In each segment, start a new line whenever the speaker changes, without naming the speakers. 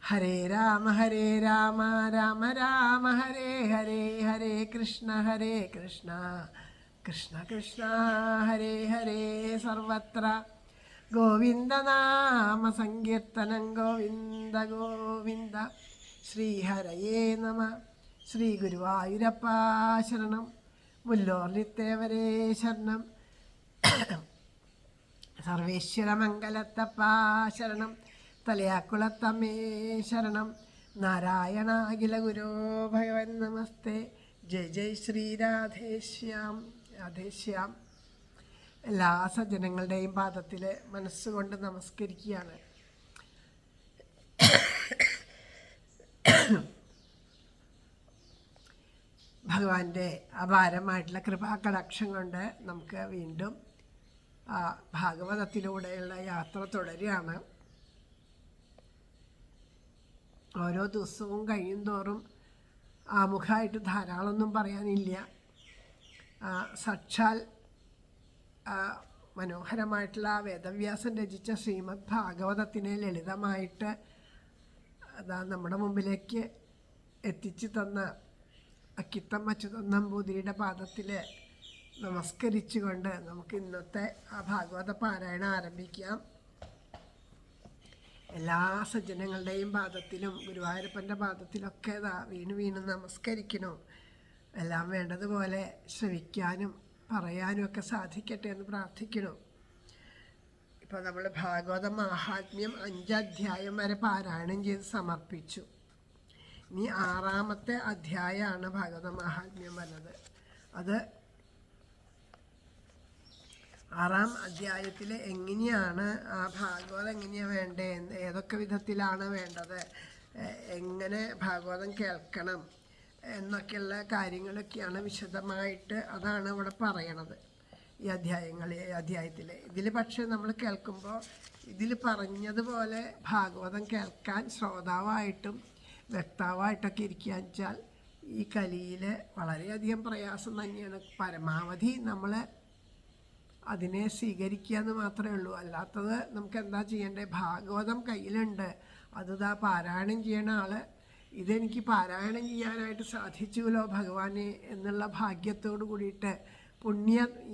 ഹരേ രാമ രാമ രാമ ഹരേ ഹരേ, ഹരേ കൃഷ്ണ കൃഷ്ണ കൃഷ്ണ ഹരേ ഹരേ. സർവത്ര ഗോവിന്ദനാമ സങ്കീർത്തനം, ഗോവിന്ദ ഗോവിന്ദ. ശ്രീഹരയേ നമ. ശ്രീ ഗുരുവായൂരപ്പ ശരണം, മുല്ലോർലിത്തേവരേ ശരണം, സർവേശ്വരമംഗലത്തപ്പ ശരണം, തലയാക്കുളത്തമ്മേ ശരണം. നാരായണ അഖില ഗുരോ ഭഗവൻ നമസ്തേ. ജയ് ജയ് ശ്രീ രാധേശ്യാം രാധേശ്യാം. എല്ലാ സജ്ജനങ്ങളുടെയും പാദത്തിൽ മനസ്സുകൊണ്ട് നമസ്കരിക്കുകയാണ്. ഭഗവാന്റെ അപാരമായിട്ടുള്ള കൃപാകടാക്ഷം കൊണ്ട് നമുക്ക് വീണ്ടും ഭാഗവതത്തിലൂടെയുള്ള യാത്ര തുടരുകയാണ്. ഓരോ ദിവസവും കഴിയും തോറും ആമുഖമായിട്ട് ധാരാളമൊന്നും പറയാനില്ല. സാക്ഷാൽ മനോഹരമായിട്ടുള്ള വേദവ്യാസൻ രചിച്ച ശ്രീമദ് ഭാഗവതത്തിനെ ലളിതമായിട്ട് നമ്മുടെ മുമ്പിലേക്ക് എത്തിച്ചു തന്ന അക്കിത്തം അച്യുതൻ നമ്പൂതിരിയുടെ പാദത്തിൽ നമസ്കരിച്ചുകൊണ്ട് നമുക്ക് ഇന്നത്തെ ആ ഭാഗവത പാരായണം ആരംഭിക്കാം. എല്ലാ സജ്ജനങ്ങളുടെയും പാദത്തിലും ഗുരുവായൂരപ്പൻ്റെ പാദത്തിലൊക്കെ വീണ് നമസ്കരിക്കണം. എല്ലാം വേണ്ടതുപോലെ ശ്രവിക്കാനും പറയാനും ഒക്കെ സാധിക്കട്ടെ എന്ന് പ്രാർത്ഥിക്കണം. ഇപ്പോൾ നമ്മൾ ഭാഗവത മാഹാത്മ്യം 5 അധ്യായം വരെ പാരായണം ചെയ്ത് സമർപ്പിച്ചു. ഇനി 6ാമത്തെ അധ്യായമാണ് ഭാഗവത മാഹാത്മ്യം വന്നത്. അത് 6ാം അധ്യായത്തിൽ എങ്ങനെയാണ് ആ ഭാഗവതം എങ്ങനെയാണ് വേണ്ടത്, ഏതൊക്കെ വിധത്തിലാണ് വേണ്ടത്, എങ്ങനെ ഭാഗവതം കേൾക്കണം എന്നൊക്കെയുള്ള കാര്യങ്ങളൊക്കെയാണ് വിശദമായിട്ട് അതാണ് ഇവിടെ പറയണത് ഈ അധ്യായത്തിൽ. ഇതിൽ പക്ഷേ നമ്മൾ കേൾക്കുമ്പോൾ ഇതിൽ പറഞ്ഞതുപോലെ ഭാഗവതം കേൾക്കാൻ ശ്രോതാവായിട്ടും വ്യക്താവായിട്ടൊക്കെ ഇരിക്കുകയെന്ന് വെച്ചാൽ ഈ കലിയിൽ വളരെയധികം പ്രയാസം തന്നെയാണ്. പരമാവധി നമ്മൾ അതിനെ സ്വീകരിക്കുക എന്ന് മാത്രമേ ഉള്ളൂ. അല്ലാത്തത് നമുക്ക് എന്താ ചെയ്യേണ്ടത്? ഭാഗവതം കയ്യിലുണ്ട്, അത് പാരായണം ചെയ്യണ ആൾ ഇതെനിക്ക് പാരായണം ചെയ്യാനായിട്ട് സാധിച്ചുല്ലോ ഭഗവാനെ എന്നുള്ള ഭാഗ്യത്തോട് കൂടിയിട്ട്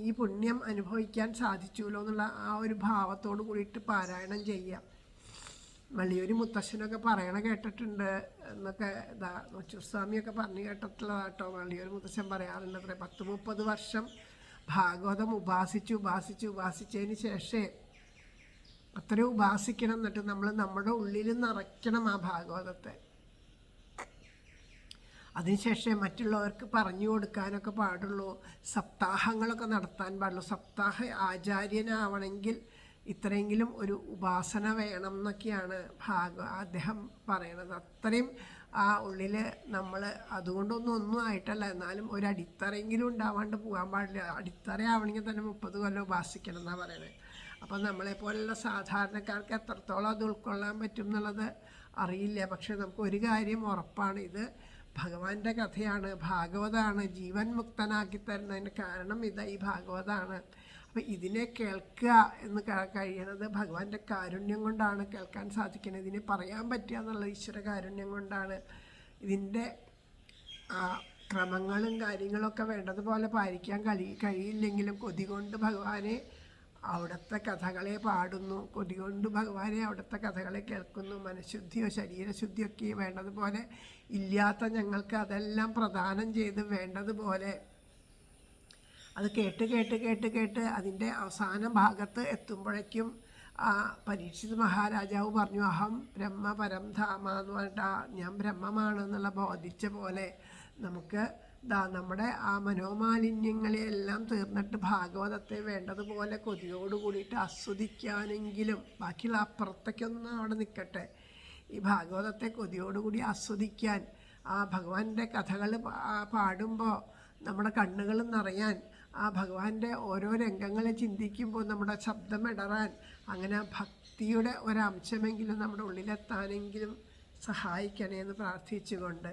ഈ പുണ്യം അനുഭവിക്കാൻ സാധിച്ചുല്ലോ എന്നുള്ള ആ ഒരു ഭാവത്തോട് കൂടിയിട്ട് പാരായണം ചെയ്യാം. മള്ളിയൂർ മുത്തശ്ശനൊക്കെ പറയണ കേട്ടിട്ടുണ്ട് എന്നൊക്കെ നൊച്ചുസ്വാമിയൊക്കെ പറഞ്ഞു കേട്ടിട്ടുള്ളതാട്ടോ. മള്ളിയൂർ മുത്തശ്ശൻ പറയാറുണ്ട് അത്ര 10-30 വർഷം ഭാഗവതം ഉപാസിച്ചതിന് ശേഷമേ അത്രയും ഉപാസിക്കണം. എന്നിട്ട് നമ്മൾ നമ്മുടെ ഉള്ളിൽ നിറയ്ക്കണം ആ ഭാഗവതത്തെ. അതിനുശേഷം മറ്റുള്ളവർക്ക് പറഞ്ഞു കൊടുക്കാനൊക്കെ പാടുള്ളൂ, സപ്താഹങ്ങളൊക്കെ നടത്താൻ പാടുള്ളൂ. സപ്താഹ ആചാര്യനാവണമെങ്കിൽ ഇത്രയെങ്കിലും ഒരു ഉപാസന വേണം എന്നൊക്കെയാണ് അദ്ദേഹം പറയണത്. അത്രയും ആ ഉള്ളിൽ നമ്മൾ അതുകൊണ്ടൊന്നും ആയിട്ടല്ല, എന്നാലും ഒരു അടിത്തറയെങ്കിലും ഉണ്ടാവാണ്ട് പോകാൻ പാടില്ല. അടിത്തറയാവണമെങ്കിൽ തന്നെ 30 കൊല്ലം ഉപാസിക്കണം എന്നാണ് പറയുന്നത്. അപ്പം നമ്മളെപ്പോലുള്ള സാധാരണക്കാർക്ക് എത്രത്തോളം അത് ഉൾക്കൊള്ളാൻ പറ്റും എന്നുള്ളത് അറിയില്ല. പക്ഷെ നമുക്ക് ഒരു കാര്യം ഉറപ്പാണ്, ഇത് ഭഗവാന്റെ കഥയാണ്, ഭാഗവതമാണ്. ജീവൻ മുക്തനാക്കി തരുന്നതിന് കാരണം ഈ ഭാഗവതമാണ്. അപ്പം ഇതിനെ കേൾക്കുക എന്ന് കഴിയണത് ഭഗവാന്റെ കാരുണ്യം കൊണ്ടാണ് കേൾക്കാൻ സാധിക്കുന്നത്. ഇതിനെ പറയാൻ പറ്റുക എന്നുള്ളത് ഈശ്വര കാരുണ്യം കൊണ്ടാണ്. ഇതിൻ്റെ ക്രമങ്ങളും കാര്യങ്ങളൊക്കെ വേണ്ടതുപോലെ പാലിക്കാൻ കഴിയില്ലെങ്കിലും കൊതി കൊണ്ട് ഭഗവാനെ അവിടുത്തെ കഥകളെ പാടുന്നു, കൊതി കൊണ്ട് ഭഗവാനെ അവിടുത്തെ കഥകളെ കേൾക്കുന്നു. മനഃശുദ്ധിയോ ശരീരശുദ്ധിയൊക്കെ വേണ്ടതുപോലെ ഇല്ലാത്ത ഞങ്ങൾക്ക് അതെല്ലാം പ്രദാനം ചെയ്ത് വേണ്ടതുപോലെ അത് കേട്ട് അതിൻ്റെ അവസാന ഭാഗത്ത് എത്തുമ്പോഴേക്കും പരീക്ഷിത് മഹാരാജാവ് പറഞ്ഞു, അഹം ബ്രഹ്മ പരം ധാമ എന്ന് പറഞ്ഞിട്ട് ഞാൻ ബ്രഹ്മമാണ് എന്നുള്ള ബോധിച്ച പോലെ നമുക്ക് നമ്മുടെ ആ മനോമാലിന്യങ്ങളെയെല്ലാം തീർന്നിട്ട് ഭാഗവതത്തെ വേണ്ടതുപോലെ കൊതിയോട് കൂടിയിട്ട് ആസ്വദിക്കാനെങ്കിലും, ബാക്കിയുള്ള അപ്പുറത്തേക്കൊന്നും അവിടെ നിൽക്കട്ടെ, ഈ ഭാഗവതത്തെ കൊതിയോടുകൂടി ആസ്വദിക്കാൻ, ആ ഭഗവാന്റെ കഥകൾ പാടുമ്പോൾ നമ്മുടെ കണ്ണുകൾ നിറയാൻ, ആ ഭഗവാന്റെ ഓരോ രംഗങ്ങളെ ചിന്തിക്കുമ്പോൾ നമ്മുടെ ശബ്ദം ഇടറാൻ, അങ്ങനെ ഭക്തിയുടെ ഒരംശമെങ്കിലും നമ്മുടെ ഉള്ളിലെത്താനെങ്കിലും സഹായിക്കണേ എന്ന് പ്രാർത്ഥിച്ചുകൊണ്ട്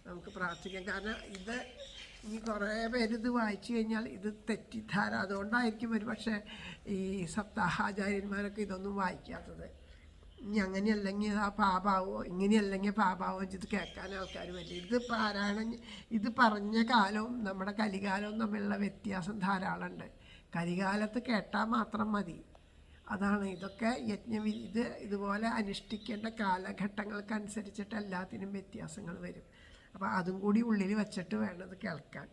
നമുക്ക് പ്രാർത്ഥിക്കാം. കാരണം ഇത് ഇനി കുറേ പേര് ഇത് വായിച്ചു കഴിഞ്ഞാൽ ഇത് തെറ്റിദ്ധാര, അതുകൊണ്ടായിരിക്കും ഒരു പക്ഷേ ഈ സപ്താഹാചാര്യന്മാരൊക്കെ ഇതൊന്നും വായിക്കാത്തത്. ഇനി അങ്ങനെയല്ലെങ്കിൽ ആ പാപാവോ ഇങ്ങനെയല്ലെങ്കിൽ പാപാവോ ഇത് കേൾക്കാൻ ആൾക്കാർ വരില്ല. ഇത് പാരായണം ഇത് പറഞ്ഞ കാലവും നമ്മുടെ കലികാലവും തമ്മിലുള്ള വ്യത്യാസം ധാരാളമുണ്ട്. കലികാലത്ത് കേട്ടാൽ മാത്രം മതി. അതാണ് ഇതൊക്കെ ഇതുപോലെ അനുഷ്ഠിക്കേണ്ട കാലഘട്ടങ്ങൾക്കനുസരിച്ചിട്ട് എല്ലാത്തിനും വ്യത്യാസങ്ങൾ വരും. അപ്പോൾ അതും കൂടി ഉള്ളിൽ വച്ചിട്ട് വേണം ഇത് കേൾക്കാൻ.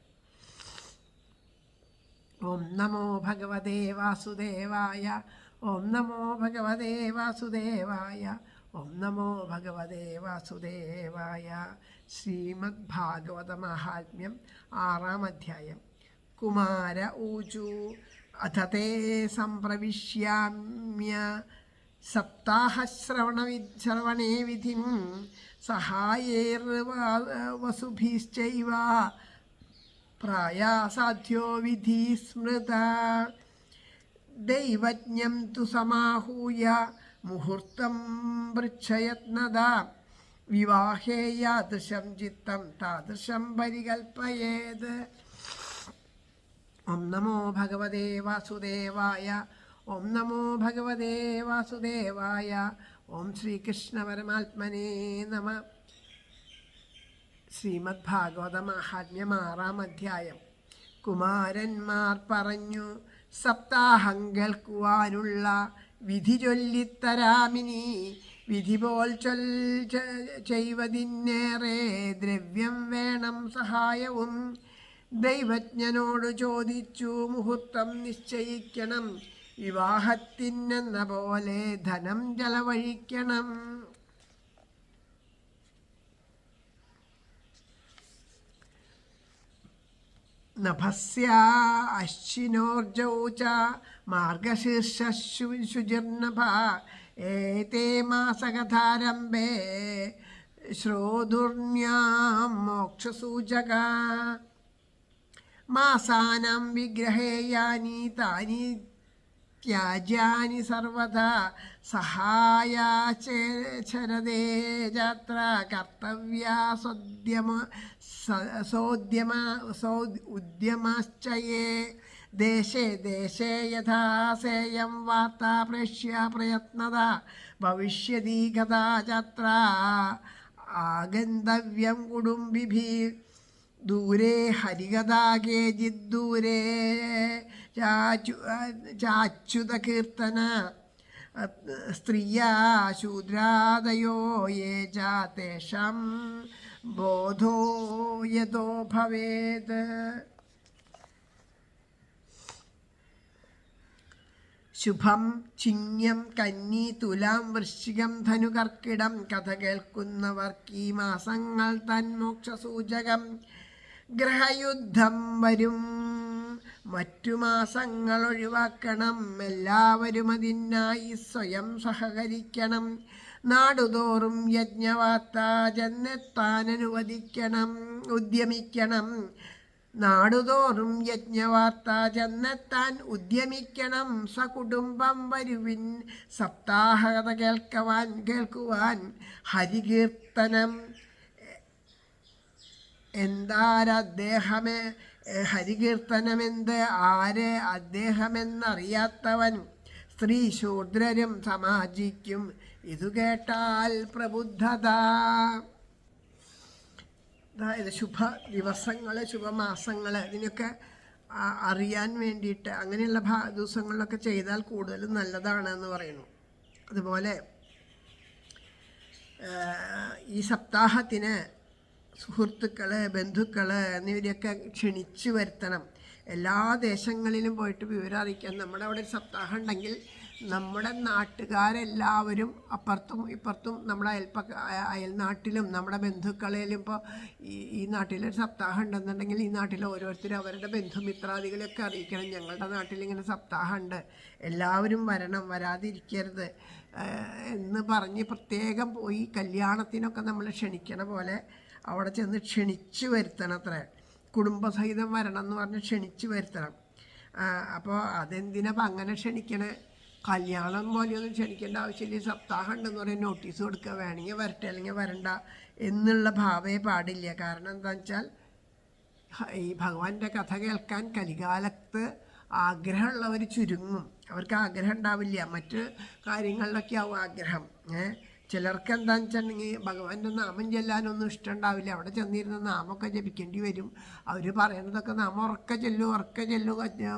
ഓം നമോ ഭഗവതേ വാസുദേവായ. ഓം നമോ ഭഗവതേ വാസുദേവായ. ഓം നമോ ഭഗവതേ വാസുദേവായ. ശ്രീമദ് ഭാഗവത മഹാത്മ്യം 6-ാം അധ്യായം. കുമാര ഊചു അഥ തേ സംപ്രവിശ്യാമ്യ സപ്താഹശ്രവണേ വിധിം സഹായേർവസുഭിശ്ചൈവ പ്രായാസാധ്യോ വിധി സ്മൃത. ദൈവജ്ഞം തു സമാഹൂയ മുഹൂർത്തം പൃച്ഛയത്നദാ വിവാഹേ യാദൃശം ചിത്തം താദൃശം പരികൽപ്പയേത്. ഓം നമോ ഭഗവതേ വാസുദേവായ. ഓം നമോ ഭഗവതേ വാസുദേവായ. ഓം ശ്രീകൃഷ്ണ പരമാത്മനേ നമ. ശ്രീമദ് ഭാഗവത മഹാത്മ്യം 6-ാം അധ്യായം. കുമാരന്മാർ പറഞ്ഞു, സപ്താഹം കേൾക്കുവാനുള്ള വിധി ചൊല്ലിത്തരാമിനി. വിധി പോൽ ചെയ്വതിന്നേറെ ദ്രവ്യം വേണം സഹായവും. ദൈവജ്ഞനോട് ചോദിച്ചു, മുഹൂർത്തം നിശ്ചയിക്കണം. വിവാഹത്തിനെന്ന പോലെ ധനം ചെലവഴിക്കണം. നഭസ്യ അശ്വിനോർജൗ ച മാർഗശീർഷശുചിർനഭ ഏതേ മാസകഥാരംഭേ ശ്രോതുർണ്യാം മോക്ഷസൂചക. മാസാനാം വിഗ്രഹേയാനി താനി ത്യാജ്യാനി സർവദാ സഹായാചരതേ യാത്ര കർത്തവ്യാ ഉദ്യമാശ്ചയേ. ദേശേ ദേശേ യഥാ സേയം വാർത്താ പ്രേക്ഷ്യ പ്രയത്നത ഭവിഷ്യതി കഥാ യാത്ര ആഗന്തവ്യം കുടുംബിഭി. ദൂരെ ഹരികഥാ കേചിദ്ദൂരെ ചാച്യുത കീർത്തന സ്ത്രീയാ ശൂദ്രാദയോ യേ ച തേഷാം ബോധോ യതോ ഭവേത്. ശുഭം ചിങ്ങം കന്നി തുലാം വൃശ്ചികം ധനു കർക്കിടം. കഥ കേൾക്കുന്നവർക്ക് ഈ മാസങ്ങൾ തന്മോക്ഷസൂചകം. ഗ്രഹയുദ്ധം വരും മറ്റു മാസങ്ങൾ ഒഴിവാക്കണം. എല്ലാവരും അതിനായി സ്വയം സഹകരിക്കണം. നാടുതോറും യജ്ഞവാർത്ത ചെന്നെത്താൻ അനുവദിക്കണം, ഉദ്യമിക്കണം. നാടുതോറും യജ്ഞവാർത്ത ചെന്നെത്താൻ ഉദ്യമിക്കണം. സകുടുംബം വരുവിൻ സപ്താഹകഥ കേൾക്കുവാൻ. ഹരികീർത്തനം എന്താരദ്ദേഹമേ ഹരികീർത്തനമെന്ത് ആര് അദ്ദേഹമെന്നറിയാത്തവൻ. സ്ത്രീ ശൂദ്രരും സമാജിക്കും ഇതു കേട്ടാൽ പ്രബുദ്ധത. അതായത് ശുഭ ദിവസങ്ങൾ ശുഭമാസങ്ങൾ ഇതിനൊക്കെ അറിയാൻ വേണ്ടിയിട്ട് അങ്ങനെയുള്ള ദിവസങ്ങളിലൊക്കെ ചെയ്താൽ കൂടുതൽ നല്ലതാണ് എന്ന് പറയുന്നു. അതുപോലെ ഈ സപ്താഹത്തിന് സുഹൃത്തുക്കൾ ബന്ധുക്കൾ എന്നിവരെയൊക്കെ ക്ഷണിച്ചു വരുത്തണം. എല്ലാ ദേശങ്ങളിലും പോയിട്ട് വിവരം അറിയിക്കാൻ. നമ്മുടെ അവിടെ ഒരു സപ്താഹം ഉണ്ടെങ്കിൽ നമ്മുടെ നാട്ടുകാരെല്ലാവരും അപ്പുറത്തും ഇപ്പുറത്തും നമ്മുടെ അയൽനാട്ടിലും നമ്മുടെ ബന്ധുക്കളിലും ഇപ്പോൾ ഈ നാട്ടിലൊരു സപ്താഹം ഉണ്ടെന്നുണ്ടെങ്കിൽ ഈ നാട്ടിൽ ഓരോരുത്തരും അവരുടെ ബന്ധുമിത്രാദികളെയൊക്കെ അറിയിക്കണം. ഞങ്ങളുടെ നാട്ടിലിങ്ങനെ സപ്താഹം ഉണ്ട്, എല്ലാവരും വരണം, വരാതിരിക്കരുത് എന്ന് പറഞ്ഞ് പ്രത്യേകം പോയി കല്യാണത്തിനൊക്കെ നമ്മൾ ക്ഷണിക്കണ പോലെ അവിടെ ചെന്ന് ക്ഷണിച്ചു വരുത്തണം. അത്ര കുടുംബസഹിതം വരണം എന്ന് പറഞ്ഞ് ക്ഷണിച്ചു വരുത്തണം. അപ്പോൾ അതെന്തിനപ്പം അങ്ങനെ ക്ഷണിക്കണേ? കല്യാണം പോലെയൊന്നും ക്ഷണിക്കേണ്ട ആവശ്യമില്ല. സപ്താഹം ഉണ്ടെന്ന് പറയാൻ നോട്ടീസ് കൊടുക്കുക, വേണമെങ്കിൽ വരട്ടെ അല്ലെങ്കിൽ വരണ്ട എന്നുള്ള ഭാവേ പാടില്ല. കാരണം എന്താണെന്ന് വെച്ചാൽ ഈ ഭഗവാന്റെ കഥ കേൾക്കാൻ കലികാലത്ത് ആഗ്രഹമുള്ളവർ ചുരുങ്ങും. അവർക്ക് ആഗ്രഹം ഉണ്ടാവില്ല. മറ്റ് കാര്യങ്ങളിലൊക്കെ ആവും ആഗ്രഹം. ചിലർക്ക് എന്താണെന്ന് വെച്ചിട്ടുണ്ടെങ്കിൽ ഭഗവാന്റെ നാമം ചെല്ലാനൊന്നും ഇഷ്ടമുണ്ടാവില്ല. അവിടെ ചെന്നിരുന്ന നാമമൊക്കെ ജപിക്കേണ്ടി വരും. അവർ പറയുന്നതൊക്കെ നാമം ഉറക്കെ ചെല്ലു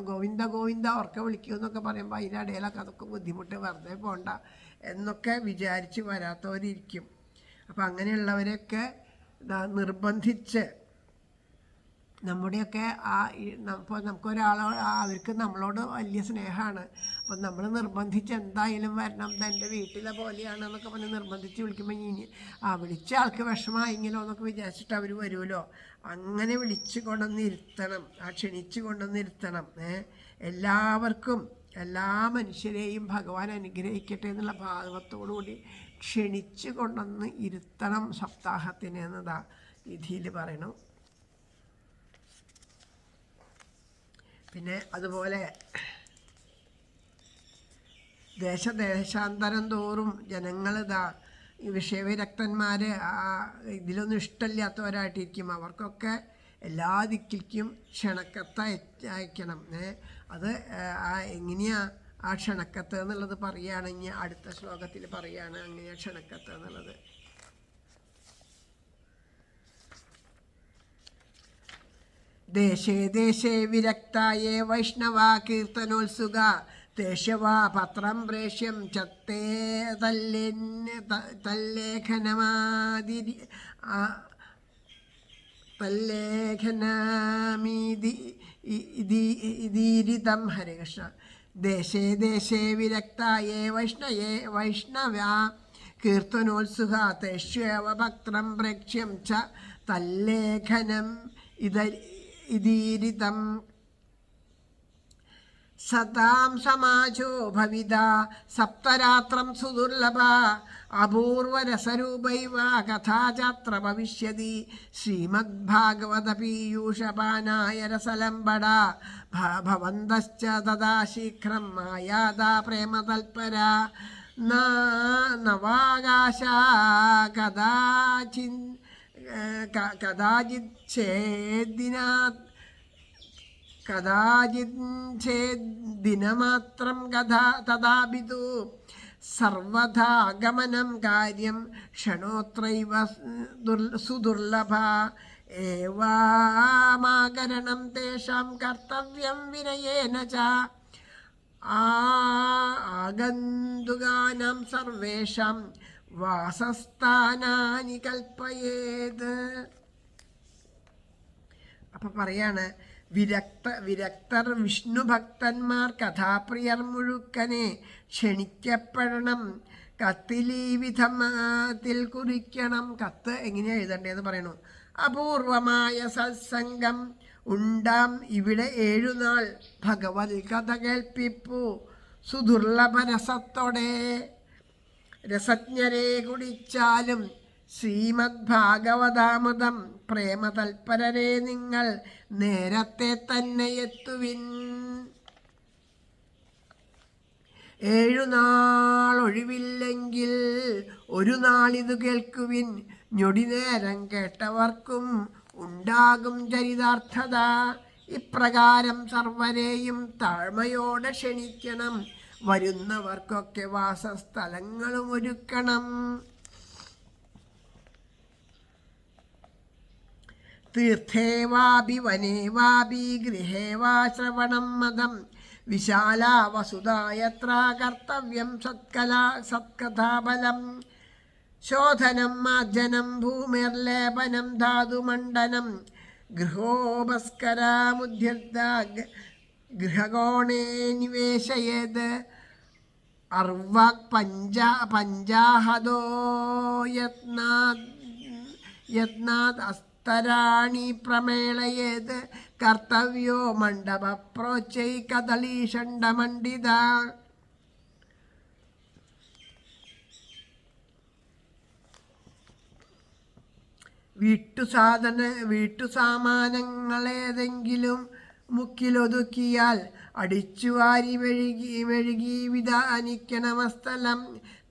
ഗോവിന്ദ ഗോവിന്ദ ഉറക്കെ വിളിക്കൂ എന്നൊക്കെ പറയുമ്പോൾ അതിൻ്റെ ഇടയിലൊക്കെ അതൊക്കെ ബുദ്ധിമുട്ട്, വെറുതെ പോണ്ട എന്നൊക്കെ വിചാരിച്ച് വരാത്തവരിയ്ക്കും. അപ്പം അങ്ങനെയുള്ളവരെയൊക്കെ നിർബന്ധിച്ച് നമ്മുടെയൊക്കെ ഇപ്പോൾ അവർക്ക് നമ്മളോട് വലിയ സ്നേഹമാണ്. അപ്പം നമ്മൾ നിർബന്ധിച്ച് എന്തായാലും വരണം, ഇതെൻ്റെ വീട്ടിലെ പോലെയാണ് എന്നൊക്കെ പറഞ്ഞ് നിർബന്ധിച്ച് വിളിക്കുമ്പോൾ വിളിച്ച ആൾക്ക് വിഷമമായെങ്കിലോ എന്നൊക്കെ വിചാരിച്ചിട്ട് അവർ വരുമല്ലോ. അങ്ങനെ വിളിച്ചു കൊണ്ടുവന്നിരുത്തണം, ക്ഷണിച്ചു കൊണ്ടുവന്നിരുത്തണം. എല്ലാവർക്കും, എല്ലാ മനുഷ്യരെയും ഭഗവാൻ അനുഗ്രഹിക്കട്ടെ എന്നുള്ള ഭാവത്തോടുകൂടി ക്ഷണിച്ചു കൊണ്ടുവന്ന് ഇരുത്തണം സപ്താഹത്തിന് എന്നതാ വിധിയിൽ പറയണം. പിന്നെ അതുപോലെ ദേശാന്തരം തോറും ജനങ്ങൾ ഈ വിഷയവിരക്തന്മാർ ഇതിലൊന്നും ഇഷ്ടമില്ലാത്തവരായിട്ടിരിക്കും. അവർക്കൊക്കെ എല്ലാ ദിക്കിലേക്കും ക്ഷണക്കത്ത് അയക്കണം. അത് എങ്ങനെയാ ആ ക്ഷണക്കത്ത് എന്നുള്ളത് പറയുകയാണെങ്കിൽ അടുത്ത ശ്ലോകത്തിൽ പറയുകയാണ് അങ്ങനെയാണ് ക്ഷണക്കത്ത് എന്നുള്ളത്. ദേശേ ദേശേ വിരക്തായേ വൈഷ്ണവാ കീർത്തനോത്സുക തേഷവാ പത്രം പ്രേഷ്യം ചത്തേ തല്ലേഖനാമീദീരിതം. ഹരേ കൃഷ്ണ. ദേശേ ദേശേ വിരക്തായേ വൈഷ്ണവാ കീർത്തനോത്സുക തേഷ്വേവ പത്രം പ്രേക്ഷ്യം ച തല്ലേഖനം ഇദീരിതം. സതാം സമാജോ ഭവിത സപ്തരാത്രം സുദുർലഭ അപൂർവരസരൂപൈവ കഥാചാത്ര ഭവിഷ്യതി. ശ്രീമദ്ഭാഗവത പീയൂഷപാനായ രസലംബട ഭവന്തശ്ച തഥാ ശീഘ്രം മായാദാ പ്രേമതൽപര നവാകാശ കഥാചിച്ഛേദിനമാത്രം തഥാപിതു സർവഥാ ഗമനം കാര്യം ക്ഷണോത്രൈവ സുദുർലഭ ഏവാമാകരണം തേഷാം കർത്തവ്യം വിനയേന ച ആഗന്തുകാനാം സർവേഷാം വാസസ്ഥാനാനി കൽപ്പയേത്. അപ്പം പറയാണ് വിരക്തർ വിഷ്ണുഭക്തന്മാർ കഥാപ്രിയർ മുഴുക്കനെ ക്ഷണിക്കപ്പെടണം. കത്തിൽ ഈ വിധത്തിൽ കുറിക്കണം. കത്ത് എങ്ങനെയാണ് എഴുതണ്ടേന്ന് പറയണു. അപൂർവമായ സത്സംഗം ഉണ്ടാം ഇവിടെ 7 നാൾ ഭഗവത് കഥ കേൾപ്പിപ്പു സുദുർലഭ രസത്തോടെ. രസജ്ഞരെ കുടിച്ചാലും ശ്രീമദ് ഭാഗവതാമൃതം പ്രേമതൽപരരെ നിങ്ങൾ നേരത്തെ തന്നെ എത്തുവിൻ. 7 നാൾ ഒഴിവില്ലെങ്കിൽ 1 നാളിതു കേൾക്കുവിൻ. ഞൊടി നേരം കേട്ടവർക്കും ഉണ്ടാകും ചരിതാർത്ഥത. ഇപ്രകാരം സർവരെയും താഴ്മയോടെ ക്ഷണിക്കണം. വരുന്നവർക്കൊക്കെ വാസസ്ഥലങ്ങളും ഒരുക്കണം. തീർത്ഥേ വാപി വനേ വാപി ഗൃഹേ വാ ശ്രവണം മതം വിശാല വസുധായത്ര കർത്തവ്യം സത്കഥാബലം. ശോധനം മാർജനം ഭൂമിർലേപനം ധാതുമണ്ഡനം ഗൃഹോപസ്കരാമുദ്യർദ്ധ ഗൃഹകോണേ നിവേശയേത്. അർവാക് പഞ്ചാഹതോ യത്നാദ് അസ്തരാണി പ്രമേളയേത്. കർത്തവ്യോ മണ്ഡപ പ്രോച്ചൈ കദളീഷണ്ഡമണ്ഡിത. വീട്ടുസാമാനങ്ങളേതെങ്കിലും മുക്കിലൊതുക്കിയാൽ അടിച്ചുവാരി മെഴുകി വിധാനിക്കണം സ്ഥലം.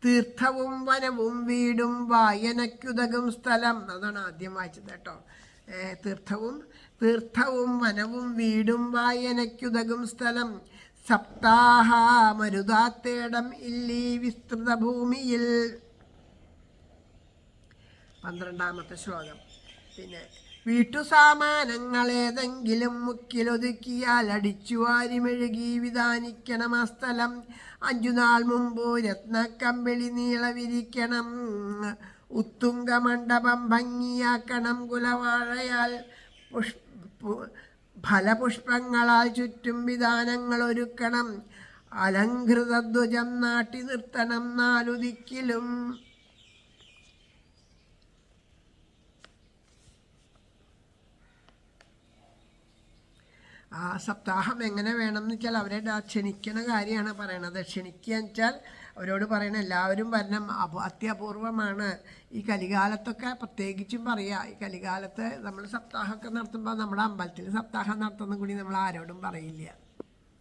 തീർത്ഥവും വനവും വീടും വായനയ്ക്കുതകും സ്ഥലം. അതാണ് ആദ്യം വായിച്ചത് കേട്ടോ. തീർത്ഥവും വനവും വീടും വായനയ്ക്കുതകും സ്ഥലം. സപ്താഹ മരുതാത്തേടം ഇല്ലീ വിസ്തൃത ഭൂമിയിൽ. 12ാമത്തെ ശ്ലോകം. പിന്നെ വീട്ടുസാമാനങ്ങളേതെങ്കിലും മുക്കിലൊതുക്കിയാൽ അടിച്ചുവാരി മെഴുകി വിധാനിക്കണം ആ സ്ഥലം. 5 നാൾ മുമ്പ് രത്നക്കമ്പിളി നീളവിരിക്കണം. ഉത്തുംഗ മണ്ഡപം ഭംഗിയാക്കണം. കുലവാഴയാൽ ഫലപുഷ്പങ്ങളാൽ ചുറ്റും വിധാനങ്ങൾ ഒരുക്കണം. അലങ്കൃതധ്വജം നാട്ടി നിർത്തണം 4 ദിക്കിലും. ആ സപ്താഹം എങ്ങനെ വേണമെന്ന് വെച്ചാൽ അവരെ ക്ഷണിക്കുന്ന കാര്യമാണ് പറയണത്. ക്ഷണിക്കുക എന്ന് വെച്ചാൽ അവരോട് പറയണ എല്ലാവരും വരണം. അത്യപൂർവമാണ്. ഈ കലികാലത്തൊക്കെ പ്രത്യേകിച്ചും പറയുക. ഈ കലികാലത്ത് നമ്മൾ സപ്താഹമൊക്കെ നടത്തുമ്പോൾ നമ്മുടെ അമ്പലത്തിൽ സപ്താഹം നടത്തുന്ന കൂടി നമ്മൾ ആരോടും പറയില്ല.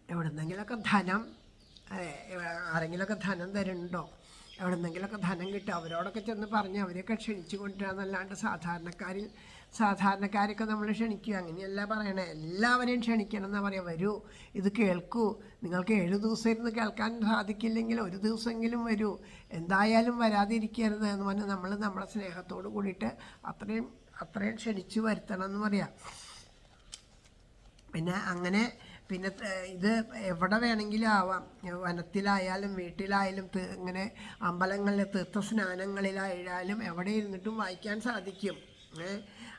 എവിടെന്നെങ്കിലൊക്കെ ധനം, ആരെങ്കിലുമൊക്കെ ധനം തരുന്നുണ്ടോ, എവിടെന്നെങ്കിലൊക്കെ ധനം കിട്ടും, അവരോടൊക്കെ ചെന്ന് പറഞ്ഞ് അവരെയൊക്കെ ക്ഷണിച്ചു കൊണ്ടുവരാന്നല്ലാണ്ട് സാധാരണക്കാരൊക്കെ നമ്മൾ ക്ഷണിക്കുക അങ്ങനെയല്ല പറയണേ. എല്ലാവരെയും ക്ഷണിക്കണം എന്നാ പറയാം. വരൂ, ഇത് കേൾക്കൂ. നിങ്ങൾക്ക് 7 ദിവസം ഇരുന്ന് കേൾക്കാൻ സാധിക്കില്ലെങ്കിൽ 1 ദിവസമെങ്കിലും വരൂ, എന്തായാലും വരാതിരിക്കരുത് എന്ന് പറഞ്ഞ് നമ്മൾ നമ്മുടെ സ്നേഹത്തോട് കൂടിയിട്ട് അത്രയും ക്ഷണിച്ചു വരുത്തണം എന്ന് പറയാം. പിന്നെ അങ്ങനെ പിന്നെ ഇത് എവിടെ വേണമെങ്കിലും ആവാം. വനത്തിലായാലും വീട്ടിലായാലും ഇങ്ങനെ അമ്പലങ്ങളിലെ തീർത്ഥസ്നാനങ്ങളിലായാലും എവിടെ ഇരുന്നിട്ടും വായിക്കാൻ സാധിക്കും.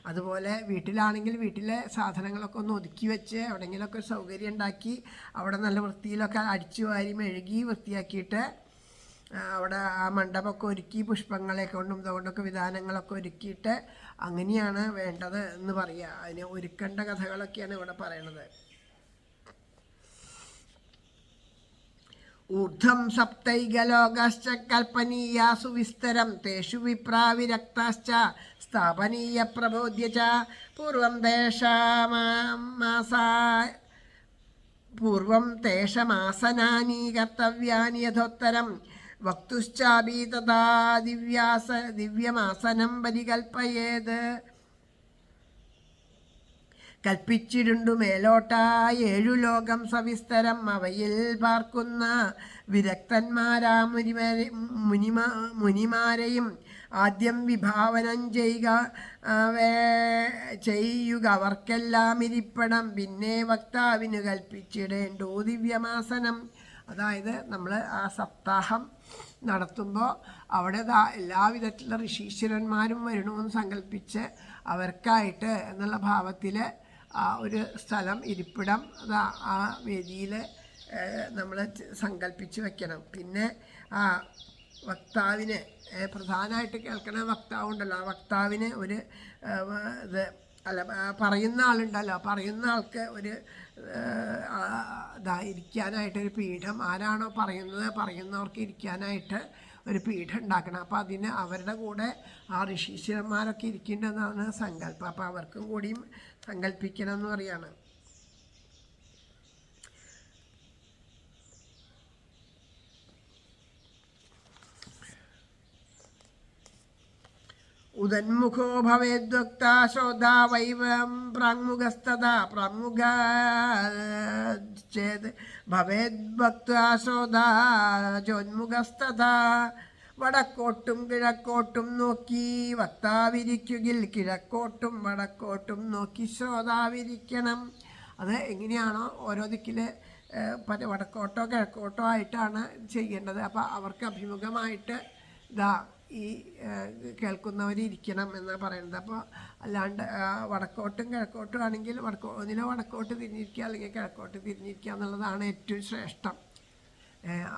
അതുപോലെ വീട്ടിലാണെങ്കിൽ വീട്ടിലെ സാധനങ്ങളൊക്കെ ഒന്ന് ഒതുക്കി വെച്ച് എവിടെയെങ്കിലുമൊക്കെ സൗകര്യം ഉണ്ടാക്കി അവിടെ നല്ല വൃത്തിയിലൊക്കെ അടിച്ചു വാരി മെഴുകി വൃത്തിയാക്കിയിട്ട് അവിടെ ആ മണ്ഡപമൊക്കെ ഒരുക്കി പുഷ്പങ്ങളെ കൊണ്ടും ഇതുകൊണ്ടൊക്കെ വിധാനങ്ങളൊക്കെ ഒരുക്കിയിട്ട് അങ്ങനെയാണ് വേണ്ടത് എന്ന് പറയുക. അതിന് ഒരുക്കേണ്ട കഥകളൊക്കെയാണ് ഇവിടെ പറയണത്. ഊർധ്വം സപ്തൈകലോകാശ്ച കൽപ്പനീയാസു വിസ്തരം തേഷു വിപ്രാവിരക്താശ്ച സ്ഥാപനീയ പ്രബോധ്യ ച പൂർവം തേഷമാസനാനി കർത്തവ്യാനി യഥോത്തരം വക്തുശ്ചാപി തഥാ ദിവ്യമാസനം പരികൽപ്പയേത്. കൽപ്പിച്ചിടുണ്ടു മേലോട്ടായി 7 ലോകം സവിസ്തരം. അവയിൽ പാർക്കുന്ന മുനിമാരെയും ആദ്യം വിഭാവനം ചെയ്യുക അവർക്കെല്ലാം ഇരിപ്പണം. പിന്നെ വക്താവിന് കൽപ്പിച്ചിടേണ്ടു ദിവ്യമാസനം. അതായത് നമ്മൾ ആ സപ്താഹം നടത്തുമ്പോൾ അവിടെ എല്ലാവിധത്തിലുള്ള ഋഷീശ്വരന്മാരും വരണമെന്ന് സങ്കല്പിച്ച് അവർക്കായിട്ട് എന്നുള്ള ഭാവത്തിൽ ഒരു സ്ഥലം ഇരിപ്പിടം ആ വേദിയിൽ നമ്മൾ സങ്കല്പിച്ച് വെക്കണം. പിന്നെ ആ വക്താവിന് പ്രധാനമായിട്ട് കേൾക്കണ വക്താവുണ്ടല്ലോ, ആ വക്താവിന് ഒരു ഇത് പറയുന്ന ആളുണ്ടല്ലോ, പറയുന്ന ആൾക്ക് ഒരു ഇരിക്കാനായിട്ടൊരു പീഠം, ആരാണോ പറയുന്നവർക്ക് ഇരിക്കാനായിട്ട് ഒരു പീഠം ഉണ്ടാക്കണം. അപ്പോൾ അതിന് അവരുടെ കൂടെ ആ ഋഷീശ്വരന്മാരൊക്കെ ഇരിക്കേണ്ടതാണ് സങ്കല്പം. അപ്പോൾ അവർക്കും കൂടിയും സങ്കല്പിക്കണം എന്ന് പറയാണ്. ഉദന്മുഖോ ഭവേദ്വക്താ ശ്രോതാ വൈവം പ്രാങ്മുഖസ്തഥാ പ്രാങ്മുഖേത് ഭവേദ്വക്താ ശ്രോതാ ചോന്മുഖസ്തഥാ. വടക്കോട്ടും കിഴക്കോട്ടും നോക്കി വക്താവിരിക്കുകിൽ കിഴക്കോട്ടും വടക്കോട്ടും നോക്കി ശ്രോതാവിരിക്കണം. അത് എങ്ങനെയാണോ ഓരോ ദിക്കിൽ വടക്കോട്ടോ കിഴക്കോട്ടോ ആയിട്ടാണ് ചെയ്യേണ്ടത്. അപ്പോൾ അവർക്ക് അഭിമുഖമായിട്ട് ഈ കേൾക്കുന്നവരിയ്ക്കണം എന്നാണ് പറയുന്നത്. അപ്പോൾ അല്ലാണ്ട് വടക്കോട്ടും കിഴക്കോട്ടും ആണെങ്കിൽ ഒന്നിനോ വടക്കോട്ട് തിരിഞ്ഞിരിക്കുക അല്ലെങ്കിൽ കിഴക്കോട്ട് തിരിഞ്ഞിരിക്കുക എന്നുള്ളതാണ് ഏറ്റവും ശ്രേഷ്ഠം.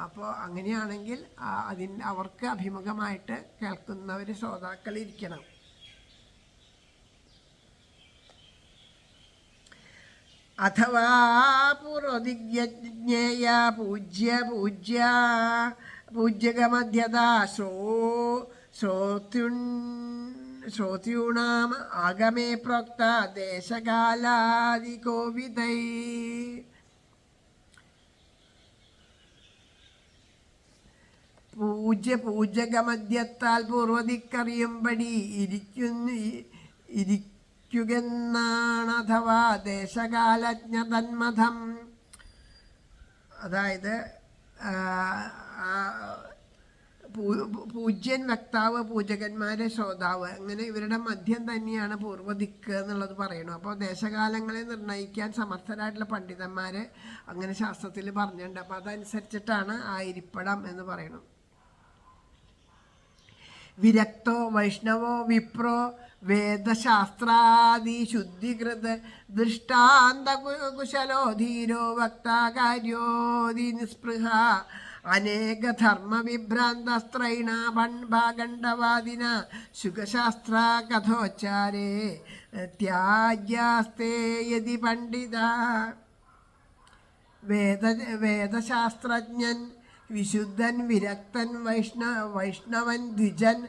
അപ്പോൾ അങ്ങനെയാണെങ്കിൽ അവർക്ക് അഭിമുഖമായിട്ട് കേൾക്കുന്നവർ ശ്രോതാക്കൾ ഇരിക്കണം. അഥവാ പൂർവദിജ്ഞേയ പൂജ്യകമധ്യതാ ശ്രോത്യൂണാം ആഗമേ പ്രോക്ത ദേശകാലാദികോവിദൈ. പൂജകമധ്യത്താൽ പൂർവദിക്കറിയുംപടി ഇരിക്കുമെന്നാണ്. അഥവാ ദേശകാലജ്ഞ തന്മതം. അതായത് പൂജ്യൻ വക്താവ്, പൂജകന്മാരെ ശ്രോതാവ്, അങ്ങനെ ഇവരുടെ മധ്യം തന്നെയാണ് പൂർവ്വദിക്ക് എന്നുള്ളത് പറയണം. അപ്പോൾ ദേശകാലങ്ങളെ നിർണ്ണയിക്കാൻ സമർത്ഥരായിട്ടുള്ള പണ്ഡിതന്മാർ അങ്ങനെ ശാസ്ത്രത്തിൽ പറഞ്ഞിട്ടുണ്ട്. അപ്പോൾ അതനുസരിച്ചിട്ടാണ് ആ ഇരിപ്പിടം എന്ന് പറയണം. വിരക്തോ വൈഷ്ണവോ വിപ്രോ വേദശാസ്ത്രാദി ശുദ്ധികൃത് ദൃഷ്ടാന്ത കുശലോ ധീരോ വക്താകാര്യോതി നിസ്പൃഹ അനേകധർമ്മ വിഭ്രാന്തസ്ത്രൈണ ഭാഗണ്ഡവാദിന ശുഖശാസ്ത്ര കഥോച്ചാരേ ത്യാജ്യാസ്തേ യതി പണ്ഡിത. വേദശാസ്ത്രജ്ഞൻ, വിശുദ്ധൻ, വിരക്തൻ, വൈഷ്ണവൻ, ദ്വിജൻ,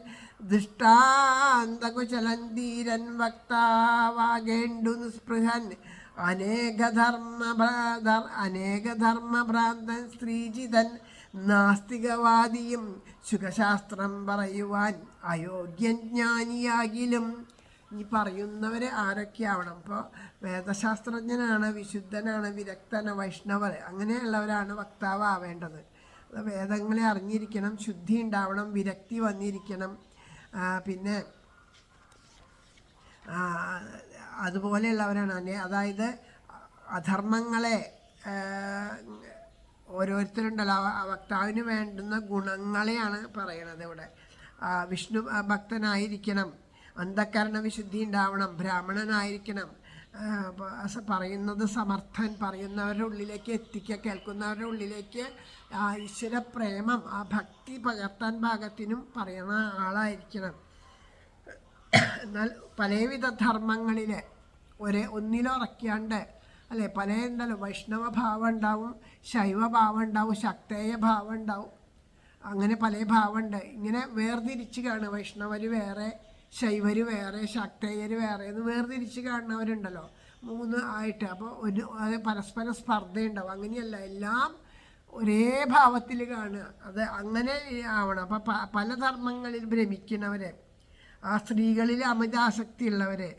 ദൃഷ്ടാന്തകുശലൻ, ധീരൻ, വക്താവാകേണ്ടു നിസ്പൃഹൻ, അനേകധർമ്മഭ്രാന്തൻ, സ്ത്രീജിതൻ, നാസ്തികവാദിയും, സുഖശാസ്ത്രം പറയുവാൻ അയോഗ്യൻ, ജ്ഞാനിയാകിലും. ഈ പറയുന്നവർ ആരൊക്കെയാവണം? ഇപ്പോൾ വേദശാസ്ത്രജ്ഞനാണ്, വിശുദ്ധനാണ്, വിരക്തനാണ്, വൈഷ്ണവർ, അങ്ങനെയുള്ളവരാണ് വക്താവാവേണ്ടത്. വേദങ്ങളെ അറിഞ്ഞിരിക്കണം, ശുദ്ധി ഉണ്ടാവണം, വിരക്തി വന്നിരിക്കണം. പിന്നെ അതുപോലെയുള്ളവരാണ്. അതായത് അധർമ്മങ്ങളെ ഓരോരുത്തരുണ്ടല്ലോ, വക്താവിന് വേണ്ടുന്ന ഗുണങ്ങളെയാണ് പറയണത് ഇവിടെ. വിഷ്ണു ഭക്തനായിരിക്കണം, അന്ധകരണ വിശുദ്ധി ഉണ്ടാവണം, ബ്രാഹ്മണനായിരിക്കണം, പറയുന്നത് സമർത്ഥൻ, പറയുന്നവരുടെ ഉള്ളിലേക്ക് എത്തിക്കുക, കേൾക്കുന്നവരുടെ ഉള്ളിലേക്ക് ഈശ്വര പ്രേമം, ആ ഭക്തി പകർത്താൻ പാകത്തിനും പറയുന്ന ആളായിരിക്കണം. എന്നാൽ പലവിധ ധർമ്മങ്ങളിൽ ഒന്നിലുറക്കാണ്ട് അല്ലേ, പല ഉണ്ടല്ലോ, വൈഷ്ണവ ഭാവം ഉണ്ടാവും, ശൈവഭാവം ഉണ്ടാവും, ശക്തേയ ഭാവം ഉണ്ടാവും, അങ്ങനെ പല ഭാവമുണ്ട്. ഇങ്ങനെ വേർതിരിച്ച് കാണുക, വൈഷ്ണവർ വേറെ, ശൈവർ വേറെ, ശക്തേയർ വേറെ എന്ന് വേർതിരിച്ച് കാണുന്നവരുണ്ടല്ലോ, 3 ആയിട്ട്. അപ്പോൾ അത് പരസ്പര സ്പർദ്ധയുണ്ടാവും. അങ്ങനെയല്ല, എല്ലാം ഒരേ ഭാവത്തിൽ കാണുക, അത് അങ്ങനെ ആവണം. അപ്പോൾ പല ധർമ്മങ്ങളിൽ ഭ്രമിക്കുന്നവരെ, ആ സ്ത്രീകളിൽ അമിതാസക്തി ഉള്ളവരെ,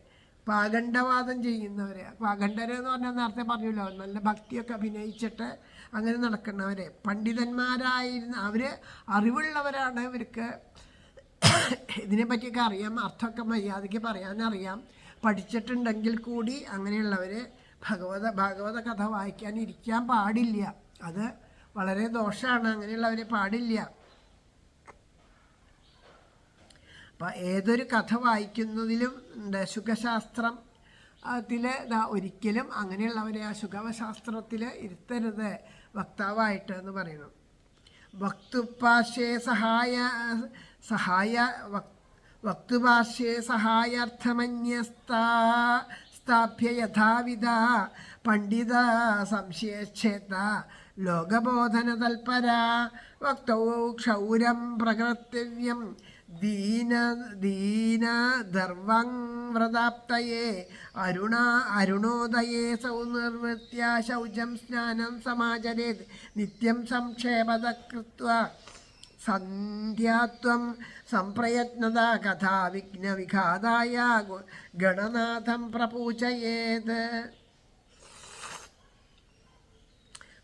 പാഖണ്ഡവാദം ചെയ്യുന്നവരെ, പാഖണ്ഡരെന്ന് പറഞ്ഞാൽ നേരത്തെ പറഞ്ഞല്ലോ, നല്ല ഭക്തിയൊക്കെ അഭിനയിച്ചിട്ട് അങ്ങനെ നടക്കുന്നവരെ, പണ്ഡിതന്മാരായിരുന്ന അവർ അറിവുള്ളവരാണ്, ഇവർക്ക് ഇതിനെപ്പറ്റിയൊക്കെ അറിയാം, അർത്ഥമൊക്കെ മര്യാദയ്ക്ക് പറയാനറിയാം, പഠിച്ചിട്ടുണ്ടെങ്കിൽ കൂടി അങ്ങനെയുള്ളവർ ഭാഗവത കഥ വായിക്കാൻ ഇരിക്കാൻ പാടില്ല. അത് വളരെ ദോഷമാണ്, അങ്ങനെയുള്ളവരെ പാടില്ല. അപ്പം ഏതൊരു കഥ വായിക്കുന്നതിലും സുഖശാസ്ത്രം ഒരിക്കലും അങ്ങനെയുള്ളവരെ ആ സുഖശാസ്ത്രത്തിൽ ഇരുത്തരുത് വക്താവായിട്ട് എന്ന് പറയുന്നു. വക്തുഭാഷ്യേ സഹായാർത്ഥമന്യസ്ഥാപ്യ യഥാവിധ പണ്ഡിത സംശയച്ഛേദ ലോകബോധന തൽപര വക്തൗ ക്ഷൗരം പ്രകർത്തവ്യം ദീനധർവം വ്രതാപ്തയേ അരുണോദയേ സൗനിർവൃത്യ ശൗചം സ്നാനം സമാചരേത് നിത്യം സംക്ഷേപത കൃത്വാ സന്ധ്യാത്വം സംപ്രയത്നത കഥാ വിഘ്നവിഘാതായ ഗണനാഥം പ്രപൂജയേത്.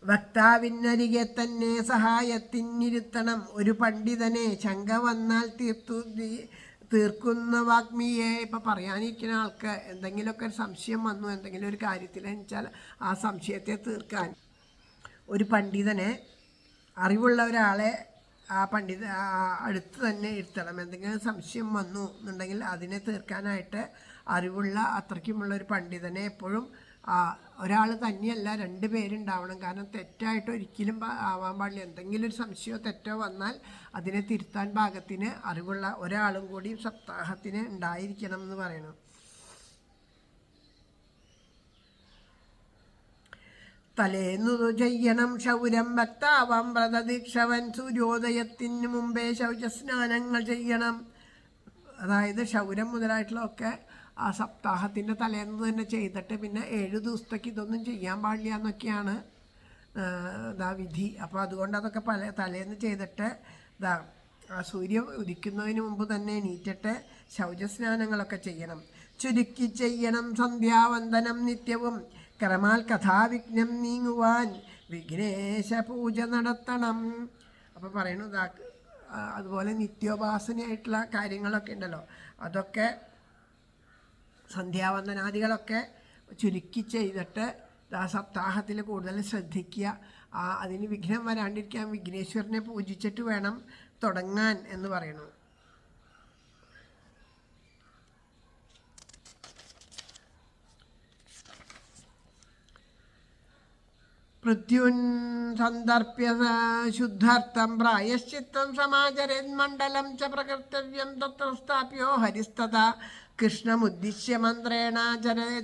വക്താവിനരികെ തന്നെ സഹായത്തിനിരുത്തണം. ഒരു പണ്ഡിതനെ ശങ്ക വന്നാൽ തീർക്കുന്ന വാഗ്മിയെ, ഇപ്പം പറയാനിരിക്കുന്ന ആൾക്ക് എന്തെങ്കിലുമൊക്കെ ഒരു സംശയം വന്നു എന്തെങ്കിലും ഒരു കാര്യത്തിൽ വെച്ചാൽ ആ സംശയത്തെ തീർക്കാൻ ഒരു പണ്ഡിതനെ, അറിവുള്ള ഒരാളെ ആ അടുത്ത് തന്നെ ഇരുത്തണം. എന്തെങ്കിലും സംശയം വന്നു എന്നുണ്ടെങ്കിൽ അതിനെ തീർക്കാനായിട്ട് അറിവുള്ള അത്രയ്ക്കുമുള്ള ഒരു പണ്ഡിതനെ എപ്പോഴും ഒരാൾ തന്നെയല്ല 2 പേരുണ്ടാവണം. കാരണം തെറ്റായിട്ട് ഒരിക്കലും ആവാൻ പാടില്ല. എന്തെങ്കിലും ഒരു സംശയമോ തെറ്റോ വന്നാൽ അതിനെ തിരുത്താൻ പാകത്തിന് അറിവുള്ള ഒരാളും കൂടി സപ്താഹത്തിന് ഉണ്ടായിരിക്കണം എന്ന് പറയണം. തലേന്നു ചെയ്യണം ക്ഷൗരം ഭക്താവാം വ്രതദീക്ഷവൻ. സൂര്യോദയത്തിന് മുമ്പേ ശൗചസ്നാനങ്ങൾ ചെയ്യണം. അതായത് ക്ഷൗരം മുതലായിട്ടുള്ളതൊക്കെ ആ സപ്താഹത്തിൻ്റെ തലേന്ന് തന്നെ ചെയ്തിട്ട് പിന്നെ 7 ദിവസത്തേക്ക് ഇതൊന്നും ചെയ്യാൻ പാടില്ല എന്നൊക്കെയാണ് വിധി. അപ്പോൾ അതുകൊണ്ട് അതൊക്കെ തലേന്ന് ചെയ്തിട്ട് സൂര്യൻ ഉദിക്കുന്നതിന് മുമ്പ് തന്നെ എണീറ്റിട്ട് ശൗചസ്നാനങ്ങളൊക്കെ ചെയ്യണം. ചുരുക്കി ചെയ്യണം സന്ധ്യാവന്ദനം നിത്യവും. ക്രമാൽ കഥാവിഘ്നം നീങ്ങുവാൻ വിഘ്നേശ പൂജ നടത്തണം. അപ്പോൾ പറയണു അതുപോലെ നിത്യോപാസനയായിട്ടുള്ള കാര്യങ്ങളൊക്കെ ഉണ്ടല്ലോ, അതൊക്കെ സന്ധ്യാവന്ദനാദികളൊക്കെ ചുരുക്കി ചെയ്തിട്ട് സപ്താഹത്തിൽ കൂടുതൽ ശ്രദ്ധിക്കുക. അതിന് വിഘ്നം വരാണ്ടിരിക്കാൻ വിഘ്നേശ്വരനെ പൂജിച്ചിട്ട് വേണം തുടങ്ങാൻ എന്ന് പറയുന്നു. പൃഥ്യുൻ സന്ദർപ്യ ശുദ്ധാർത്ഥം പ്രായശ്ചിത്തം സമാചരേന്മണ്ഡലം ച പ്രകർത്തവ്യം തത്ര സ്ഥാപ്യോ ഹരിസ്തത കൃഷ്ണമുദ്ദിശ്യ മന്ത്രേണ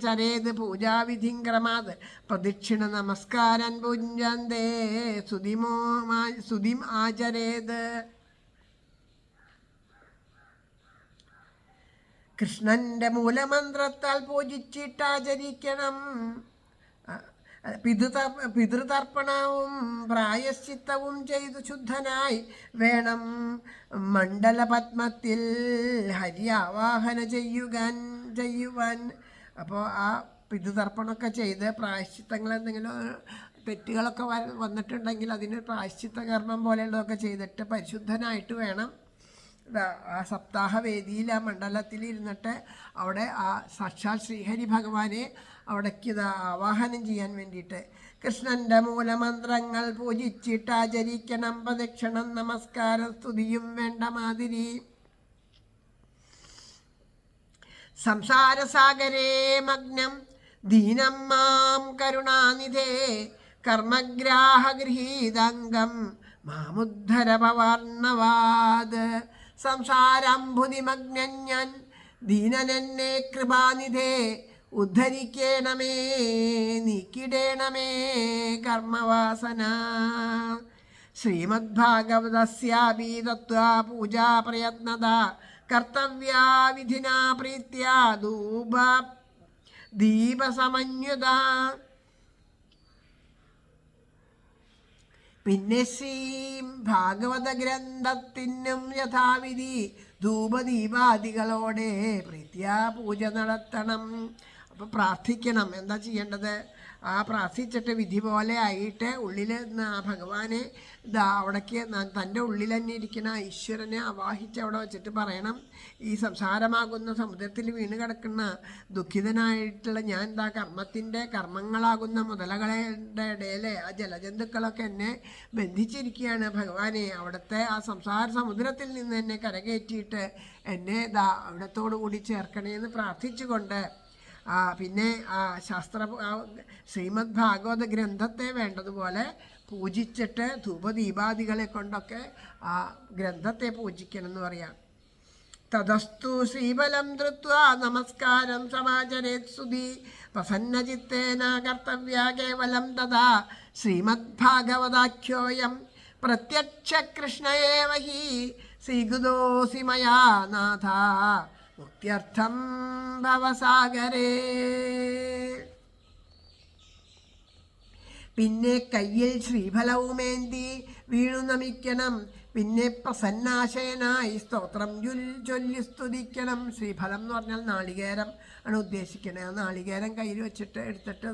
ചരേത് പൂജാവിധിം ക്രമാത് പ്രദക്ഷിണ നമസ്കാരൻ പുഞ്ചന്തേ സുതിം ആചരേത്. കൃഷ്ണന്റെ മൂലമന്ത്രത്താൽ പൂജിച്ചിട്ടാചരിക്കണം. പിതൃതർപ്പണവും പ്രായശ്ചിത്തവും ചെയ്തു ശുദ്ധനായി വേണം മണ്ഡലപത്മത്തിൽ ഹരി ആവാഹന ചെയ്യുവാൻ. അപ്പോൾ ആ പിതൃതർപ്പണമൊക്കെ ചെയ്ത് പ്രായശ്ചിത്തങ്ങൾ എന്തെങ്കിലും തെറ്റുകളൊക്കെ വന്നിട്ടുണ്ടെങ്കിൽ അതിന് പ്രായശ്ചിത്ത കർമ്മം പോലെയുള്ളതൊക്കെ ചെയ്തിട്ട് പരിശുദ്ധനായിട്ട് വേണം ആ സപ്താഹവേദിയിൽ ആ മണ്ഡലത്തിൽ ഇരുന്നിട്ട് അവിടെ ആ സാക്ഷാൽ ശ്രീഹരി ഭഗവാനെ അവിടേക്ക് ആവാഹനം ചെയ്യാൻ വേണ്ടിയിട്ട്. കൃഷ്ണൻ്റെ മൂലമന്ത്രങ്ങൾ പൂജിച്ചിട്ട് ആചരിക്കണം. പ്രദക്ഷിണം നമസ്കാരം സ്തുതിയും വേണ്ട മാതിരി. സംസാരസാഗരേ മഗ്നം ദീനം മാം കരുണാനിധേ കർമ്മഗ്രാഹഗൃഹീതംഗം മാമുദ്ധര പവർണവാത്. സംസാരംഭുതിമഗ്നൻ ഞാൻ ദീനനെന്നെ കൃപാനിധേ ഉദ്ധരിക്കേണമേ നീക്കിടേണമേ കർമ്മവാസന. ശ്രീമദ്ഭാഗവതസ്യാപി തത്വാ പൂജാ പ്രയത്നത കർത്തവ്യാ വിധിനാ പ്രീത്യാ ദീപസമന്യുത. പിന്നെ ഭാഗവത ഗ്രന്ഥത്തിനും യഥാവിധി ധൂപദീപാദികളോടെ പ്രീത്യാ പൂജ നടത്തണം. അപ്പോൾ പ്രാർത്ഥിക്കണം. എന്താ ചെയ്യേണ്ടത്? പ്രാർത്ഥിച്ചിട്ട് വിധി പോലെ ആയിട്ട് ഉള്ളിൽ ഭഗവാനെ അവിടേക്ക് തൻ്റെ ഉള്ളിൽ തന്നെ ഇരിക്കുന്ന ഈശ്വരനെ ആവാഹിച്ച് അവിടെ വെച്ചിട്ട് പറയണം, ഈ സംസാരമാകുന്ന സമുദ്രത്തിൽ വീണ് കിടക്കുന്ന ദുഃഖിതനായിട്ടുള്ള ഞാൻ കർമ്മങ്ങളാകുന്ന മുതലകളുടെ ഇടയിലെ ആ ജലജന്തുക്കളൊക്കെ എന്നെ ബന്ധിച്ചിരിക്കുകയാണ്. ഭഗവാനെ അവിടുത്തെ ആ സംസാര സമുദ്രത്തിൽ നിന്ന് എന്നെ കരകയറ്റിയിട്ട് എന്നെ അവിടത്തോടു കൂടി ചേർക്കണേന്ന് പ്രാർത്ഥിച്ചുകൊണ്ട് പിന്നെ ശ്രീമദ് ഭാഗവത ഗ്രന്ഥത്തെ വേണ്ടതുപോലെ പൂജിച്ചിട്ട് ധൂപദീപാദികളെ കൊണ്ടൊക്കെ ആ ഗ്രന്ഥത്തെ പൂജിക്കണം എന്ന് പറയാം. തതസ്തു ശ്രീബലം ധൃത്വാ നമസ്കാരം സമാചരേത് സുധി പ്രസന്നചിത്തേന കർത്തവ്യ കേവലം തഥാ ശ്രീമദ് ഭാഗവതാഖ്യോയം പ്രത്യക്ഷ കൃഷ്ണയേവ ഹി ശ്രീഗുദോസി മയാ നാഥ മുക്ത്യർത്ഥം ഭവസാഗരേ. പിന്നെ കയ്യിൽ ശ്രീഫലവുമേന്തി വീണു നമിക്കണം. പിന്നെ പ്രസന്നാശയനായി സ്തോത്രം ചൊല്ലി സ്തുതിക്കണം. ശ്രീഫലം എന്ന് പറഞ്ഞാൽ നാളികേരം ആണ് ഉദ്ദേശിക്കുന്നത്. ആ നാളികേരം കയ്യിൽ വെച്ചിട്ട് എടുത്തിട്ട്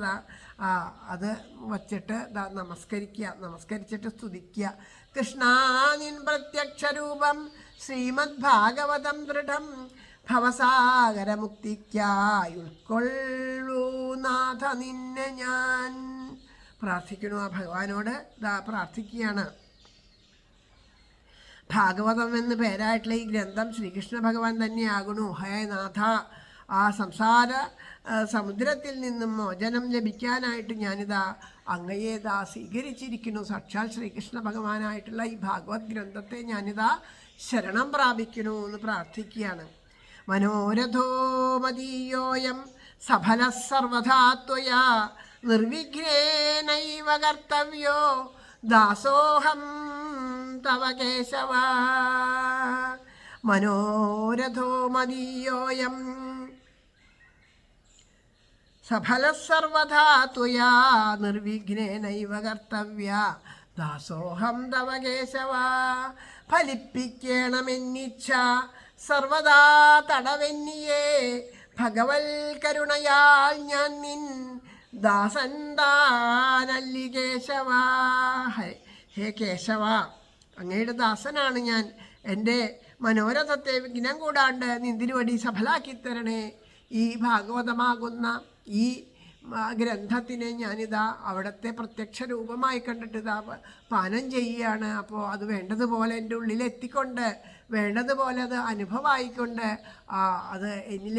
അത് വച്ചിട്ട് നമസ്കരിച്ചിട്ട് സ്തുതിക്കുക. കൃഷ്ണാ നിൻ പ്രത്യക്ഷരൂപം ശ്രീമദ് ഭാഗവതം ദൃഢം ഭവസാഗരമുക്തിക്കായി ഉൾക്കൊള്ളൂ നാഥ നിന്നെ ഞാൻ. പ്രാർത്ഥിക്കണു. ആ ഭഗവാനോട് പ്രാർത്ഥിക്കുകയാണ്. ഭാഗവതം എന്ന് പേരായിട്ടുള്ള ഈ ഗ്രന്ഥം ശ്രീകൃഷ്ണ ഭഗവാൻ തന്നെയാകണു. ഹേ നാഥ, ആ സംസാര സമുദ്രത്തിൽ നിന്നും മോചനം ലഭിക്കാനായിട്ട് ഞാനിതാ അങ്ങയെ സ്വീകരിച്ചിരിക്കുന്നു. സാക്ഷാൽ ശ്രീകൃഷ്ണ ഭഗവാനായിട്ടുള്ള ഈ ഭാഗവത് ഗ്രന്ഥത്തെ ഞാനിതാ ശരണം പ്രാപിക്കുന്നു എന്ന് പ്രാർത്ഥിക്കുകയാണ്. മനോരഥോ മദീയോയം സഫല സർവഥാ ത്വയാ നിർവിഘ്നേനൈവ കർത്തവ്യോ ദാസോഹം തവ കേശവ. മനോരഥോ മദീയോയം സഫല സർവഥാ ത്വയാ നിർവിഘ്നേനൈവ കർത്തവ്യ ദാസോഹം തവ കേശവ. ഫലിപ്പിക്കണമെന്നിച്ഛ സർവദാ തടവെന്നിയേ ഭഗവൽ കരുണയാൽ ഞാൻ നിൻ ദാസൻ താനല്ലി കേശവ. ഹേ കേശവ, അങ്ങയുടെ ദാസനാണ് ഞാൻ. എൻ്റെ മനോരഥത്തെ വിഘ്നം കൂടാണ്ട് നിന്തിനു വേണ്ടി സഫലാക്കി തരണേ. ഈ ഭാഗവതമാകുന്ന ഈ ഗ്രന്ഥത്തിനെ ഞാനിതാ അവിടുത്തെ പ്രത്യക്ഷ രൂപമായി കണ്ടിട്ട് ഇതാ പാനം ചെയ്യുകയാണ്. അപ്പോൾ അത് വേണ്ടതുപോലെ എൻ്റെ ഉള്ളിൽ എത്തിക്കൊണ്ട് വേണ്ടതുപോലെ അത് അനുഭവമായിക്കൊണ്ട് അത് എന്നിൽ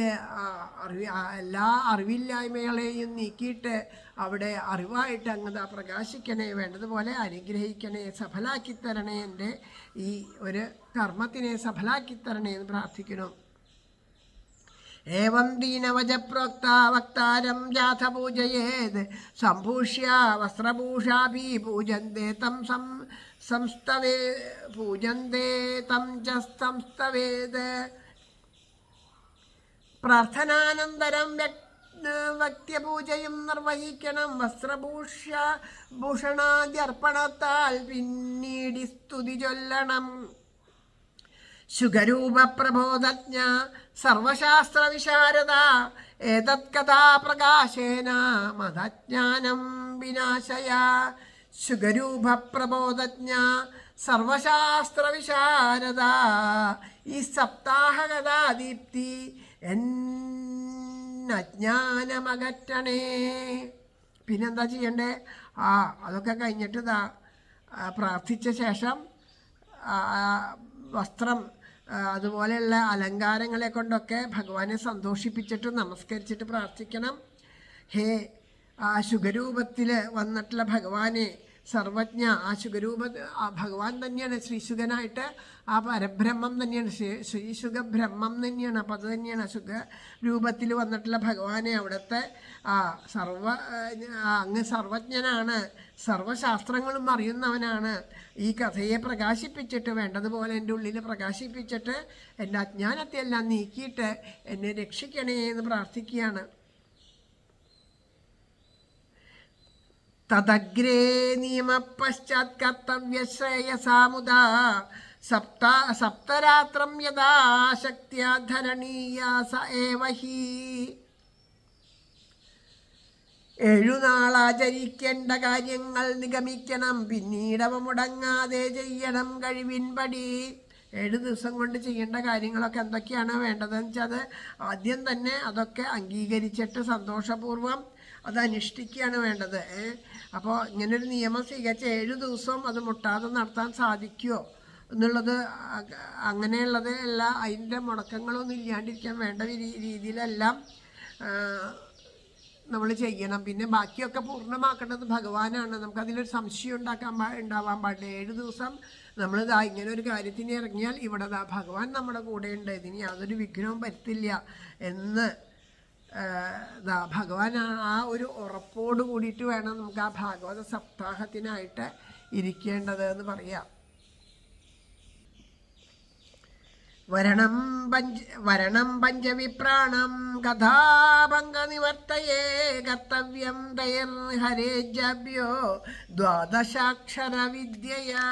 എല്ലാ അറിവില്ലായ്മകളെയും നീക്കിയിട്ട് അവിടെ അറിവായിട്ട് അങ്ങ് പ്രകാശിക്കണേ, വേണ്ടതുപോലെ അനുഗ്രഹിക്കണേ, സഫലാക്കി തരണേ, എൻ്റെ ഈ ഒരു കർമ്മത്തിനെ സഫലാക്കി തരണേ എന്ന് പ്രാർത്ഥിക്കണം. ഏവം ദീനവജ പ്രോക്ത വക്താരം ജാഥ പൂജയേത് സംഭൂഷ്യ വസ്ത്രഭൂഷാഭി പൂജന്തേ തം സംസ്തവേ പൂജന്തേ തം ച സംസ്തവേത്. പ്രാർത്ഥനാനന്തരം ഭക്ത്യപൂജയും നിർവഹിക്കണം. ഭൂഷണാദ്യർപ്പണത്താൽ പിന്നീട് സ്തുതി ചൊല്ലണം. ശുഗരൂപ പ്രബോധജ്ഞ സർവശാസ്ത്ര വിശാരദ ഏതത്കഥാപ്രകാശേന മതജ്ഞാനം വിനാശയ. ശുഗരൂപ പ്രബോധജ്ഞ സർവശാസ്ത്ര വിശാരദ ഈ സപ്താഹകഥാദീപ്തി എന്നജ്ഞാനമകറ്റണേ. പിന്നെന്താ ചെയ്യണ്ടേ? അതൊക്കെ കഴിഞ്ഞിട്ട് പ്രാർത്ഥിച്ച ശേഷം വസ്ത്രം അതുപോലെയുള്ള അലങ്കാരങ്ങളെ കൊണ്ടൊക്കെ ഭഗവാനെ സന്തോഷിപ്പിച്ചിട്ട് നമസ്കരിച്ചിട്ട് പ്രാർത്ഥിക്കണം. ഹേ ആ ശുഗരൂപത്തിൽ വന്നിട്ടുള്ള ഭഗവാനെ, സർവജ്ഞ, ആ ശുഗരൂപ ഭഗവാൻ തന്നെയാണ്. ശ്രീശുഗനായിട്ട് ആ പരബ്രഹ്മം തന്നെയാണ്, ശ്രീശുഖബ്രഹ്മം തന്നെയാണ്. അപ്പം അത് തന്നെയാണ് ശുഗരൂപത്തിൽ വന്നിട്ടുള്ള ഭഗവാനെ. അവിടുത്തെ അങ്ങ് സർവജ്ഞനാണ്, സർവശാസ്ത്രങ്ങളും അറിയുന്നവനാണ്. ഈ കഥയെ പ്രകാശിപ്പിച്ചിട്ട് വേണ്ടതുപോലെ എൻ്റെ ഉള്ളിൽ പ്രകാശിപ്പിച്ചിട്ട് എൻ്റെ അജ്ഞാനത്തെ എല്ലാം നീക്കിയിട്ട് എന്നെ രക്ഷിക്കണേ എന്ന് പ്രാർത്ഥിക്കുകയാണ്. തദഗ്രേ നിയമപശ്ചാത് കർത്തവ്യശ്രേയസാമുദാ സപ്തരാത്രം യഥാ ശക്ത്യാ ധരണീയാ സ ഏവ ഹി. 7 നാളാചരിക്കേണ്ട കാര്യങ്ങൾ നിഗമിക്കണം, പിന്നീടവ മുടങ്ങാതെ ചെയ്യണം കഴിവിൻപടി. 7 ദിവസം കൊണ്ട് ചെയ്യേണ്ട കാര്യങ്ങളൊക്കെ എന്തൊക്കെയാണ് വേണ്ടതെന്ന് വെച്ചാൽ അത് ആദ്യം തന്നെ അതൊക്കെ അംഗീകരിച്ചിട്ട് സന്തോഷപൂർവ്വം അത് അനുഷ്ഠിക്കുകയാണ് വേണ്ടത്. അപ്പോൾ ഇങ്ങനൊരു നിയമം സ്വീകരിച്ച് 7 ദിവസവും അത് മുട്ടാതെ നടത്താൻ സാധിക്കുമോ എന്നുള്ളത്, അങ്ങനെയുള്ളത് എല്ലാം അതിൻ്റെ മുടക്കങ്ങളൊന്നും ഇല്ലാണ്ടിരിക്കാൻ വേണ്ട രീതിയിലെല്ലാം നമ്മൾ ചെയ്യണം. പിന്നെ ബാക്കിയൊക്കെ പൂർണ്ണമാക്കേണ്ടത് ഭഗവാനാണ്. നമുക്കതിലൊരു സംശയം ഉണ്ടാവാൻ പാടില്ല. 7 ദിവസം നമ്മൾ ഇങ്ങനെ ഒരു കാര്യത്തിന് ഇറങ്ങിയാൽ ഇവിടെ ഭഗവാൻ നമ്മുടെ കൂടെയുണ്ട്, ഇതിന് യാതൊരു വിഘ്നവും വരുത്തില്ല എന്ന് ഭഗവാൻ ആ ഒരു ഉറപ്പോട് കൂടിയിട്ട് വേണം നമുക്ക് ആ ഭാഗവത സപ്താഹത്തിനായിട്ട് ഇരിക്കേണ്ടത് എന്ന് പറയാം. വരണം പഞ്ചവിപ്രാണം കഥാഭംഗനിവർത്തയേ കർത്തവ്യം ഹരേജഭ്യോ ദ്വാദശാക്ഷര വിദ്യയാ.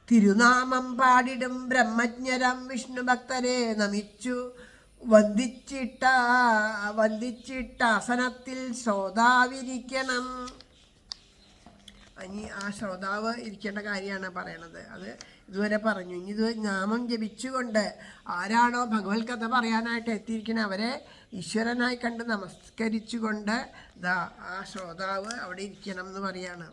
തിരുനാമം പാടിടും ബ്രഹ്മജ്ഞരം വിഷ്ണുഭക്തരെ നമിച്ചു വന്ദിച്ചിട്ട ആസനത്തിൽ ശ്രോതാവിരിക്കണം. ഇനി ആ ശ്രോതാവ് ഇരിക്കേണ്ട കാര്യമാണ് പറയണത്. അത് ഇതുവരെ പറഞ്ഞു. ഇനി ഇത് നാമം ജപിച്ചുകൊണ്ട് ആരാണോ ഭഗവത് കഥ പറയാനായിട്ട് എത്തിയിരിക്കുന്നത് അവരെ ഈശ്വരനായി കണ്ട് നമസ്കരിച്ചുകൊണ്ട് ആ ശ്രോതാവ് അവിടെ ഇരിക്കണം എന്ന് പറയാണ്.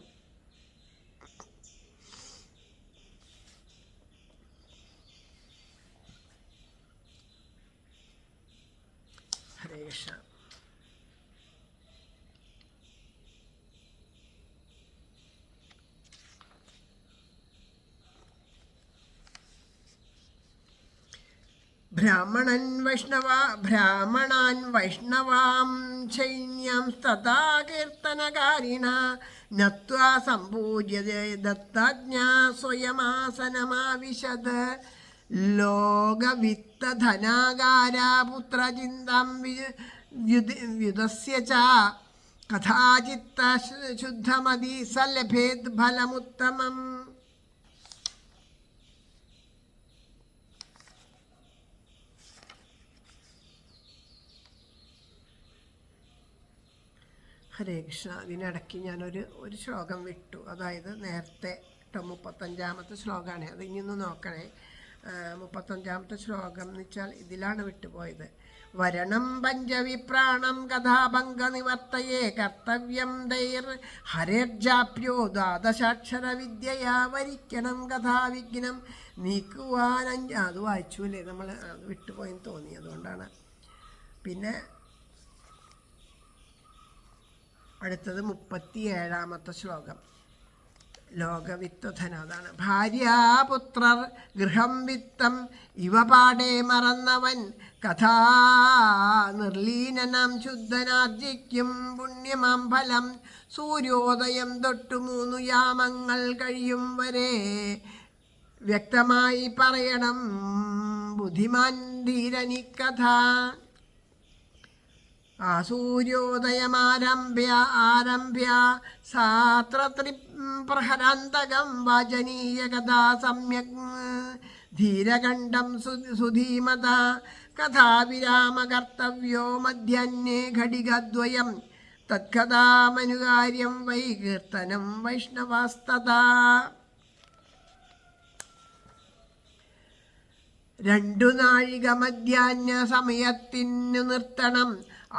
ഹരേ കൃഷ്ണ. ബ്രാഹ്മണാൻ വൈഷ്ണവാം ചൈന്യം തഥാ കീർത്തനകാരിണ നത്വാ സംപൂജ്യതേ ദത്താജ്ഞാ സ്വയമാസനമാവിശത്. ലോകവിത്തധനാകാരാ പുത്രചിന്താം വ്യുദസ്യ ച കഥാചിത്ത ശുദ്ധമതി സലഭേത് ഫലമുത്തമം. ഹരേ കൃഷ്ണ. ഇതിനിടയ്ക്ക് ഞാനൊരു ശ്ലോകം വിട്ടു. അതായത് നേരത്തെ 35ാമത്തെ ശ്ലോകമാണ്. അത് ഇനിയൊന്ന് നോക്കണേ. 35ാമത്തെ ശ്ലോകം എന്ന് വെച്ചാൽ ഇതിലാണ് വിട്ടുപോയത്. വരണം പഞ്ചവിപ്രാണം കഥാഭംഗ നിവർത്തയേ കർത്തവ്യം ദൈർ ഹരേർജാപ്യോ ദ്വാദശാക്ഷര വിദ്യയാ വരിക്കണം കഥാവിഘ്നം നീക്കുവാൻ. അത് വായിച്ചു അല്ലേ നമ്മൾ? അത് വിട്ടുപോയെന്ന് തോന്നി, അതുകൊണ്ടാണ്. പിന്നെ അടുത്തത് 37ാമത്തെ ശ്ലോകം. ലോകവിത്വധന. അതാണ്. ഭാര്യാപുത്രർ ഗൃഹം വിത്തം ഇവ പാടെ മറന്നവൻ കഥാ നിർലീനനം ശുദ്ധനാർജിക്കും പുണ്യമാം ഫലം സൂര്യോദയം തൊട്ടു 3 യാമങ്ങൾ കഴിയും വരെ വ്യക്തമായി പറയണം ബുദ്ധിമാൻ ധീരനിക്കഥ. സൂര്യോദയമാരഭ്യ സാത്രത്രിപ്രഹരാന്തകം വാചനീയ കഥാ സമ്യക് ധീരകണ്ഠം സുധീമത കഥാവിരാമകർത്തവ്യോ മധ്യാഹ്നേ ഘടികദ്വയം തത്കഥാമനുകാര്യം വൈ കീർത്തനം വൈഷ്ണവാസ്തതാ. 2 നാഴിക മധ്യാഹ്ന സമയത്തിനു നിർത്തണം.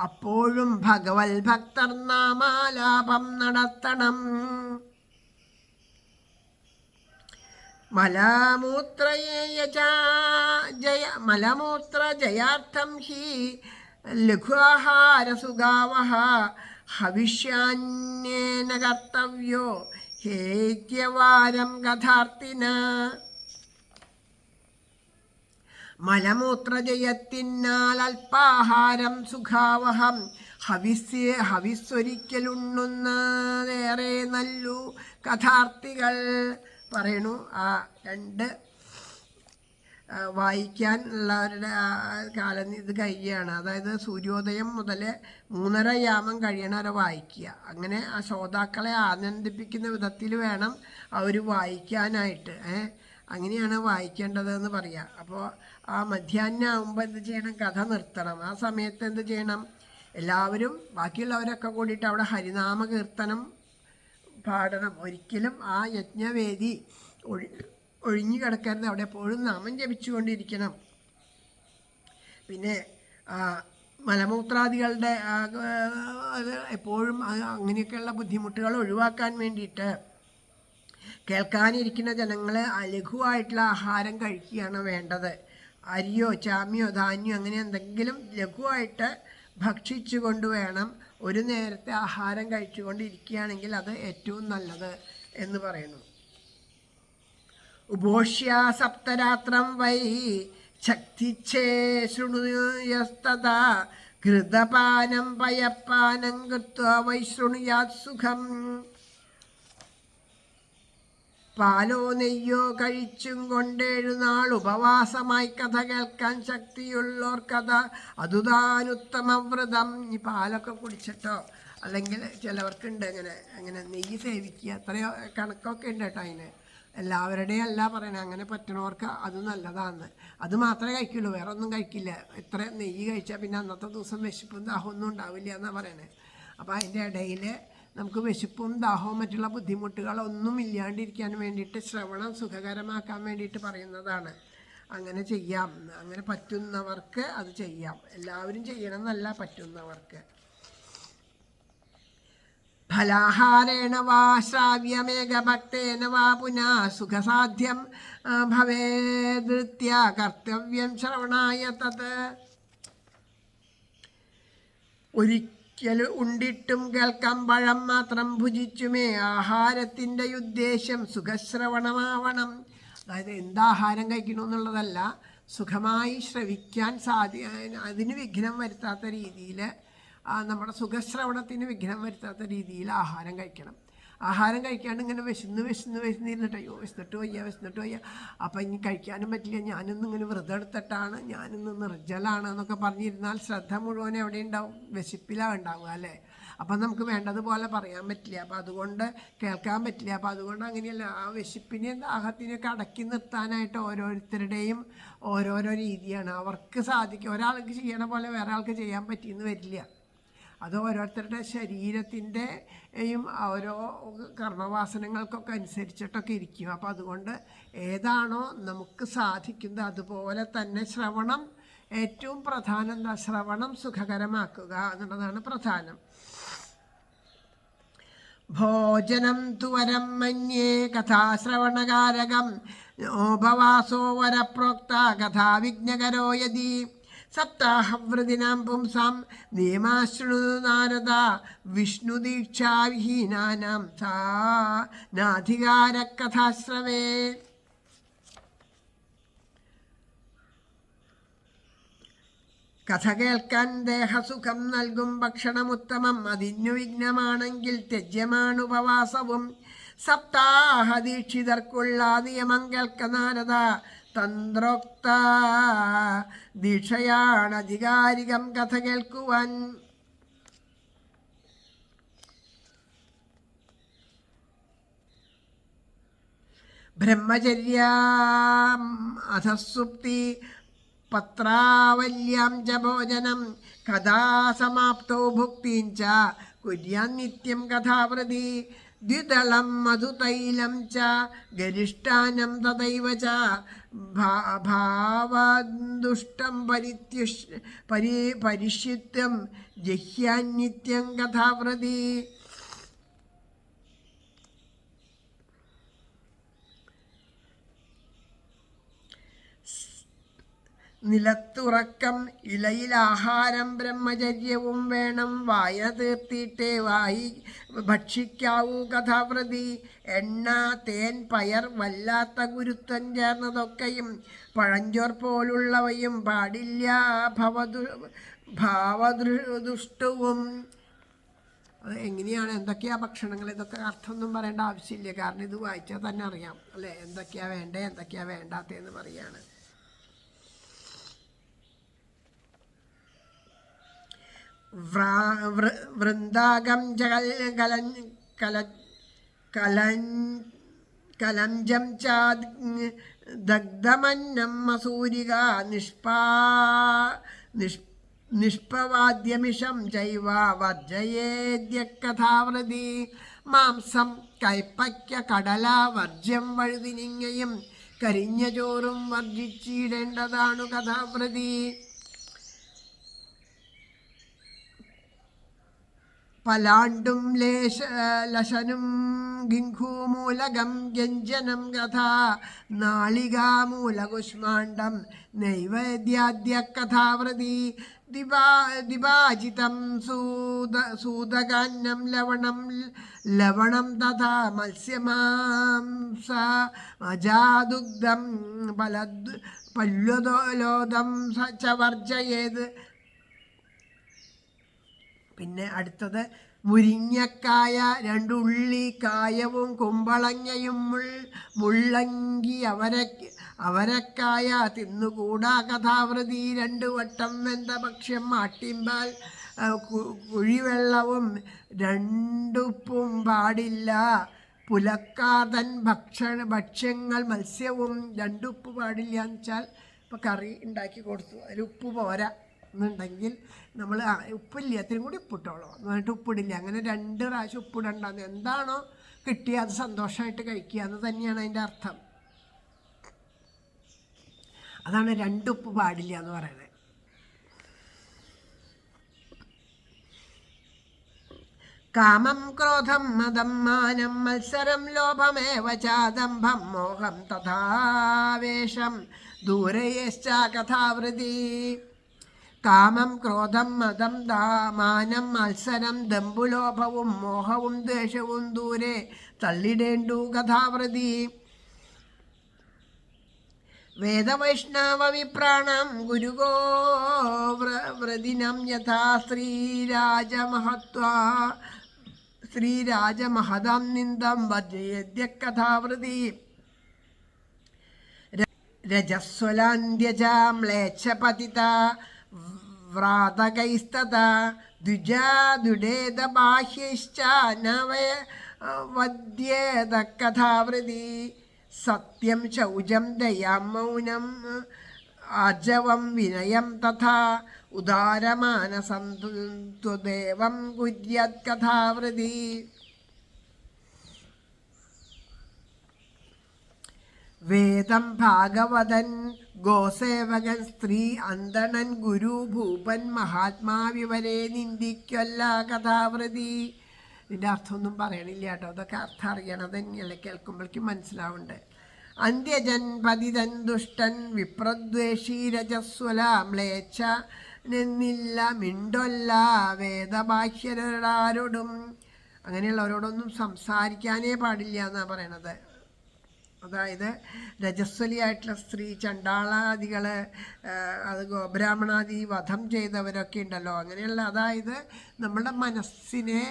അപ്പോഴും ഭഗവത് ഭക്തർ നാമാലാപം നടത്തണം. മലമൂത്ര ജയാർത്ഥം ഹി ലഘുആഹാരസുഗാവഃ ഹവിഷ്യാന്യേന കർത്തവ്യോ ഹേത്യവാരം കഥാർത്ഥിന. മലമൂത്രജയത്തിനാൽ അല്പാഹാരം സുഖാവഹം ഹവിസ്സൊരിക്കലുണ്ണുന്നതേറെ നല്ലു കഥാർത്ഥികൾ പറയണു. ആ 2 വായിക്കാനുള്ളവരുടെ കാലം ഇത് കഴിയുകയാണ്. അതായത് സൂര്യോദയം മുതൽ 3:30 യാമം കഴിയണ വരെ വായിക്കുക. അങ്ങനെ ആ ശ്രോതാക്കളെ ആനന്ദിപ്പിക്കുന്ന വിധത്തിൽ വേണം അവർ വായിക്കാനായിട്ട്. അങ്ങനെയാണ് വായിക്കേണ്ടതെന്ന് പറയാം. അപ്പോൾ ആ മധ്യാഹ്നം ആകുമ്പോൾ എന്ത് ചെയ്യണം? കഥ നിർത്തണം. ആ സമയത്ത് എന്ത് ചെയ്യണം? എല്ലാവരും ബാക്കിയുള്ളവരൊക്കെ കൂടിയിട്ട് അവിടെ ഹരിനാമ കീർത്തനം പാടണം. ഒരിക്കലും ആ യജ്ഞവേദി ഒഴിഞ്ഞു കിടക്കരുത്. അവിടെ എപ്പോഴും നാമം ജപിച്ചുകൊണ്ടിരിക്കണം. പിന്നെ മലമൂത്രാദികളുടെ എപ്പോഴും അങ്ങനെയൊക്കെയുള്ള ബുദ്ധിമുട്ടുകൾ ഒഴിവാക്കാൻ വേണ്ടിയിട്ട് കേൾക്കാനിരിക്കുന്ന ജനങ്ങൾ ലഘുവായിട്ടുള്ള ആഹാരം കഴിക്കുകയാണ് വേണ്ടത്. അരിയോ ചാമിയോ ധാന്യോ അങ്ങനെ എന്തെങ്കിലും ലഘുവായിട്ട് ഭക്ഷിച്ചു കൊണ്ട് വേണം. ഒരു നേരത്തെ ആഹാരം കഴിച്ചുകൊണ്ടിരിക്കുകയാണെങ്കിൽ അത് ഏറ്റവും നല്ലത് എന്ന് പറയുന്നു. ഉപോഷ്യ സപ്തരാത്രം വൈ ശക്തിച്ഛേ ശൃണുയസ്തഥാ ഘൃതപാനം പയപ്പാനം കൃത്വാ വൈ ശൃണുയാത് സുഖം. പാലോ നെയ്യോ കഴിച്ചും കൊണ്ട് 7 നാൾ ഉപവാസമായി കഥ കേൾക്കാൻ ശക്തിയുള്ളോർ കഥ അതുതാനുത്തമ വ്രതം. ഈ പാലൊക്കെ കുടിച്ചിട്ടോ അല്ലെങ്കിൽ ചിലവർക്കുണ്ട് അങ്ങനെ നെയ്യ് സേവിക്കുക. എത്രയോ കണക്കൊക്കെ ഉണ്ട് കേട്ടോ അതിന്. എല്ലാവരുടെയും അല്ല പറയണേ. അങ്ങനെ പറ്റണവർക്ക് അത് നല്ലതാണ്. അത് മാത്രമേ കഴിക്കുള്ളൂ, വേറെ ഒന്നും കഴിക്കില്ല. എത്ര നെയ്യ് കഴിച്ചാൽ പിന്നെ അന്നത്തെ ദിവസം വിശപ്പും ദാഹമൊന്നും ഉണ്ടാവില്ല എന്നാണ് പറയണേ. അപ്പോൾ അതിൻ്റെ ഇടയിൽ നമുക്ക് വിശപ്പും ദാഹവും മറ്റുള്ള ബുദ്ധിമുട്ടുകളൊന്നും ഇല്ലാണ്ടിരിക്കാൻ വേണ്ടിയിട്ട് ശ്രവണം സുഖകരമാക്കാൻ വേണ്ടിയിട്ട് പറയുന്നതാണ്. അങ്ങനെ ചെയ്യാം. അങ്ങനെ പറ്റുന്നവർക്ക് അത് ചെയ്യാം. എല്ലാവരും ചെയ്യണം എന്നല്ല, പറ്റുന്നവർക്ക്. ഫലാഹാരേണ വാ ശ്രാവ്യമേകഭക്തേന വാ പുനഃ സുഖസാധ്യം ഭവേദൃത്യ കർത്തവ്യം ശ്രവണായ തത്. ഒരിക്കലും ഉണ്ടിട്ടും കേൾക്കാം പഴം മാത്രം ഭുജിച്ചുമേ ആഹാരത്തിൻ്റെ ഉദ്ദേശം സുഖശ്രവണമാവണം. അതായത് എന്താഹാരം കഴിക്കണമെന്നുള്ളതല്ല, സുഖമായി ശ്രവിക്കാൻ അതിന് വിഘ്നം വരുത്താത്ത രീതിയിൽ, നമ്മുടെ സുഖശ്രവണത്തിന് വിഘ്നം വരുത്താത്ത രീതിയിൽ ആഹാരം കഴിക്കണം. ആഹാരം കഴിക്കാണ്ട് ഇങ്ങനെ വിശന്നിരുന്നിട്ട് അയ്യോ വിശന്നിട്ട് വയ്യ അപ്പം ഇനി കഴിക്കാനും പറ്റില്ല, ഞാനിന്ന് ഇങ്ങനെ വ്രതം എടുത്തിട്ടാണ്, ഞാനിന്ന് നിർജ്ജലാണ് എന്നൊക്കെ പറഞ്ഞിരുന്നാൽ ശ്രദ്ധ മുഴുവൻ എവിടെ ഉണ്ടാവും? വിശപ്പിലാണ് ഉണ്ടാവുക അല്ലേ? അപ്പം നമുക്ക് വേണ്ടതുപോലെ പറയാൻ പറ്റില്ല. അപ്പം അതുകൊണ്ട് കേൾക്കാൻ പറ്റില്ല. അപ്പം അതുകൊണ്ട് അങ്ങനെയല്ല, ആ വിശപ്പിനെയും ദാഹത്തിനെയൊക്കെ അടക്കി നിർത്താനായിട്ട് ഓരോരുത്തരുടെയും ഓരോരോ രീതിയാണ്. അവർക്ക് സാധിക്കും. ഒരാൾക്ക് ചെയ്യണ പോലെ വേറെ ആൾക്ക് ചെയ്യാൻ പറ്റിയെന്ന് വരില്ല. അത് ഓരോരുത്തരുടെ ശരീരത്തിൻ്റെയും ഓരോ കർമ്മവാസനകൾക്കൊക്കെ അനുസരിച്ചിട്ടൊക്കെ ഇരിക്കും. അപ്പോൾ അതുകൊണ്ട് ഏതാണോ നമുക്ക് സാധിക്കുന്നത് അതുപോലെ തന്നെ ശ്രവണം ഏറ്റവും പ്രധാനം. എന്താ? ശ്രവണം സുഖകരമാക്കുക എന്നുള്ളതാണ് പ്രധാനം. ഭോജനം തു വരം മന്യേ കഥാശ്രവണകാരകം ഉപവാസോ വരപ്രോക്ത കഥാവിഘ്നകരോ യതി സപ്താഹവൃതിനാം പുംസാം നിയമാശൃണു നാരദ വിഷ്ണുദീക്ഷാവിഹീനാനാം സാ നാധികാരകഥാശ്രവേ. കഥ കേൾക്കാൻ ദേഹസുഖം നൽകും ഭക്ഷണമുത്തമം. അതിനു വിഘ്നമാണെങ്കിൽ ത്യജ്യമാണ് ഉപവാസവും. സപ്താഹദീക്ഷിതർക്കുള്ള നിയമം കേൾക്ക നാരദ. തന്ത്രോക്ത ദീക്ഷയാണ് അധികാരികം കഥ കേൾക്കുവാൻ. ബ്രഹ്മചര്യ അധസുപ്തി പത്രാവല്യാം ച ഭോജനം കഥാസമാപ്തോ ഭുക്തിം ച കുര്യാൻ നിത്യം കഥാവൃതി. ദ്വിദളം മധുതൈലം ച ഗരിഷ്ഠാനം തദൈവ ച ഭാവദുഷ്ടം പരിഷിത്യം ജഹ്യാൻ നിത്യം കഥാവൃതി. നിലത്തുറക്കം, ഇലയിൽ ആഹാരം, ബ്രഹ്മചര്യവും വേണം. വായ തീർത്തിട്ടേ ഭക്ഷിക്കാവൂ കഥാവൃതി. എണ്ണ, തേൻ, പയർ, വല്ലാത്ത ഗുരുത്വം ചേർന്നതൊക്കെയും പഴഞ്ചോർ പോലുള്ളവയും പാടില്ല. ഭാവദുഷ്ടവും. അത് എങ്ങനെയാണ്, എന്തൊക്കെയാ ഭക്ഷണങ്ങൾ? ഇതൊക്കെ അർത്ഥമൊന്നും പറയേണ്ട ആവശ്യമില്ല, കാരണം ഇത് വായിച്ചാൽ തന്നെ അറിയാം അല്ലേ, എന്തൊക്കെയാ വേണ്ടേ എന്തൊക്കെയാ വേണ്ടാത്തതെന്ന് പറയാണ്. വൃന്ദാകം കലഞ്ചം ച ദഗ്ധമന്നം മസൂരിക നിഷ്പവാദ്യമിഷം ചൈവ വർജയേദ്യ കഥാവൃതി. മാംസം, കൈപ്പയ്ക്ക, കടല, വർജ്യം, വഴുതിനിങ്ങയും കരിഞ്ഞ ചോറും വർജിച്ചിടേണ്ടതാണു കഥാവൃതി. പലാണ്ടും ലശനും ഗിംഘൂമൂലകം വ്യഞ്ജനം കഥാ നാളികാമൂലകുഷ്മാണ്ഡം നൈവേദ്യാദ്യ കഥാവൃതി. ദിവാജിതം സൂതകാന്നം ലവണം തഥാ മത്സ്യമാംസ അജാദുഗ്ധം പല്ലുലോദം ച വർജയേത്. പിന്നെ അടുത്തത് മുരിങ്ങക്കായ, 2 ഉള്ളി, കായവും കുമ്പളങ്ങയും, മുള്ളങ്കി, അവരക്കായ തിന്നുകൂടാ കഥാവൃതി. 2 വട്ടം വെന്ത ഭക്ഷ്യം, ആട്ടിൻപാൽ, കുഴിവെള്ളവും 2 ഉപ്പും പാടില്ല. പുലക്കാതൻ ഭക്ഷ്യങ്ങൾ, മത്സ്യവും 2 ഉപ്പ് പാടില്ല എന്ന് വെച്ചാൽ, ഇപ്പോൾ കറി ഉണ്ടാക്കി കൊടുത്തു അതിൽ ഉപ്പ് പോരാ എന്നുണ്ടെങ്കിൽ നമ്മൾ ഉപ്പില്ല അത്രയും കൂടി ഉപ്പിട്ടോളൂ എന്നിട്ട് ഉപ്പിടില്ല, അങ്ങനെ 2 പ്രാവശ്യം ഉപ്പിടണ്ടെന്ന്. എന്താണോ കിട്ടിയ അത് സന്തോഷമായിട്ട് കഴിക്കുക എന്ന് തന്നെയാണ് അതിൻ്റെ അർത്ഥം. അതാണ് 2 ഉപ്പ് പാടില്ല എന്ന് പറയുന്നത്. കാമം, ക്രോധം, മദം, മാനം, മത്സരം, ലോഭമേവ ചാദംഭം, മോഹം തഥാവേഷം ദൂരയേശ്ച കഥാവൃതി. കാമം, ക്രോധം, മദം, മാനം, മത്സരം, ദമ്പുലോഭവും മോഹവും ദ്വേഷവും ദൂരെ തള്ളിടേണ്ടു കഥാവൃതി. വേദവൈഷ്ണവ വിപ്രാണം ഗുരുഗോ വ്രതിനം യഥാ ശ്രീരാജമഹതാം നിന്ദം വർജയേദ്യ കഥാവൃതി. രജസ്വലാന്ധ്യജ മ്ലേച്ഛപതിത വ്രാതകൈസ്തഥാ ദ്വിജാദുഡേത ബാഹ്യശ്ച നവദ്യേത കഥാവൃതി. സത്യം, ശൗചം, ദയാം, മൗനം, ആർജവം വിനയം തഥാ ഉദാരമാനസം ത്വദേവം കുര്യാത് കഥാവൃതി. വേദം ഭാഗവതൻ ഗോസേവകൻ സ്ത്രീ അന്തണൻ ഗുരു ഭൂപൻ മഹാത്മാ വിവരെ നിന്ദിക്കല്ല കഥാവൃതി. ഇതിൻ്റെ അർത്ഥമൊന്നും പറയണില്ല കേട്ടോ, അതൊക്കെ അർത്ഥം അറിയണത് തന്നെയല്ലേ, കേൾക്കുമ്പോഴേക്കും മനസ്സിലാവുന്നുണ്ട്. അന്ത്യജൻ പതിതൻ ദുഷ്ടൻ വിപ്രദ്വേഷി രജസ്വല മ്ലേച്ഛ നിന്നില്ല മിണ്ടൊല്ല വേദഭാഷ്യരോടും. അങ്ങനെയുള്ളവരോടൊന്നും സംസാരിക്കാനേ പാടില്ല എന്നാണ് പറയണത്. അതായത് രജസ്വലിയായിട്ടുള്ള സ്ത്രീ, ചണ്ടാളാദികൾ, അത് ഗോബ്രാഹ്മണാദി വധം ചെയ്തവരൊക്കെ ഉണ്ടല്ലോ, അങ്ങനെയുള്ള, അതായത് നമ്മുടെ മനസ്സിനെ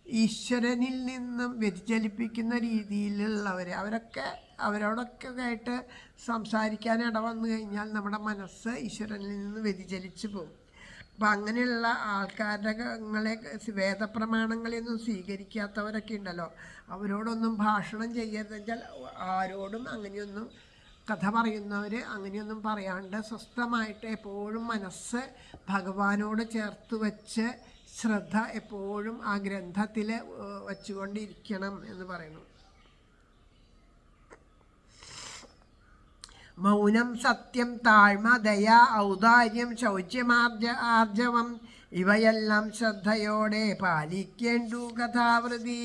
ഈശ്വരനിൽ നിന്നും വ്യതിചലിപ്പിക്കുന്ന രീതിയിലുള്ളവർ, അവരോടൊക്കെ ആയിട്ട് സംസാരിക്കാൻ ഇടവന്നു കഴിഞ്ഞാൽ നമ്മുടെ മനസ്സ് ഈശ്വരനിൽ നിന്ന് വ്യതിചലിച്ചു പോകും. അപ്പം അങ്ങനെയുള്ള ആൾക്കാരുടെ വേദപ്രമാണങ്ങളെയൊന്നും സ്വീകരിക്കാത്തവരൊക്കെ ഉണ്ടല്ലോ, അവരോടൊന്നും ഭാഷണം ചെയ്യരുതെന്ന് വെച്ചാൽ ആരോടും അങ്ങനെയൊന്നും, കഥ പറയുന്നവർ അങ്ങനെയൊന്നും പറയാണ്ട് സ്വസ്ഥമായിട്ട് എപ്പോഴും മനസ്സ് ഭഗവാനോട് ചേർത്ത് വച്ച് ശ്രദ്ധ എപ്പോഴും ആ ഗ്രന്ഥത്തിൽ വച്ചുകൊണ്ടിരിക്കണം എന്ന് പറയുന്നു. മൗനം, സത്യം, താഴ്മ, ദയ, ഔദാര്യം, ആർജവം ഇവയെല്ലാം ശ്രദ്ധയോടെ പാലിക്കേണ്ടു കഥാവൃതി.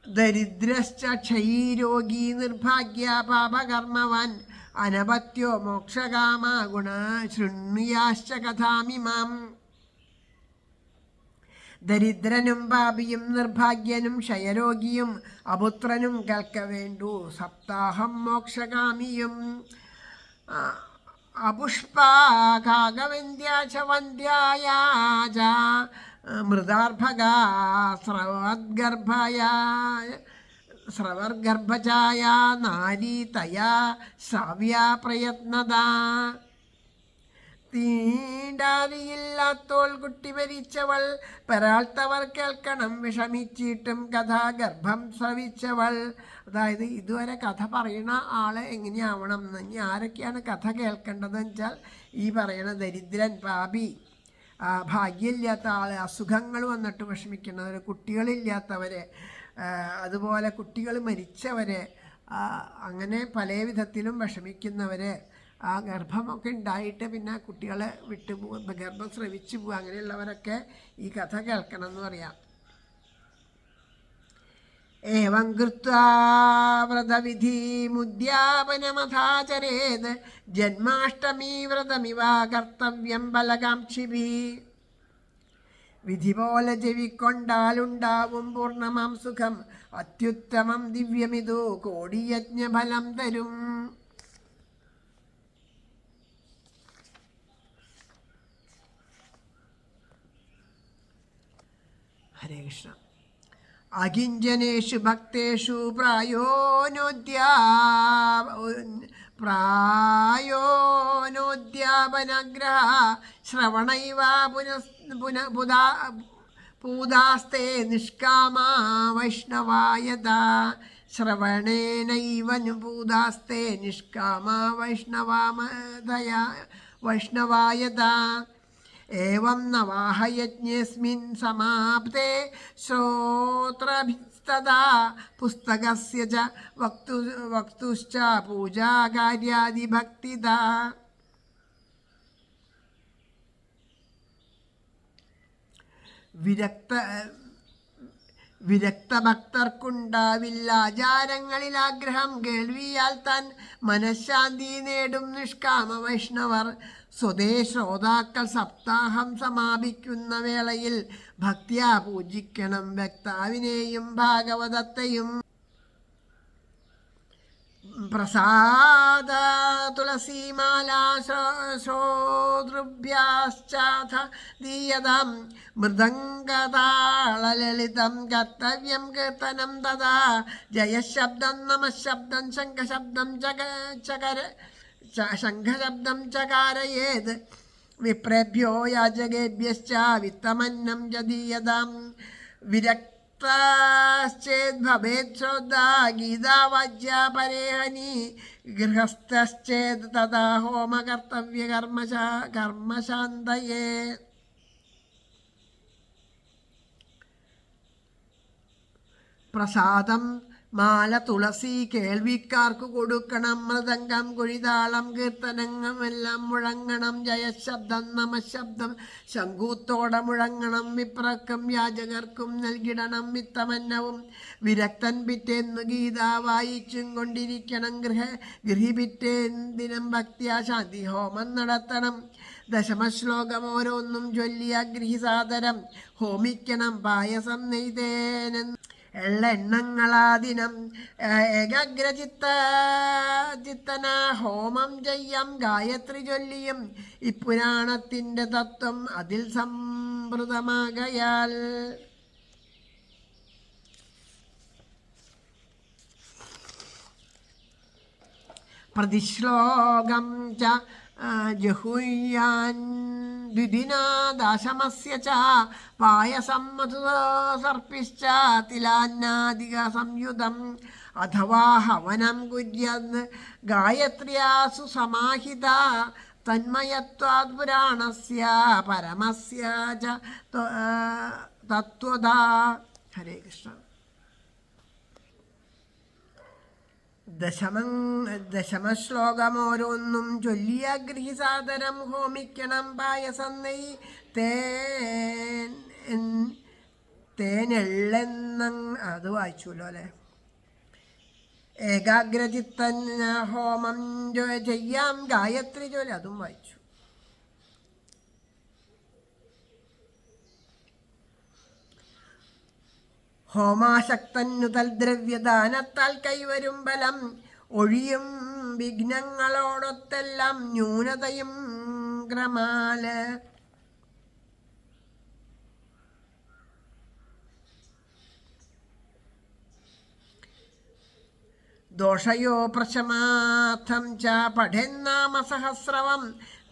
ദരിദ്രശ്ച ക്ഷയീരോഗി നിർഭാഗ്യ പാപകർമ്മവാൻ അനപത്യോ മോക്ഷകാമ ഗുണ ശൃണ്യാശ്ച കഥാമിമാം. ദരിദ്രനും പാപിയും നിർഭാഗ്യനും ക്ഷയരോഗിയും അപുത്രനും കേൾക്കവേണ്ടു സപ്താഹം മോക്ഷകാമിയും. അപുഷ്പാകാഗവന്ദ്യാച വന്ദ്യായാച മൃദാർഭകാ സ്രവർഗർഭജായ നാരി തയാ ശ്രാവ്യ പ്രയത്നദാ. തീണ്ടാതിയില്ലാത്തോൾ കുട്ടി മരിച്ചവൾ പരാൾത്തവർ കേൾക്കണം വിഷമിച്ചിട്ടും കഥാഗർഭം ശ്രവിച്ചവൾ. അതായത് ഇതുവരെ കഥ പറയുന്ന ആളെ എങ്ങനെയാവണം എന്ന്, ഇനി ആരൊക്കെയാണ് കഥ കേൾക്കേണ്ടതെന്ന് വെച്ചാൽ ഈ പറയണ ദരിദ്രൻ, പാപി, ഭാഗ്യമില്ലാത്ത ആൾ, അസുഖങ്ങൾ വന്നിട്ട് വിഷമിക്കുന്നവർ, കുട്ടികളില്ലാത്തവർ, അതുപോലെ കുട്ടികൾ മരിച്ചവർ, അങ്ങനെ പല വിധത്തിലും വിഷമിക്കുന്നവർ, ആ ഗർഭമൊക്കെ ഉണ്ടായിട്ട് പിന്നെ കുട്ടികളെ വിട്ടുപോകും, ഗർഭം സ്രവിച്ചു പോകുക, അങ്ങനെയുള്ളവരൊക്കെ ഈ കഥ കേൾക്കണം എന്ന് പറയാം. ഏവം കൃത്വാ വ്രതവിധി മുദ്യാപനമഥാചരേത് ജന്മാഷ്ടമീ വ്രതമിവ കർത്തവ്യം ബലകാംക്ഷിഭി. വിധി പോലെ ചെവിക്കൊണ്ടാലുണ്ടാവും പൂർണ്ണമാം സുഖം, അത്യുത്തമം ദിവ്യമിതു കോടിയജ്ഞഫലം തരും. ഹരേ കൃഷ്ണ. അകിഞ്ചനേഷു ഭക്തേഷു പ്രായോനോദ്യാപനഗ്രഹ ശ്രവണൈവ പൂതാസ്തേ നിഷ്കാമാ വൈഷ്ണവായതാ. ശ്രവണേനൈവ പൂതാസ്തേ നിഷ്കാമാ വൈഷ്ണവായതാ. ഏവം നവാഹയജ്ഞേസ്മിൻ സമാപ്തേ ശ്രോത്രഭിസ്തദാ പുസ്തകസ്യ ച വക്തുശ്ച പൂജാകാര്യാദിഭക്തിദാ. വിരക്തഭക്തർക്കുണ്ടാവില്ല ആചാരങ്ങളിൽ ആഗ്രഹം, കേൾവിയാൽ താൻ മനഃശാന്തി നേടും നിഷ്കാമ വൈഷ്ണവർ. സ്വതേ ശ്രോതാക്കൾ സപ്താഹം സമാപിക്കുന്ന വേളയിൽ ഭക്തിയാ പൂജിക്കണം വക്താവിനെയും ഭാഗവതത്തെയും. പ്രസാദ തുളസീമാലാ ശ്രോതൃഭ്യാശ്ചാഥ ദീയതാം മൃദംഗതാളലളിതം കർത്തവ്യം കീർത്തനം തഥാ. ജയശബ്ദം നമശബ്ദം ശംഖശബ്ദം ശംഖശബ്ദം ചകാരയേത് വിപ്രേഭ്യോ യാചകേഭ്യശ്ച വിത്തമന്നം ജദീയതാം. ഗൃഹസ്ഥശ്ചേത് ഭവേത് ശ്രോതാ ഗീതാവാജ്യ പരേഹനി ഗൃഹസ്ഥശ്ചേത് തഥാ ഹോമകർത്തവ്യ കർമ്മശാന്തയേ. പ്രസാദം മാല തുളസി കേൾവിക്കാർക്ക് കൊടുക്കണം. മൃദംഗം കുഴിതാളം കീർത്തനങ്ങളെല്ലാം മുഴങ്ങണം. ജയശബ്ദം നമശബ്ദം ശംഖൂത്തോടെ മുഴങ്ങണം. വിപ്രർക്കും യാചകർക്കും നൽകിടണം വിത്തമന്നവും. വിരക്തൻ പിറ്റേന്നു ഗീത വായിച്ചും കൊണ്ടിരിക്കണം. ഗൃഹി പിറ്റേന്തിനും ഭക്തിയാ ശാന്തി ഹോമം നടത്തണം. ദശമശ്ലോകം ഓരോന്നും ചൊല്ലിയ ഗൃഹിസാദരം ഹോമിക്കണം. പായസം നെയ്തേനെന്ന് എള്ളെണ്ണങ്ങളാദിനം ഏകാഗ്രചിത്തന ഹോമം ചെയ്യാം. ഗായത്രി ചൊല്ലിയും ഇപ്പുരാണത്തിൻ്റെ തത്വം അതിൽ സംവൃതമാകയാൽ. പ്രതിശ്ലോകം ച ജഹുയാൻ ദ്വിദിനാദാശമസ്യ ച പായസം മധുസർപ്പിശ്ച തിലാന്നാദിക സംയുതം അഥവാ ഹവനം കുര്യത് ഗായത്ര്യാസു സമാഹിത തന്മയത്വാത് പുരാണസ്യ പരമസ്യ ച തത്വദാ. ഹരേ കൃഷ്ണ. ദശമശ്ലോകമോരോന്നും ചൊല്ലിയ ഗൃഹിസാദരം ഹോമിക്കണം. പായസം നെയ് തേനെള്ളെന്ന അത് വായിച്ചുല്ലോ അല്ലേ. ഏകാഗ്രചിത്തൻ ഹോമം ചെയ്യാം. ഗായത്രി ചൊല്ലി അതും വായിച്ചു. ഹോമാശക്തന്നുതൽ ദ്രവ്യദാനത്താൽ കൈവരും ബലം ഒഴിയും വിഘ്നങ്ങളോടൊത്തെല്ലാം ന്യൂനതയും ക്രമാല്. ദോഷയോ പ്രശമാർത്ഥം ച പഠെന്നാമ സഹസ്രവം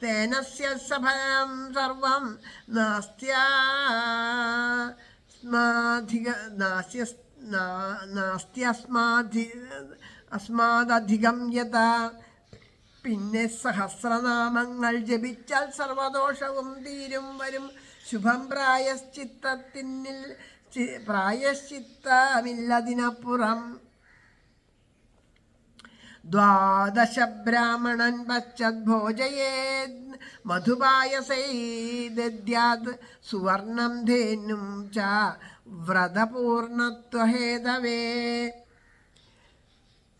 തേനസ്യ സഫലം സർവം അസ്മാദധികം യഥാ. പിന്നെ സഹസ്രനാമങ്ങൾ ജപിച്ചാൽ സർവദോഷവും തീരും വരും. ശുഭം പ്രായശ്ചിത്തമില്ലതിനപ്പുറം. ദ്വാദശ ബ്രാഹ്മണൻ പശ്ചത് ഭോജയേത് മധുപായസൈദ്യാത് സുവർണം ധേനും ച വ്രതപൂർണത്വഹേതവേ.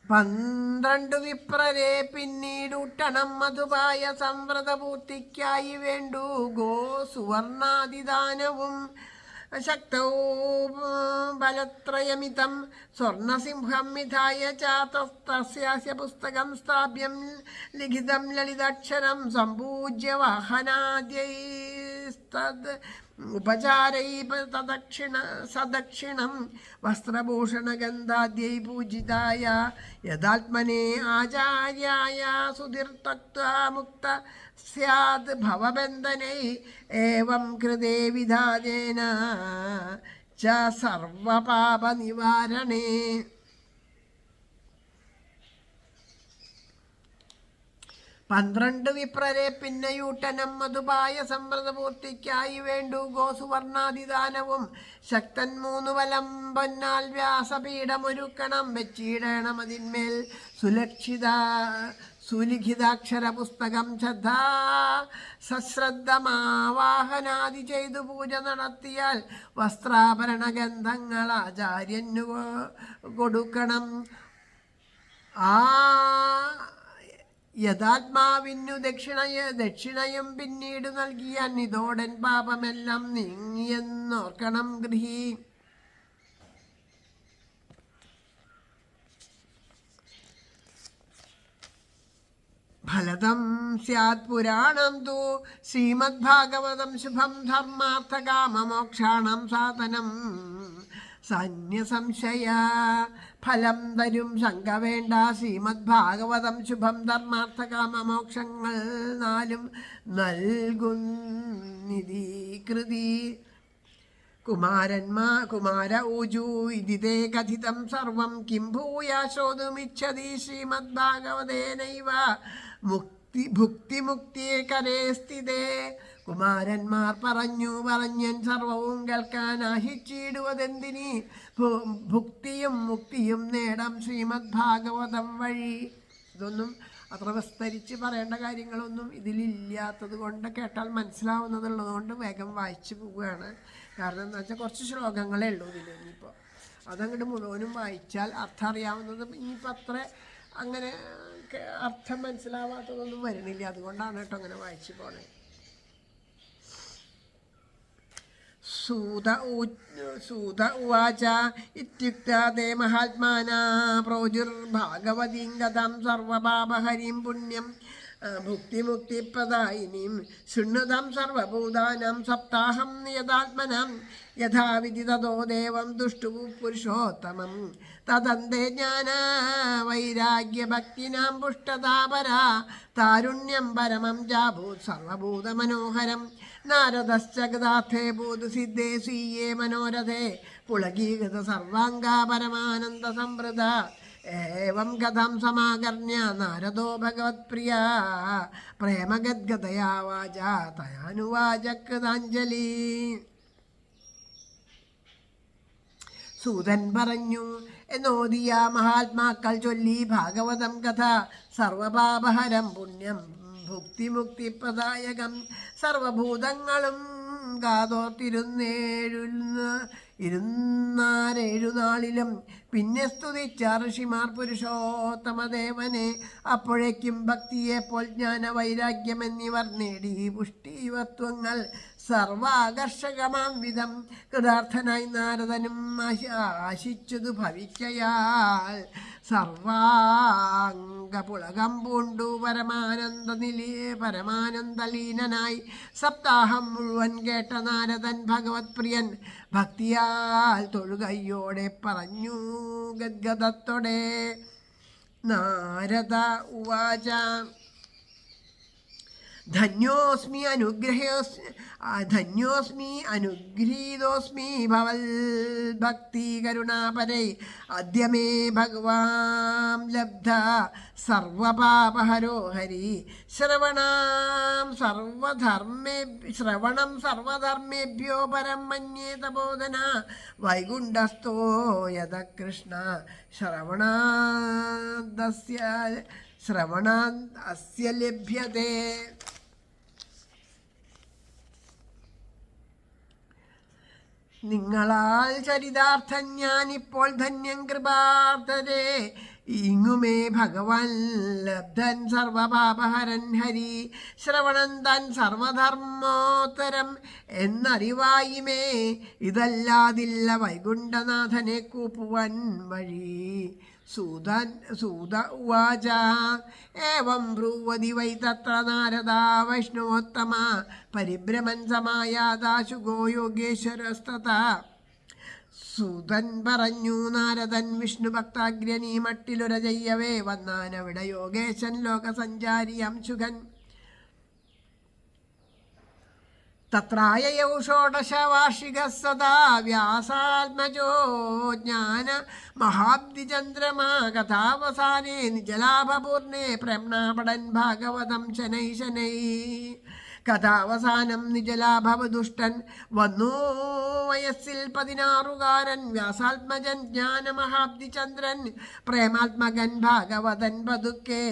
12 വിപ്രരെ പിന്നീടൂട്ടണം മധുപായ സംവ്രതപൂർത്തിക്കായി വേണ്ടു ഗോ സുവർണാദിദാനവും. ശക്തൗ ബലത്രയമിതം സ്വർണസിംഹം വിധായ ച തസ്യാസ്യ പുസ്തകം സ്ഥാപ്യം ലിഖിതം ലളിതാക്ഷരം സംപൂജ്യ വാഹനാദ്യൈസ്തദ് ഉപചാരൈ സദക്ഷിണം വസ്ത്രഭൂഷണഗന്ധാദ്യൈ പൂജിതായ യഥാത്മനെ ആചാര്യായ സുധീർത്തക്ത്വാ മുക്ത സ്യാത് ഭവബന്ധനൈ ഏവം കൃതേ വിധാനേന ച സർവപാപനിവാരണേ. പന്ത്രണ്ട് വിപ്രരെ പിന്നെയൂട്ടനം മധുപായ സംവ്രതപൂർത്തിക്കായി വേണ്ടു ഗോസുവർണാദിദാനവും. ശക്തൻ 3 വലം പൊന്നാൽ വ്യാസപീഠമൊരുക്കണം വെച്ചിടണം അതിന്മേൽ സുലിഖിതാക്ഷര പുസ്തകം സശ്രദ്ധമാവാഹനാദി ചെയ്തു പൂജ നടത്തിയാൽ വസ്ത്രാഭരണ ഗന്ധങ്ങൾ ആചാര്യനു കൊടുക്കണം. യഥാത്മാവിനു ദക്ഷിണയും പിന്നീട് നൽകിയ നിതോടൻ പാപമെല്ലാം നീങ്ങിയെന്നോർക്കണം ഗൃഹി. ഫലതം സ്യാത് പുരാണം തു ശ്രീമദ്ഭാഗവതം ശുഭം ധർമാർത്ഥകാമമോക്ഷാണം സാധനം സന്യസംശയ. ഫലം തരും ശങ്ക വേണ്ട ശ്രീമദ്ഭാഗവതം ശുഭം ധർമാർത്ഥകാമമോക്ഷങ്ങൾ 4 നൽകുന്നിധി കൃതി. കുമാര ഊജു ഇതിതേ കഥിതം സർവം കിം ഭൂയാ ശ്രോതുമിച്ഛതി ശ്രീമദ്ഭാഗവതേനൈവ ഭുക്തിമുക്തിയെ കരേ സ്ഥിതേ. കുമാരന്മാർ പറഞ്ഞൻ സർവവും കേൾക്കാൻ ആഹിച്ചിടുവതെന്തിനി, ഭുക്തിയും മുക്തിയും നേടാം ശ്രീമദ്ഭാഗവതം വഴി. ഇതൊന്നും അത്ര വിസ്തരിച്ച് പറയേണ്ട കാര്യങ്ങളൊന്നും ഇതിലില്ലാത്തത് കൊണ്ട്, കേട്ടാൽ മനസ്സിലാവുന്നതുള്ളത് കൊണ്ട് വേഗം വായിച്ചു പോവുകയാണ്. കാരണം എന്താ വെച്ചാൽ കുറച്ച് ശ്ലോകങ്ങളേ ഉള്ളൂ ഇതിൽ. ഇനിയിപ്പോൾ അതങ്ങോട്ട് മുഴുവനും വായിച്ചാൽ അർത്ഥം അറിയാവുന്നത് ഇനിയിപ്പോൾ അത്ര അങ്ങനെ അർത്ഥം മനസ്സിലാവാത്തതൊന്നും വരുന്നില്ല. അതുകൊണ്ടാണ് കേട്ടോ അങ്ങനെ വായിച്ചു പോണേ. സൂത ഉവാച ഇത്യുക്തേ മഹാത്മാനാ പ്രോജുർഭാഗവതീം കഥാം സർവപാപഹരീം പുണ്യം ഭുക്തിമുക്തിപ്രദായിനീം ശൃണ്വതാം സർവഭൂതാനാം സപ്താഹം നിയതാത്മനാം യഥാവിധി തതോ ദേവം ദുഷ്ടു പുരുഷോത്തമം തദന്തേ ജ്ഞാന വൈരാഗ്യഭക്തിനാം പുഷ്ടതാപരാ താരുണ്യം പരമം ജാഭൂത് സർവഭൂതമനോഹരം നാരദശ്ച ഗതാർത്ഥേ ഭൂതസിദ്ധേ സ്വീയേ മനോരഥേ പുളകീകൃത സർവാംഗാ പരമാനന്ദ സംവൃത ഏവം കഥം സമാകർണ്യ നാരദോ ഭഗവത്പ്രിയ പ്രേമഗദ്ഗതയാ വാച തയാനുവാച കൃതാഞ്ജലി. സൂതൻ പറഞ്ഞു, എന്നോദിയ മഹാത്മാക്കൾ ചൊല്ലി ഭാഗവതം കഥ സർവപാപഹരം പുണ്യം ഭുക്തിമുക്തിപ്രദായകം സർവഭൂതങ്ങളും ഇരുന്നാരേഴു നാളിലും. പിന്നെ സ്തുതിച്ച ഋഷിമാർ പുരുഷോത്തമദേവനെ. അപ്പോഴേക്കും ഭക്തിയെപ്പോൾ ജ്ഞാന വൈരാഗ്യം എന്നിവർ നേടി പുഷ്ടിവത്വങ്ങൾ സർവാകർഷകമാം വിധം കൃതാർത്ഥനായി നാരദനും ആശിച്ചതു ഭവിക്കയാൽ സർവാംഗപുളകം പൂണ്ടു പരമാനന്ദലീനനായി സപ്താഹം മുഴുവൻ കേട്ട നാരദൻ ഭഗവത് പ്രിയൻ ഭക്തിയാൽ തൊഴുകയ്യോടെ പറഞ്ഞു ഗദ്ഗദത്തോടെ. നാരദ ഉവാച ധന്യോസ്മി അനുഗൃഹീതോസ്മി ഭവൽ ഭക്തി കരുണാപരൈ അദ്യ മേ ഭഗവാൻ ലബ്ധ സർവപാപഹരോ ഹരി. ശ്രവണം സർവധർമ്മേഭ്യോ പരം മന്യേ തപോധന വൈകുണ്ഠസ്ഥോ യഥ കൃഷ്ണ ശ്രവണാദ് അസ്യ ലഭ്യതേ. നിങ്ങളാൽ ചരിതാർത്ഥം ഞാനിപ്പോൾ ധന്യം കൃപാർത്ഥരേ. ഇങ്ങുമേ ഭഗവാൻ ലബ്ധൻ സർവപാപഹരൻ ഹരി. ശ്രവണൻ താൻ സർവധർമ്മോത്തരം എന്നറിവായിമേ. ഇതല്ലാതില്ല വൈകുണ്ഠനാഥനെ കൂപ്പുവൻ വഴി. സൂത ഉവാച ഏവം ബ്രൂവതി വൈ തത്ര നാരദാ വൈഷ്ണവോത്തമ പരിഭ്രമൻ സമായാദാശുഗോ യോഗേശ്വരസ്തഥാ. സൂതൻ പറഞ്ഞു, നാരദൻ വിഷ്ണു ഭക്താഗ്രനീ മട്ടിലുര ചെയ്യവേ വന്നാനവിടെ യോഗേശൻ ലോകസഞ്ചാരിയം ശുഗൻ. തത്രായയൗ ഷോഡശവാർഷികഃ സദാ വ്യാസാത്മജോ ജ്ഞാന മഹാബ്ദിചന്ദ്രമാ. കഥാവസാനേ നിജലാഭപൂർണേ പ്രേംണാപടൻ ഭാഗവതം ശനൈ ശനൈ. കഥാവസാനം നിജലാഭവദുഷ്ടൻ വന്നു വയസ്സിൽ 16 വ്യാസാത്മജൻ ജ്ഞാനമഹാബ്ദിചന്ദ്രൻ പ്രേമാത്മകൻ ഭാഗവതൻ പതുക്കെ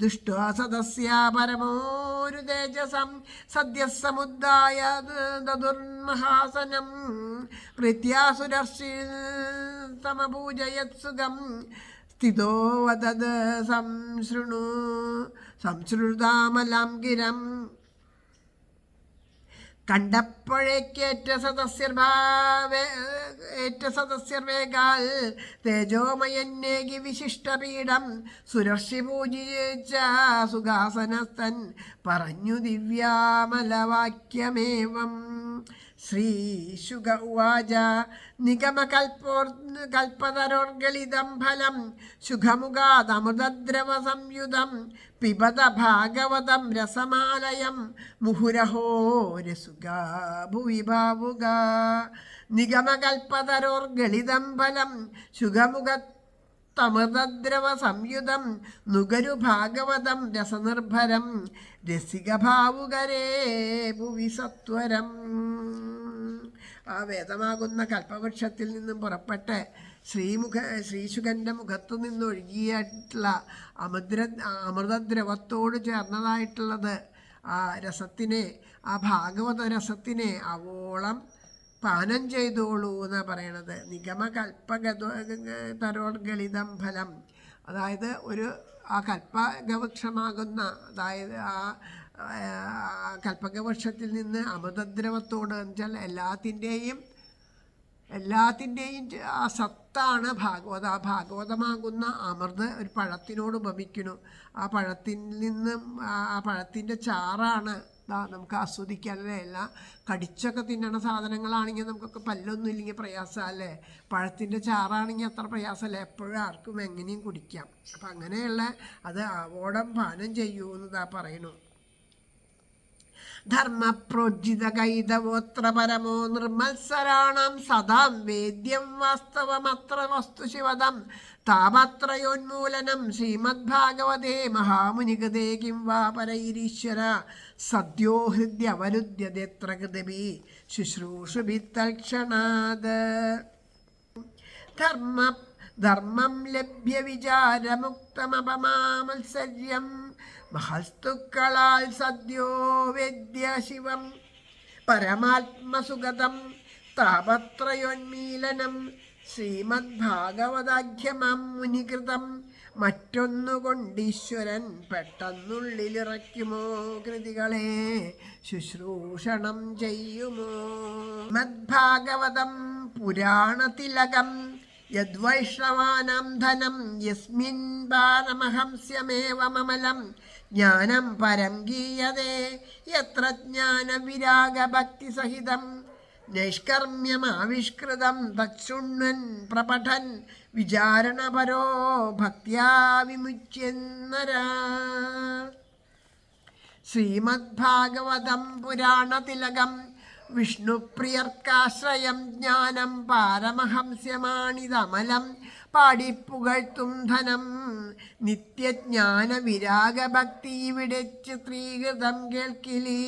ദുഷ്ട്വാ സദസ്യ പരമോരു തേജസം സദ്യസമുദ്ധായ ദദുർമഹാസനം പ്രീത്യാസുരർഷി സമപൂജയത്സുഖം സ്ഥിതോ വദത് സംശ്രുതാമലാം ഗിരം. കണ്ടപ്പോഴേക്കേറ്റ സദസ്യർ വേഗാൽ തേജോമയന്നേകി വിശിഷ്ടപീഠം സുരർഷി പൂജിച്ച സുഖാസനസ്ഥൻ പറഞ്ഞു ദിവ്യാമലവാക്യമേവം. ശ്രീശുക ഉവാച നിഗമകൽപ്പതരോർഗളിതം ഫലം സുഖമുഖാദമൃതദ്രവ സംയുതം പിബത ഭാഗവതം രസമാലയം മുഹുരഹോ രസുഗാ ഭുവി ഭാവുക. നിഗമകൽപ്പതരോർഗളിതം ഫലം സുഖമുഖത്തമൃതദ്രവ സംയുതം നുകരു ഭാഗവതം രസനിർഭരം രസിക ഭാവുകരേ ഭുവി സത്വരം. ആ വേദമാകുന്ന കൽപ്പവൃക്ഷത്തിൽ നിന്നും പുറപ്പെട്ട് ശ്രീശുകൻ്റെ മുഖത്തു നിന്നൊഴുകിയിട്ടുള്ള അമൃതദ്രവത്തോട് ചേർന്നതായിട്ടുള്ളത് ആ രസത്തിനെ, ആ ഭാഗവത രസത്തിനെ അവോളം പാനം ചെയ്തോളൂ എന്നാണ് പറയണത്. നിഗമകൽപ്പതരോർഗളിതം ഫലം, അതായത് ആ കൽപ്പകവൃക്ഷമാകുന്ന, അതായത് ആ കൽപ്പകവൃക്ഷത്തിൽ നിന്ന് അമൃതദ്രവത്തോട് വെച്ചാൽ എല്ലാത്തിൻ്റെയും ആ സത്താണ് ഭാഗവത. ആ ഭാഗവതമാകുന്ന അമൃത് ഒരു പഴത്തിനോട് ഉപമിക്കുന്നു. ആ പഴത്തിൽ നിന്നും ആ പഴത്തിൻ്റെ ചാറാണ് നമുക്ക് ആസ്വദിക്കാനല്ലേ. എല്ലാം കടിച്ചൊക്കെ തിന്നണ സാധനങ്ങളാണെങ്കിൽ നമുക്കൊക്കെ പല്ലൊന്നും ഇല്ലെങ്കിൽ പ്രയാസമല്ലേ. പഴത്തിൻ്റെ ചാറാണെങ്കിൽ അത്ര പ്രയാസമല്ലേ, എപ്പോഴും ആർക്കും എങ്ങനെയും കുടിക്കാം. അപ്പം അങ്ങനെയുള്ള അത് ആവോളം പാനം ചെയ്യൂ എന്നതാ പറയണു. ധർമ്മപ്രോജ്ജിത കൈതവോത്ര പരമോ നിർമത്സരാണം സദാം വേദ്യം വാസ്തവമത്ര വസ്തു ശിവദം താപത്രയോന്മൂലനം ശ്രീമദ്ഭാഗവതേ മഹാമുനികൃതേ കിം വാ പരൈരീശ്വര സദ്യോ ഹൃദ്യവരുദ്ധ്യതെത്ര കൃതിഭി ശുശ്രൂഷുഭിത്തൽക്ഷണാത്. ധർമ്മം ലഭ്യ വിചാരമുക്തമപമാമത്സര്യം മഹസ്തുക്കളാൽ സദ്യോ വേദ്യ ശിവം പരമാത്മസുഗതം താപത്രയോന്മീലനം ശ്രീമദ്ഭാഗവതാഖ്യമം മുനികൃതം മറ്റൊന്നുകൊണ്ടീശ്വരൻ പെട്ടെന്നുള്ളിലിറയ്ക്കുമോ കൃതികളെ ശുശ്രൂഷണം ചെയ്യുമോ. മദ്ഭാഗവതം പുരാണതിലകം യദ്വൈഷ്ണവാനാം ധനം യസ്മിൻ പാരമഹംസ്യമേവമമലം ജ്ഞാനം പരം ഗീയതേ യത്ര ജ്ഞാനവിരാഗഭക്തിസഹിതം നൈഷ്കർമ്മ്യമാവിഷ്കൃതം തച്ഛൃണ്വൻ പ്രപഠൻ വിചാരണപരോ ഭക്ത്യാ വിമുച്യന്നരാ. ശ്രീമദ്ഭാഗവതം പുരാണതിലകം വിഷ്ണുപ്രിയർക്കാശ്രയം ജ്ഞാനം പാരമഹംസ്യമാണിതമലം പാടിപ്പുകഴ്ത്തും ധനം നിത്യജ്ഞാന വിരാഗഭക്തി ഇവിടെ ചിത്രീകൃതം കേൾക്കിലി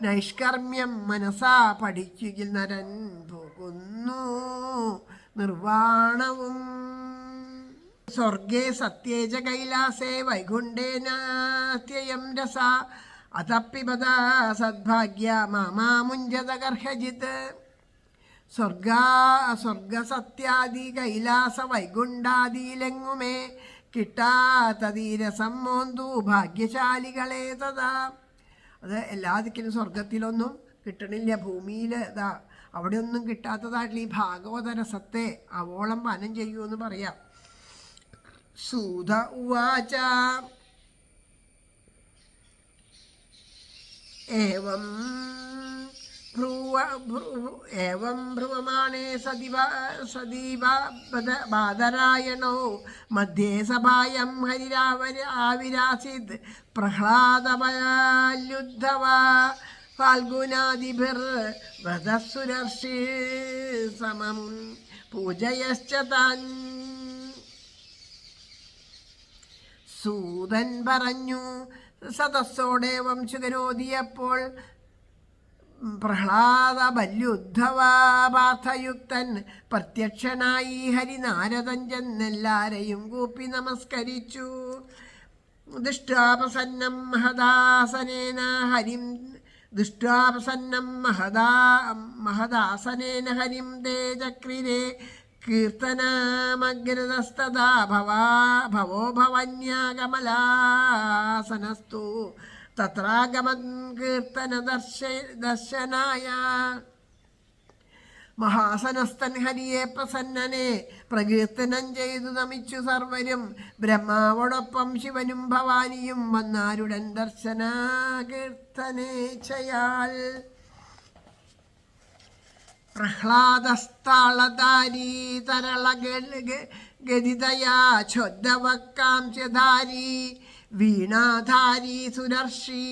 നൈഷ്കർമ്മ്യം മനസാ പഠിക്കുകിൽ നരൻ പോകുന്നു നിർവാണവും. സ്വർഗേ സത്യേജ കൈലാസേ വൈകുണ്ഠേനാത്യയം രസ അതപ്പിബത സദ്ഭാഗ്യ മാമുഞ്ചത ഗർഹജിത്. സ്വർഗസത്യാദി കൈലാസ വൈകുണ്ഠാദിയിലെങ്ങുമേ കിട്ടാത്തതീരസം മോന്തു ഭാഗ്യശാലികളെ തഥാ. അത് എല്ലാ ദിക്കിലും സ്വർഗത്തിലൊന്നും കിട്ടണില്ല, ഭൂമിയിൽ അവിടെ ഒന്നും കിട്ടാത്തതായിട്ടുള്ള ഈ ഭാഗവത രസത്തെ അവോളം പാനം ചെയ്യൂ എന്ന് പറയാം. സൂത ഉവാച ഏവം ഭ്രുവമാണേ സദീപാദരായണോ മധ്യേ സഭായം ഹരിരാവിരാസിത് പ്രഹ്ലാദബാല്യുദ്ധവ ഫാൽഗുനാദിഭിർ വ്രതസുരർഷി സമം പൂജയശ്ച താൻ. സൂതൻ പറഞ്ഞു, സദസ്സോടേവം ശുകരോധിയപ്പോൾ പ്രഹ്ലാദബല്യുദ്ധവാപാർത്ഥയുക്തൻ പ്രത്യക്ഷനായി ഹരിനാരദൻ ചെന്നെല്ലാരെയും കൂപ്പി നമസ്കരിച്ചു. ദൃഷ്ടാപസന്നം മഹദാസനേന ഹരിം മഹദാസനേന ഹരിം തേ ചക്രിരേ കീർത്തനാമഗ്രതസ്തദാ ഭവോ ഭവന്യാകമലാസനസ്തു തത്രാഗമൻ കീർത്തന ദർശനായ. മഹാസനസ്ഥൻ ഹരിയെ പ്രസന്നനെ പ്രകീർത്തനം ചെയ്തു നമിച്ചു സർവരും. ബ്രഹ്മാവോടൊപ്പം ശിവനും ഭവാനിയും വന്നാരുടൻ ദർശന കീർത്തനേച്ഛയാൽ. പ്രഹ്ലാദസ്ഥാളധാരി തരള ഗതിതയാ ഛോദ്ദവക്കാംസ്യധാരി വീണാധാരി സുരർഷി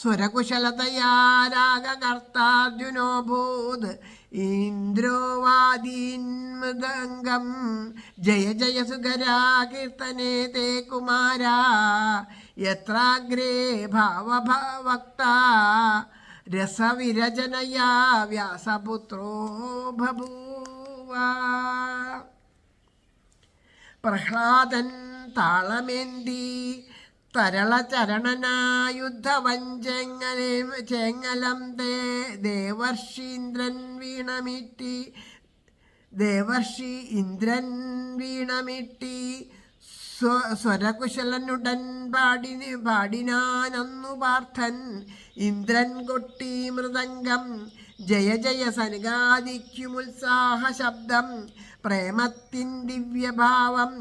സ്വരകുശലതയാ രാഗകർത്താർജുനോഭൂത് ഇന്ദ്രോവാദീൻ മൃദംഗം ജയ ജയ സുഗരാ കീർത്തനേ തേ കുമാരാ യത്രാഗ്രേ ഭാവഭക്ത രസവിരചനയാ വ്യാസപുത്രോ ബഭൂവ. പ്രഹ്ലാദൻ താളമേന്തി തരളചരണനായുദ്ധവഞ്ചെങ്ങലം ദേവർഷീന്ദ്രൻ വീണമിട്ടി ദേവർഷി ഇന്ദ്രൻ വീണമിട്ടി സ്വരകുശലനുടൻ പാടിനാനന്നു പാർത്ഥൻ ഇന്ദ്രൻ കൊട്ടി മൃദംഗം ജയ ജയ സനകാദിക്കുമുത്സാഹ ശബ്ദം പ്രേമത്തിൻ ദിവ്യഭാവം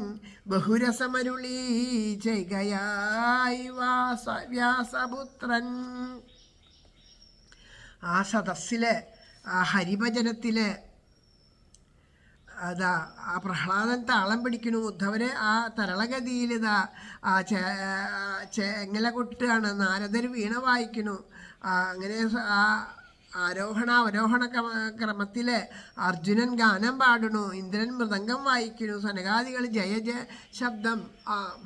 ബഹുരസമരുളി ചെയ്കയായി വ്യാസപുത്രൻ. ആ സദസ്സില് ആ ഹരിഭജനത്തില് അതാ ആ പ്രഹ്ലാദൻ താളം പിടിക്കണു. ഉദ്ധവര് ആ തരളഗതിയിൽ ഇതാ ആ ചെങ്ങല കൊട്ടുകയാണ്. നാരദർ വീണ വായിക്കണു. അങ്ങനെ ആ ആരോഹണ അവരോഹണ ക്രമത്തിൽ അർജുനൻ ഗാനം പാടണു. ഇന്ദ്രൻ മൃദംഗം വായിക്കണു. സനകാദികൾ ജയ ജയ ശബ്ദം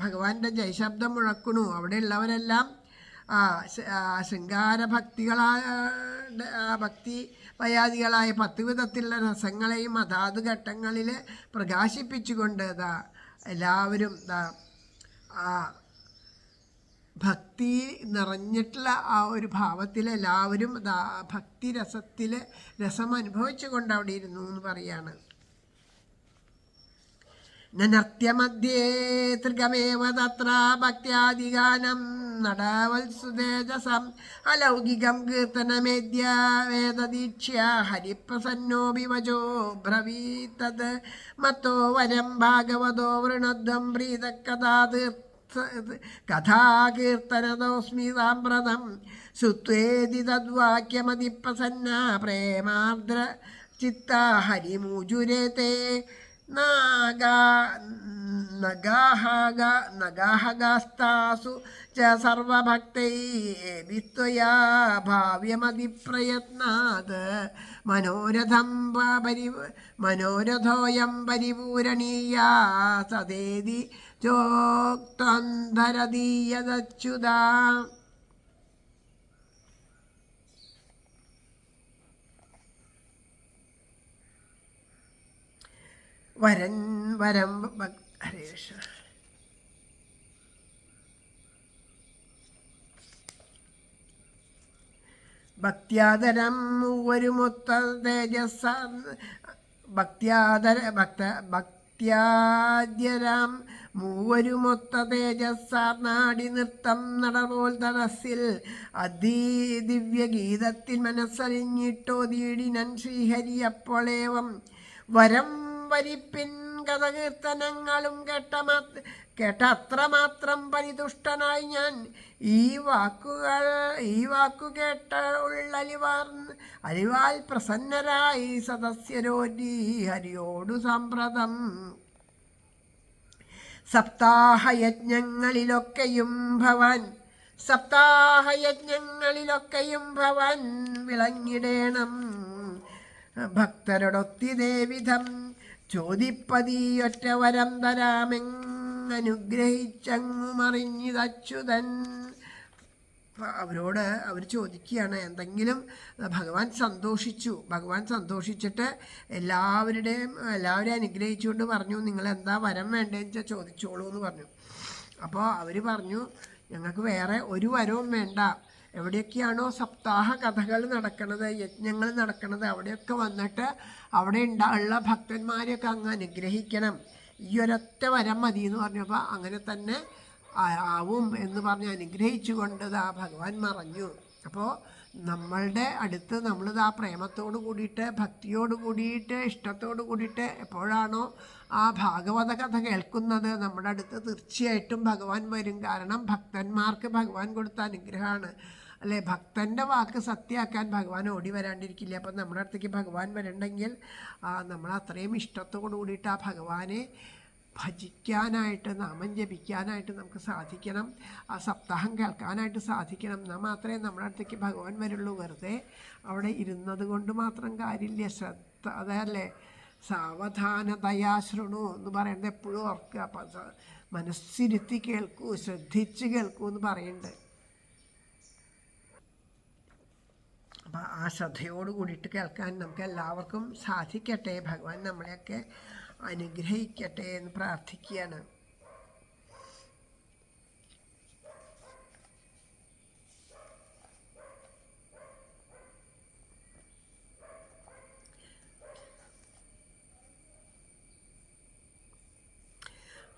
ഭഗവാന്റെ ജയശബ്ദം മുഴക്കണു. അവിടെയുള്ളവരെല്ലാം ശൃംഗാര ഭക്തി പയാദികളായ 10 വിധത്തിലുള്ള രസങ്ങളെയും അതാത് ഘട്ടങ്ങളിൽ പ്രകാശിപ്പിച്ചുകൊണ്ട് എല്ലാവരും ആ ഭക്തി നിറഞ്ഞിട്ടുള്ള ആ ഒരു ഭാവത്തിൽ എല്ലാവരും ഭക്തി രസം അനുഭവിച്ചു കൊണ്ട് അവിടെ ഇരുന്നു എന്ന് പറയാണ്. നർത്യമധ്യേ ത്രികമേവ തത്ര ഭക്ത്യാദിഗാനം നടവത്സുതേജസം അലൗകികം കീർത്തനമേദ്യ വേദദീക്ഷ്യ ഹരിപ്രസന്നോപി വചോ ബ്രവീത്തത് മത്തോ വരം ഭാഗവതോ വൃണദ്വം കഥാകീർത്തനദോസ്മി സാമ്പ്രതം സുത്വേദി തദ്വാക്യമതിപ്രസന്ന പ്രേമാർദ്ര ചിത്ത ഹരിമൂജുരേതേ നഗാഹഗാസ്താസു ച സർവഭക്തൈ ഭാവ്യമതിപ്രയത്നാത് മനോരഥോയം പരിപൂരണീയാ സദേതി ചോക്തന്ധരദീയതച്യുതാ. വരം ഹരേ കൃഷ്ണ. ഭക്ത്യാദരം മൂവരുമൊത്ത തേജസ്സ ഭക്ത്യാദ്യരാം മൂവരുമൊത്ത തേജസ്സാർനാടി നൃത്തം നടപോൽ തടസ്സിൽ ദിവ്യഗീതത്തിൽ മനസ്സറിഞ്ഞിട്ടോതീടിനൻ ശ്രീഹരി അപ്പോളേവം വരം വരിപ്പിൻ കഥകീർത്തനങ്ങളും കേട്ട അത്രമാത്രം പരിതുഷ്ടനായി ഞാൻ ഈ വാക്കു കേട്ട അലിവാൽ പ്രസന്നരായി സദസ്യരോരി ഹരിയോടു സാമ്പ്രതം. സപ്താഹയജ്ഞങ്ങളിലൊക്കെയും ഭവാൻ വിളങ്ങിടേണം. ഭക്തരോടൊത്തിതേവിധം ചോദിപ്പതീയൊറ്റ വരം തരാമെങ്ങനുഗ്രഹിച്ചങ്ങു മറിഞ്ഞിതച്യുതൻ. അവർ ചോദിക്കുകയാണ് എന്തെങ്കിലും. ഭഗവാൻ സന്തോഷിച്ചിട്ട് എല്ലാവരെയും അനുഗ്രഹിച്ചുകൊണ്ട് പറഞ്ഞു, നിങ്ങൾ എന്താ വരം വേണ്ടതെന്ന് വെച്ചാൽ ചോദിച്ചോളൂ എന്ന് പറഞ്ഞു. അപ്പോൾ അവർ പറഞ്ഞു, ഞങ്ങൾക്ക് വേറെ ഒരു വരവും വേണ്ട. എവിടെയൊക്കെയാണോ സപ്താഹ കഥകൾ നടക്കുന്നത്, യജ്ഞങ്ങൾ നടക്കുന്നത്, അവിടെയൊക്കെ വന്നിട്ട് അവിടെ ഉള്ള ഭക്തന്മാരെയൊക്കെ അങ്ങ് അനുഗ്രഹിക്കണം. ഈ ഒരൊറ്റ വരം മതി എന്ന് പറഞ്ഞപ്പോൾ അങ്ങനെ തന്നെ ആവും എന്ന് പറഞ്ഞ് അനുഗ്രഹിച്ചുകൊണ്ട് ഭഗവാൻ മറഞ്ഞു. അപ്പോൾ നമ്മളുടെ അടുത്ത് നമ്മളിത് ആ പ്രേമത്തോട് കൂടിയിട്ട്, ഭക്തിയോട് കൂടിയിട്ട്, ഇഷ്ടത്തോട് കൂടിയിട്ട് എപ്പോഴാണോ ആ ഭാഗവത കഥ കേൾക്കുന്നത് നമ്മുടെ അടുത്ത് തീർച്ചയായിട്ടും ഭഗവാൻ വരും. കാരണം ഭക്തന്മാർക്ക് ഭഗവാൻ കൊടുത്ത അനുഗ്രഹമാണ്. അല്ലേ? ഭക്തൻ്റെ വാക്ക് സത്യമാക്കാൻ ഭഗവാൻ ഓടി വരാണ്ടിരിക്കില്ല. അപ്പം നമ്മുടെ അടുത്തേക്ക് ഭഗവാൻ വരണ്ടെങ്കിൽ നമ്മൾ അത്രയും ഇഷ്ടത്തോടു കൂടിയിട്ട് ആ ഭഗവാനെ ഭജിക്കാനായിട്ട്, നാമം ജപിക്കാനായിട്ട് നമുക്ക് സാധിക്കണം. ആ സപ്താഹം കേൾക്കാനായിട്ട് സാധിക്കണം. എന്നാൽ മാത്രമേ നമ്മുടെ അടുത്തേക്ക് ഭഗവാൻ വരുള്ളൂ. വെറുതെ അവിടെ ഇരുന്നത് കൊണ്ട് മാത്രം കാര്യമില്ല. ശ്രദ്ധ, അതല്ലേ സാവധാനതയാ ശൃണു എന്ന് പറയുന്നത് എപ്പോഴും ഓർക്കുക. അപ്പം മനസ്സിരുത്തി കേൾക്കൂ, ശ്രദ്ധിച്ച് കേൾക്കൂ എന്ന് പറയുന്നുണ്ട്. അപ്പം ആ ശ്രദ്ധയോട് കൂടിയിട്ട് കേൾക്കാൻ നമുക്ക് എല്ലാവർക്കും സാധിക്കട്ടെ. ഭഗവാൻ നമ്മളെയൊക്കെ അനുഗ്രഹിക്കട്ടെ എന്ന് പ്രാർത്ഥിക്കുകയാണ്.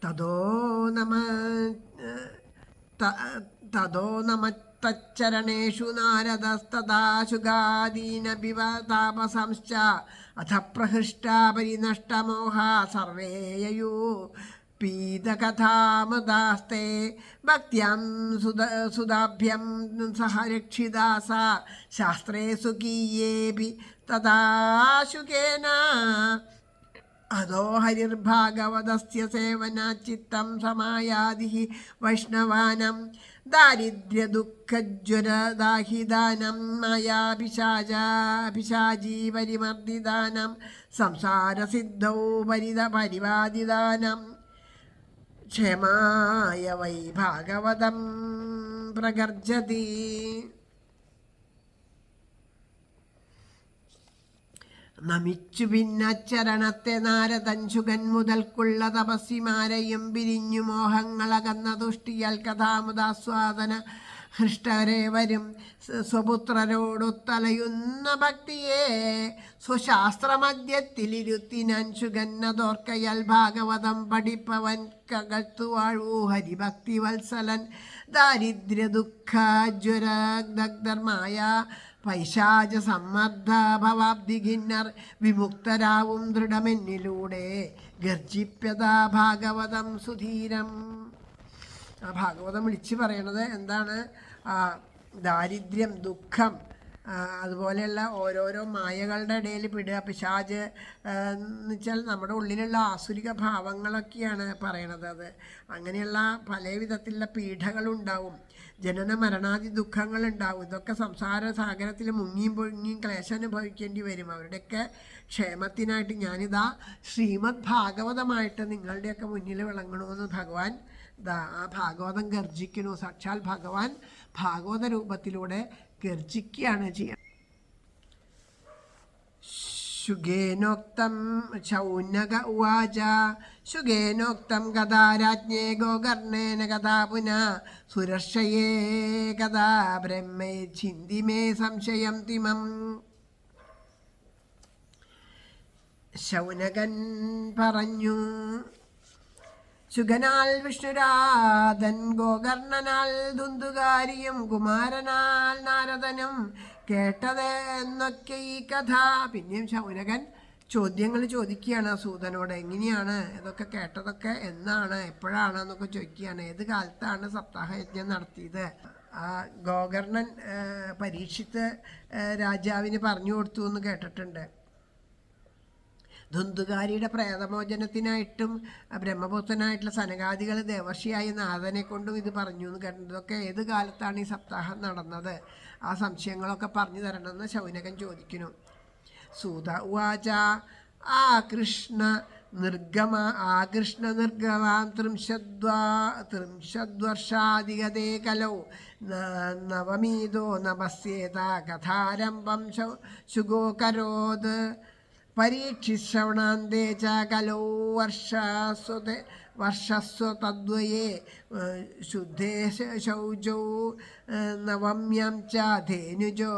തതോ നമത്തച്ചരണേഷു നാരദസ്തദാശുഗാദീനബിവ താപസംശ്ച അഥ പ്രഹൃഷ്ടാ പരിനഷ്ടമോഹാ സർവേ യയൂ പീതകഥാമൃതാസ്തേ ഭക്ത്യാം സുതാഭ്യം സഹ രക്ഷിതാസ ശാസ്ത്രേ സ്വകീയേപി തദാശുകേന അധോ ഹരിർഭാഗവതസ്യ സേവനാചിത്തം സമായാതി വൈഷ്ണവാനം ദാരിദ്ര്യദുഃഖജ്വരദാഹിദാനം മായാപിശാചീ പരിമർദിദാനം സംസാരസിദ്ധൗ പരിവാദിദാനം ക്ഷേമായ വൈ ഭാഗവതം പ്രഗർജതി. നമിച്ചു ഭിന്നച്ചരണത്തെ നാരദൻശുകൻ മുതൽക്കുള്ള തപസ്സിമാരെയും പിരിഞ്ഞു മോഹങ്ങളകന്ന തുഷ്ടിയൽ കഥാമുദാസ്വാദന ഹൃഷ്ടരേവരും സ്വപുത്രരോടൊത്തലയുന്ന ഭക്തിയെ സ്വശാസ്ത്രമധ്യത്തിലിരുത്തിനൻശുകന്നതോർക്കയൽ ഭാഗവതം പഠിപ്പവൻ കകഴ്ത്തുവാഴൂ ഹരിഭക്തി വത്സലൻ ദാരിദ്ര്യ ദുഃഖജ്വരദഗ്ധർമായ പൈശാച സമ്മർദ്ദ ഭവാബ്ദിഖിന്നർ വിമുക്തരാവും ദൃഢമെന്നിലൂടെ ഗർജിപ്യതാ ഭാഗവതം സുധീരം. ആ ഭാഗവതം വിളിച്ച് പറയണത് എന്താണ്? ദാരിദ്ര്യം, ദുഃഖം, അതുപോലെയുള്ള ഓരോരോ മായകളുടെ ഇടയിൽ പെടുക. പിശാച് എന്ന് വെച്ചാൽ നമ്മുടെ ഉള്ളിലുള്ള ആസുരിക ഭാവങ്ങളൊക്കെയാണ് പറയണത്. അത് അങ്ങനെയുള്ള പല വിധത്തിലുള്ള പീഡകളുണ്ടാവും, ജനന മരണാദി ദുഃഖങ്ങളുണ്ടാവും. ഇതൊക്കെ സംസാര സാഗരത്തിൽ മുങ്ങിയും പൊങ്ങിയും ക്ലേശം അനുഭവിക്കേണ്ടി വരും. അവരുടെയൊക്കെ ക്ഷേമത്തിനായിട്ട് ഞാനിതാ ശ്രീമദ് ഭാഗവതമായിട്ട് നിങ്ങളുടെയൊക്കെ മുന്നിൽ വിളങ്ങണമെന്ന് ഭഗവാൻ ആ ഭാഗവതം ഗർജിക്കുന്നു. സാക്ഷാൽ ഭഗവാൻ ഭാഗവത രൂപത്തിലൂടെ ഗർജിക്കുകയാണ് ചെയ്യുന്നത്. ശുഗേനോക്തം ശൗനക ഉവാച ശുഗേനോക്തം കഥാ രാജ്ഞേ ഗോകർണേന കഥാ പുനഃ സുരക്ഷയേ കഥാ ബ്രഹ്മേ ചിന്തി മേ സംശയം തിമം. ശൗനകൻ പറഞ്ഞു, ശുഗനാൽ വിഷ്ണുരാധൻ, ഗോകർണനാൽ ദുന്ദുകാരിയും, കുമാരനാൽ നാരദനും കേട്ടത് എന്നൊക്കെ ഈ കഥ. പിന്നെയും ശൗനകൻ ചോദ്യങ്ങൾ ചോദിക്കുകയാണ് സൂതനോട്. എങ്ങനെയാണ് ഇതൊക്കെ കേട്ടതൊക്കെ, എന്നാണ്, എപ്പോഴാണ് എന്നൊക്കെ ചോദിക്കുകയാണ്. ഏത് കാലത്താണ് സപ്താഹയജ്ഞം നടത്തിയത്? ഗോകർണൻ പരീക്ഷിത്ത് രാജാവിന് പറഞ്ഞു കൊടുത്തു എന്ന് കേട്ടിട്ടുണ്ട്. ധുന്ദുകാരിയുടെ പ്രേതമോചനത്തിനായിട്ടും ബ്രഹ്മപുത്രനായിട്ടുള്ള സനകാദികൾ ദേവർഷിയായ നാഥനെ കൊണ്ടും ഇത് പറഞ്ഞു എന്ന് കേട്ടിട്ടുണ്ട്. ഇതൊക്കെ ഏത് കാലത്താണ് ഈ സപ്താഹം നടന്നത്? ആ സംശയങ്ങളൊക്കെ പറഞ്ഞു തരണമെന്ന് ശൗനകൻ ചോദിക്കുന്നു. സൂത ഉവാച ആകൃഷ്ണ നിർഗമാം ത്രിംശദ്വർഷാധികതേ കലൗ നവമീതോ നമസ്യേത കഥാരംഭം ശുഗോകരോത് പരീക്ഷിശ്രവണാന്തേ ച കലോ വർഷസ്വ തദ്വയേ ശുദ്ധേ ശൗചൗ നവമ്യം ച ധേനുജോ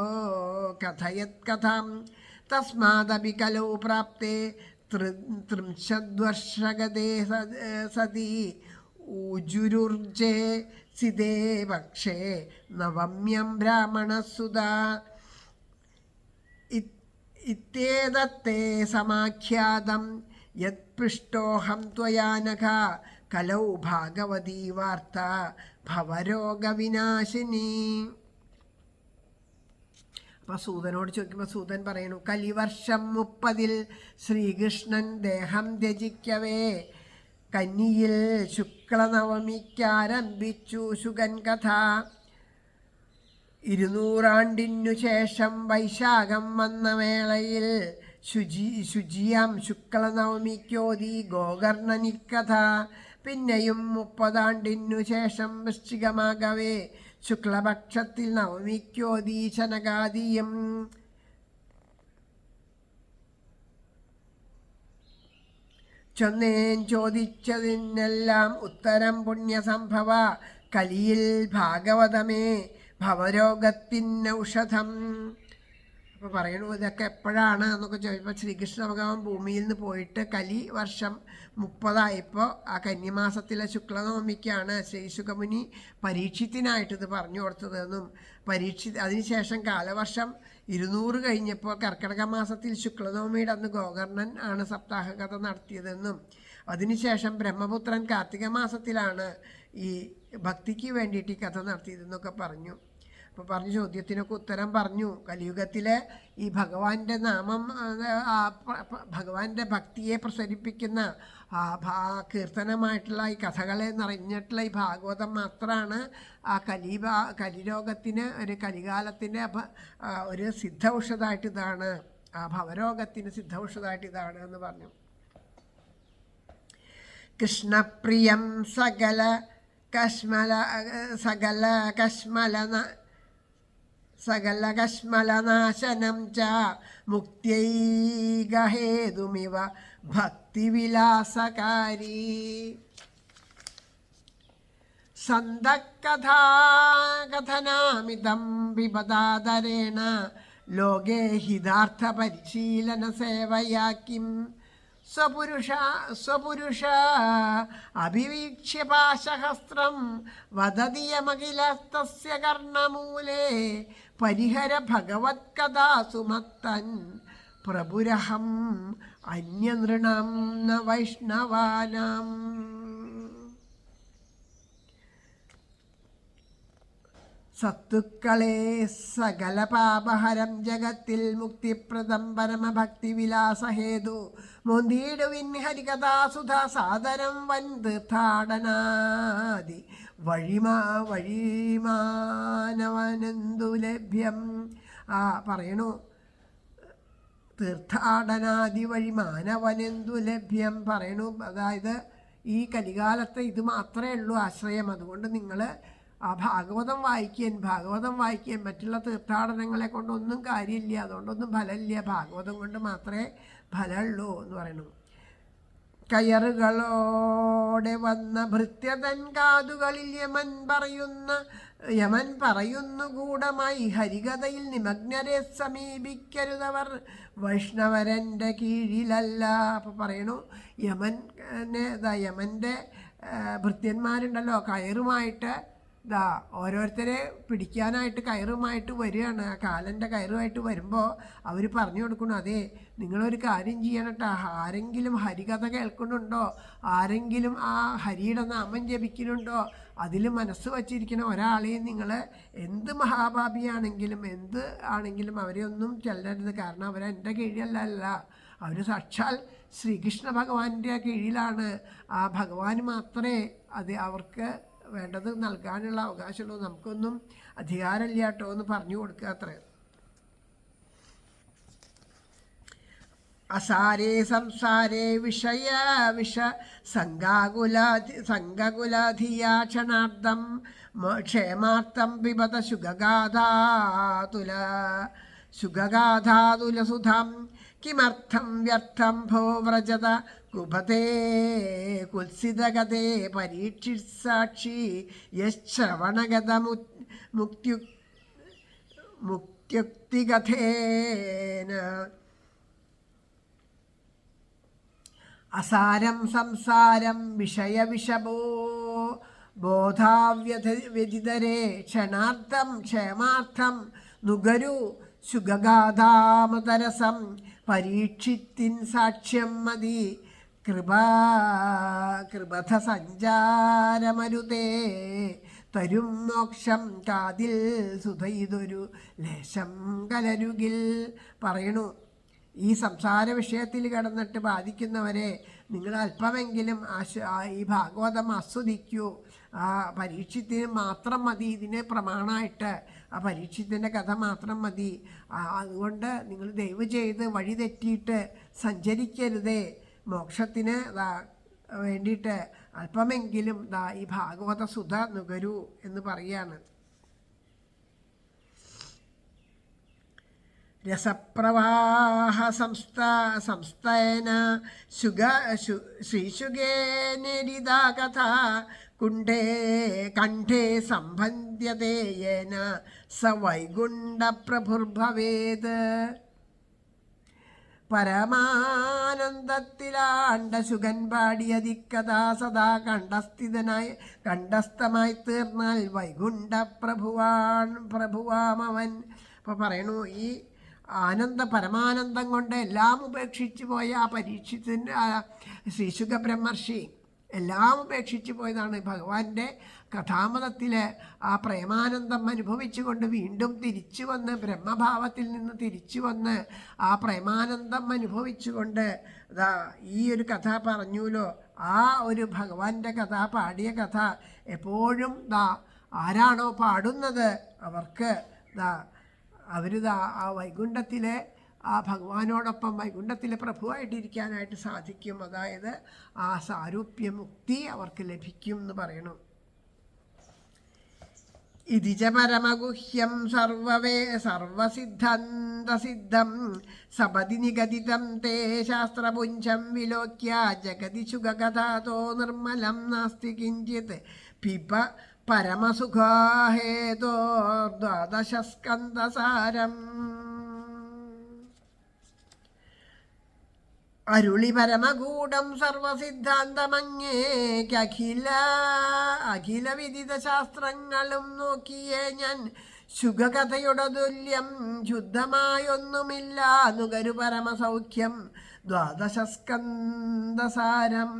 കഥയത് കഥാം തസ്മാദപി കലോ പ്രാപ്തേ ത്രിംശദ്വർഷഗതേ സതി ഊജുരുർജേ സിതേ പക്ഷേ നവമ്യം ബ്രാഹ്മണസുതാ ഇത്യേതത്തെ സമാഖ്യാതം യത് പൃഷ്ടോഹം ത്വയാ നഘ കലൗ ഭാഗവതീ വാർത്ത ഭവരോഗവിനാശിനി. അപ്പം സൂതനോട് ചോദിക്കുമ്പോൾ സൂതൻ പറയുന്നു, കലിവർഷം 30 ശ്രീകൃഷ്ണൻ ദേഹം ത്യജിക്കവേ കന്നിയിൽ ശുക്ലനവമിക്കാരംഭിച്ചു ശുഗൻ കഥ. 200 ആണ്ടിനു ശേഷം വൈശാഖം വന്ന വേളയിൽ ശുചിയാം ശുക്ലനവമിക്കോതി ഗോകർണനിക്കഥ. പിന്നെയും 30 ആണ്ടിനു ശേഷം വൃശ്ചികമാകവേ ശുക്ലപക്ഷത്തിൽ നവമിക്കോതി ശനകാദിയും. ചൊന്നേൻ ചോദിച്ചതിനെല്ലാം ഉത്തരം പുണ്യസംഭവ കലിയിൽ ഭാഗവതമേ ഭവരോഗത്തിനൗഷധം. അപ്പോൾ പറയണു ഇതൊക്കെ എപ്പോഴാണ് എന്നൊക്കെ ചോദിച്ചപ്പോൾ ശ്രീകൃഷ്ണ ഭഗവാൻ ഭൂമിയിൽ നിന്ന് പോയിട്ട് കലി വർഷം 30 ആ കന്യമാസത്തിലെ ശുക്ലനവമിക്കാണ് ശ്രീശുഖമുനി പരീക്ഷത്തിനായിട്ട് ഇത് പറഞ്ഞു കൊടുത്തതെന്നും അതിനുശേഷം കാലവർഷം 200 കഴിഞ്ഞപ്പോൾ കർക്കിടക മാസത്തിൽ ശുക്ലനവമിയുടെ അന്ന് ഗോകർണൻ ആണ് സപ്താഹകഥ നടത്തിയതെന്നും അതിനുശേഷം ബ്രഹ്മപുത്രൻ കാർത്തിക മാസത്തിലാണ് ഈ ഭക്തിക്ക് വേണ്ടിയിട്ട് ഈ കഥ നടത്തിയതെന്നൊക്കെ പറഞ്ഞു. അപ്പോൾ പറഞ്ഞ ചോദ്യത്തിനൊക്കെ ഉത്തരം പറഞ്ഞു. കലിയുഗത്തിലെ ഈ ഭഗവാന്റെ നാമം ഭഗവാന്റെ ഭക്തിയെ പ്രസരിപ്പിക്കുന്ന കീർത്തനമായിട്ടുള്ള ഈ കഥകളെ നിറഞ്ഞിട്ടുള്ള ഈ ഭാഗവതം മാത്രമാണ് ആ കലിരോഗത്തിന് ഒരു കലികാലത്തിൻ്റെ ഒരു സിദ്ധൌഷധമായിട്ട് ഇതാണ്, ആ ഭവരോഗത്തിന് സിദ്ധൌഷധമായിട്ട് ഇതാണ് എന്ന് പറഞ്ഞു. കൃഷ്ണപ്രിയം സകല കശ്മലനാശനം ച മുക്ത്യൈകഹേതുമിവ ഭക്തിവിലാസകാരി. സന്തകഥാകഥനാമിതം വിപദാദരേണ ലോകേ ഹിതാർത്ഥ പരിശീലന സേവയാ കിം. സ്വപുരുഷ അഭിവീക്ഷ്യ പാശഹസ്രം വദതി യമഖിലസ്തസ്യ കർണമൂലേ പരിഹര ഭഗവത്കഥാസു മത്തൻ പ്രഭുരഹം അന്യനൃണാം ന വൈഷ്ണവാനാം. സത്തുക്കളെ സകല പാപഹരം ജഗത്തിൽ മുക്തിപ്രദം പരമഭക്തിവിലാസഹേതു മോന്തിയിടുവിൻ ഹരികഥാസുധാ സാദരം വൻ തീർത്ഥാടനാദി വഴിമാനവനെന്തു ലഭ്യം. പറയണു തീർത്ഥാടനാദി വഴിമാനവനെന്തു ലഭ്യം പറയണു. അതായത് ഈ കലികാലത്ത് ഇത് മാത്രമേ ഉള്ളൂ ആശ്രയം. അതുകൊണ്ട് നിങ്ങൾ ആ ഭാഗവതം വായിക്കാൻ മറ്റുള്ള തീർത്ഥാടനങ്ങളെ കൊണ്ടൊന്നും കാര്യമില്ല, അതുകൊണ്ടൊന്നും ഫലമില്ല, ഭാഗവതം കൊണ്ട് മാത്രമേ ഫലമുള്ളൂ എന്ന് പറയുന്നു. കയറുകളോടെ വന്ന ഭൃത്യതൻ കാതുകളിൽ യമൻ പറയുന്നു ഗൂഢമായി ഹരികഥയിൽ നിമഗ്നരെ സമീപിക്കരുതവർ വൈഷ്ണവരൻ്റെ കീഴിലല്ല. അപ്പോൾ പറയണു യമൻ്റെ ഭൃത്യന്മാരുണ്ടല്ലോ കയറുമായിട്ട് ഓരോരുത്തരെ പിടിക്കാനായിട്ട് കയറുമായിട്ട് വരികയാണ്. ആ കാലൻ്റെ കയറുമായിട്ട് വരുമ്പോൾ അവർ പറഞ്ഞു കൊടുക്കണം, അതെ നിങ്ങളൊരു കാര്യം ചെയ്യണം കേട്ടോ, ആരെങ്കിലും ഹരികഥ കേൾക്കുന്നുണ്ടോ, ആരെങ്കിലും ആ ഹരിയുടെ നാമം ജപിക്കുന്നുണ്ടോ, അതിൽ മനസ്സ് വച്ചിരിക്കുന്ന ഒരാളെയും നിങ്ങൾ എന്ത് മഹാഭാപിയാണെങ്കിലും എന്ത് ആണെങ്കിലും അവരെ ഒന്നും ചെല്ലരുത്. കാരണം അവരെൻ്റെ കീഴിലല്ല, അവർ സാക്ഷാൽ ശ്രീകൃഷ്ണ ഭഗവാന്റെ കീഴിലാണ്. ആ ഭഗവാൻ മാത്രമേ അത് അവർക്ക് വേണ്ടത് നൽകാനുള്ള അവകാശമുള്ളൂ, നമുക്കൊന്നും അധികാരമില്ല കേട്ടോ എന്ന് പറഞ്ഞു കൊടുക്കുക അത്ര. അസാരേ സംസാരേ സംഗകുലാധിയാ ക്ഷണാർത്ഥം ക്ഷേമാർത്ഥം പിബത ശുഗഗാധാതുലസുധാം കിമർത്ഥം വ്യർത്ഥം ഭോ വ്രജത കുപതേ കുത്സിതഗതേ പരീക്ഷിസാക്ഷി യശ്രവണഗത മുക്ത്യുക്തിഗതേന. അസാരം സംസാരം വിഷയവിഷമോ ബോധാവ്യതിതരേ ക്ഷണാർത്ഥം ക്ഷേമാർത്ഥം നുഗരു ശുഗഗാധാമതരസം പരീക്ഷിത്തിൻ സാക്ഷ്യം മതി കൃപഥ സഞ്ചാരമരുതേ തരും മോക്ഷം കാതിൽ സുധയിതൊരു ലേശം കലരുകിൽ. പറയണു, ഈ സംസാര വിഷയത്തിൽ കിടന്നിട്ട് ബാധിക്കുന്നവരെ നിങ്ങൾ അല്പമെങ്കിലും ഈ ഭാഗവതം ആസ്വദിക്കൂ. ആ പരീക്ഷത്തിന് മാത്രം മതി ഇതിന് പ്രമാണമായിട്ട്, ആ പരീക്ഷത്തിൻ്റെ കഥ മാത്രം മതി. അതുകൊണ്ട് നിങ്ങൾ ദയവ് ചെയ്ത് വഴി തെറ്റിയിട്ട് സഞ്ചരിക്കരുതേ. മോക്ഷത്തിന് വേണ്ടിയിട്ട് അല്പമെങ്കിലും ഈ ഭാഗവത സുധ നുകരൂ എന്ന് പറയാണ്. രസപ്രവാഹ സംസ്ഥേന ശ്രീശുകേനരിതാ കഥ കണ്ഠേ സംബന്ധ്യതേന സ വൈകുണ്ഠപ്രഭുർഭവേത്. പരമാനന്ദത്തിലാണ്ട ശുഗൻ പാടിയതിക്കഥാ സദാ കണ്ഠസ്ഥമായി തീർന്നാൽ വൈകുണ്ഠ പ്രഭുവാമവൻ. അപ്പോൾ പറയണു, ഈ പരമാനന്ദം കൊണ്ട് എല്ലാം ഉപേക്ഷിച്ചു പോയ ആ പരീക്ഷത്തിൻ്റെ ശ്രീശുക ബ്രഹ്മർഷി എല്ലാം ഉപേക്ഷിച്ചു പോയതാണ്. ഭഗവാന്റെ കഥാമതത്തിൽ ആ പ്രേമാനന്ദം അനുഭവിച്ചുകൊണ്ട് വീണ്ടും തിരിച്ചു വന്ന് ബ്രഹ്മഭാവത്തിൽ നിന്ന് തിരിച്ചു വന്ന് ആ പ്രേമാനന്ദം അനുഭവിച്ചുകൊണ്ട് ഈ ഒരു കഥ പറഞ്ഞുല്ലോ. ആ ഒരു ഭഗവാന്റെ കഥ, പാടിയ കഥ എപ്പോഴും ആരാണോ പാടുന്നത് അവർക്ക് അവർ ആ വൈകുണ്ഠത്തിലെ ആ ഭഗവാനോടൊപ്പം വൈകുണ്ഠത്തിലെ പ്രഭുവായിട്ടിരിക്കാനായിട്ട് സാധിക്കും. അതായത് ആ സാരൂപ്യമുക്തി അവർക്ക് ലഭിക്കും എന്ന് പറയണം. ഇതിച പരമഗുഹ്യം സർവസിദ്ധാന്തസിദ്ധം സപതി നിഗദിതം തേ ശാസ്ത്രപുഞ്ചം വിലോക്യ ജഗതി ശുഖകഥാതോ നിർമ്മലം നാസ്തി കിഞ്ചിത് പിബ പരമസുഖാഹേതോ ദ്വാദശസ്കന്ധസാരം. അരുളി പരമഗൂഢം സർവസിദ്ധാന്തമങ്ങേക്കഖില വിദിത ശാസ്ത്രങ്ങളും നോക്കിയേ ഞാൻ ശുഖകഥയുടെ തുല്യം ശുദ്ധമായൊന്നുമില്ല നുകരു പരമസൗഖ്യം ദ്വാദശസ്കന്ധസാരം.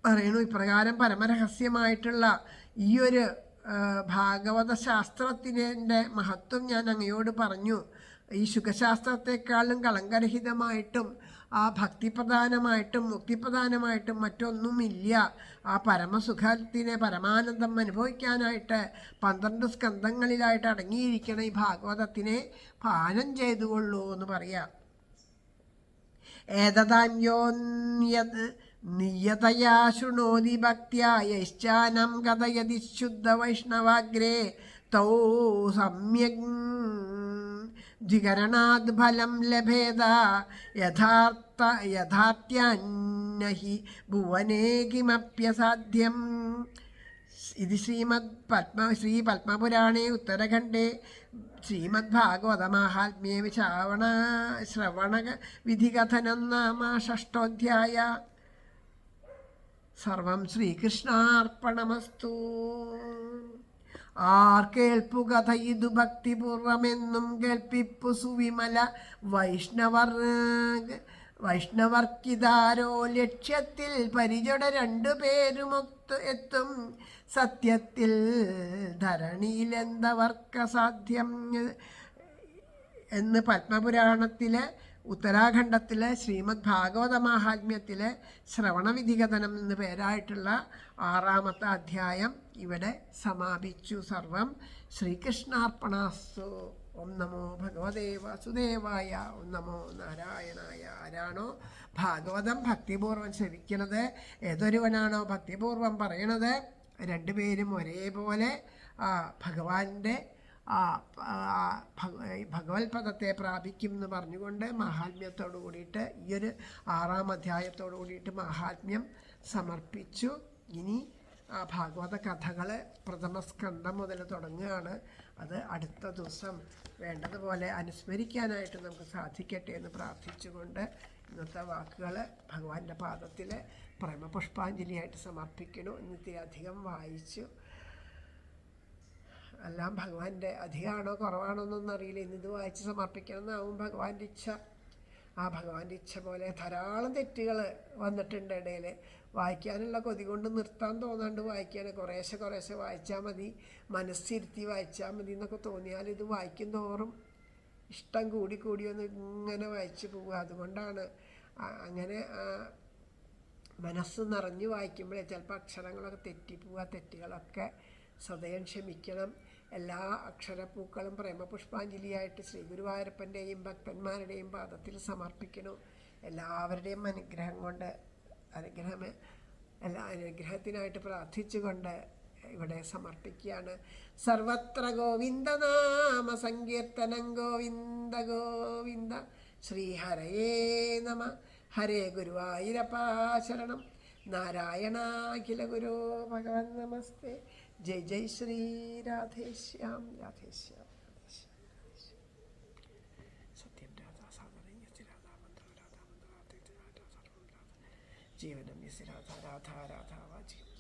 പറയണു, ഇപ്രകാരം പരമരഹസ്യമായിട്ടുള്ള ഈ ഒരു ഭാഗവത ശാസ്ത്രത്തിൻ്റെ മഹത്വം ഞാൻ അങ്ങയോട് പറഞ്ഞു. ഈ ശുഖശാസ്ത്രത്തെക്കാളും കളങ്കരഹിതമായിട്ടും ആ ഭക്തിപ്രധാനമായിട്ടും മുക്തിപ്രധാനമായിട്ടും മറ്റൊന്നുമില്ല. ആ പരമസുഖത്തിനെ പരമാനന്ദം അനുഭവിക്കാനായിട്ട് 12 സ്കന്ധങ്ങളിലായിട്ട് അടങ്ങിയിരിക്കണ ഈ ഭാഗവതത്തിനെ പാനം ചെയ്തുകൊള്ളൂ എന്ന് പറയാം. ഏതദാന്യോന്യത് നിയതയാ ശൃണോതി ഭക്ത്യാ യശ്ചാനം കഥയതി ശുദ്ധ വൈഷ്ണവാഗ്രേ തൗ സമ്യക് ദ്വികരണാത് ഫലം ലഭേത യഥാർത്ഥ്യാന്നഹി ഭുവനേ കിമപ്യസാധ്യം. ഇത് ശ്രീ പത്മപുരാണേ ഉത്തരഖണ്ഡേ ശ്രീമദ്ഭാഗവതമാഹാത്മ്യേ ശ്രവണ വിധികഥനം നാമ 6ാധ്യായ. സർവം ശ്രീകൃഷ്ണാർപ്പണമസ്തു. കേൾപ്പുകഥ ഇതു ഭക്തിപൂർവമെന്നും കേൾപ്പിപ്പു സുവിമല വൈഷ്ണവർക്കിതാരോ ലക്ഷ്യത്തിൽ പരിചട 2 പേരുമൊത്ത് എത്തും സത്യത്തിൽ ധരണിയിലെന്തവർക്ക സാധ്യം എന്ന് പത്മപുരാണത്തിലെ ഉത്തരാഖണ്ഡത്തിലെ ശ്രീമദ് ഭാഗവത മാഹാത്മ്യത്തിലെ ശ്രവണവിധികഥനം എന്ന് പേരായിട്ടുള്ള 6ാമത്തെ അധ്യായം ഇവിടെ സമാപിച്ചു. സർവം ശ്രീകൃഷ്ണാർപ്പണാസ്തു. ഓം നമോ ഭഗവതേ വാസുദേവായ. ഓം നമോ നാരായണായ. ആരാണോ ഭാഗവതം ഭക്തിപൂർവം ശ്രവിക്കണത്, ഏതൊരുവനാണോ ഭക്തിപൂർവം പറയണത്, 2 പേരും ഒരേപോലെ ഭഗവാന്റെ ഭഗവത്പദത്തെ പ്രാപിക്കും എന്ന് പറഞ്ഞുകൊണ്ട് മാഹാത്മ്യത്തോടു കൂടിയിട്ട് ഈ ഒരു 6ാം അധ്യായത്തോടു കൂടിയിട്ട് മാഹാത്മ്യം സമർപ്പിച്ചു. ഇനി ഭാഗവത കഥകൾ പ്രഥമസ്കന്ധം മുതൽ തുടങ്ങുകയാണ്. അത് അടുത്ത ദിവസം വേണ്ടതുപോലെ അനുസ്മരിക്കാനായിട്ട് നമുക്ക് സാധിക്കട്ടെ എന്ന് പ്രാർത്ഥിച്ചുകൊണ്ട് ഇന്നത്തെ വാക്കുകൾ ഭഗവാന്റെ പാദത്തിൽ പ്രേമപുഷ്പാഞ്ജലിയായിട്ട് സമർപ്പിക്കുന്നു. ഇന്നത്തെ അധികം വായിച്ചു. എല്ലാം ഭഗവാന്റെ അധികമാണോ കുറവാണോ എന്നൊന്നും അറിയില്ല. ഇന്നിത് വായിച്ച് സമർപ്പിക്കണം എന്നാവും ഭഗവാന്റെ ഇച്ഛ. ആ ഭഗവാന്റെ ഇച്ഛ പോലെ ധാരാളം തെറ്റുകൾ വന്നിട്ടുണ്ട് ഇടയിൽ. വായിക്കാനുള്ള കൊതി കൊണ്ട് നിർത്താൻ തോന്നാണ്ട് വായിക്കാൻ, കുറേശ്ശെ കുറേശ്ശെ വായിച്ചാൽ മതി, മനസ്സിരുത്തി വായിച്ചാൽ മതി എന്നൊക്കെ തോന്നിയാൽ ഇത് വായിക്കും തോറും ഇഷ്ടം കൂടി കൂടി ഒന്ന് ഇങ്ങനെ വായിച്ചു പോവുക. അതുകൊണ്ടാണ് അങ്ങനെ മനസ്സ് നിറഞ്ഞ് വായിക്കുമ്പോഴേ ചിലപ്പോൾ അക്ഷരങ്ങളൊക്കെ തെറ്റിപ്പോവുക. തെറ്റുകളൊക്കെ സദയം ക്ഷമിക്കണം. എല്ലാ അക്ഷരപ്പൂക്കളും പ്രേമപുഷ്പാഞ്ജലിയായിട്ട് ശ്രീ ഗുരുവായൂരപ്പൻ്റെയും ഭക്തന്മാരുടെയും പാദത്തിൽ സമർപ്പിക്കണം. എല്ലാവരുടെയും അനുഗ്രഹം കൊണ്ട് അനുഗ്രഹത്തിനായിട്ട് പ്രാർത്ഥിച്ചുകൊണ്ട് ഇവിടെ സമർപ്പിക്കുകയാണ്. സർവത്ര ഗോവിന്ദനാമ സങ്കീർത്തനം ഗോവിന്ദ ഗോവിന്ദ. ശ്രീഹരയേ നമ. ഹരേ ഗുരുവായൂരപ്പാ ശരണം. നാരായണാഖില ഗുരോ ഭഗവൻ നമസ്തേ. ജയ് ജയ് ശ്രീ രാധേശ്യാം രാധേശ്യാം സത്യം രാധാ സാധനം രാധാ മന്ത്രം രാധാ മന്ത്രം ജീവനം രാധാ രാധാ രാധാ വാചികം.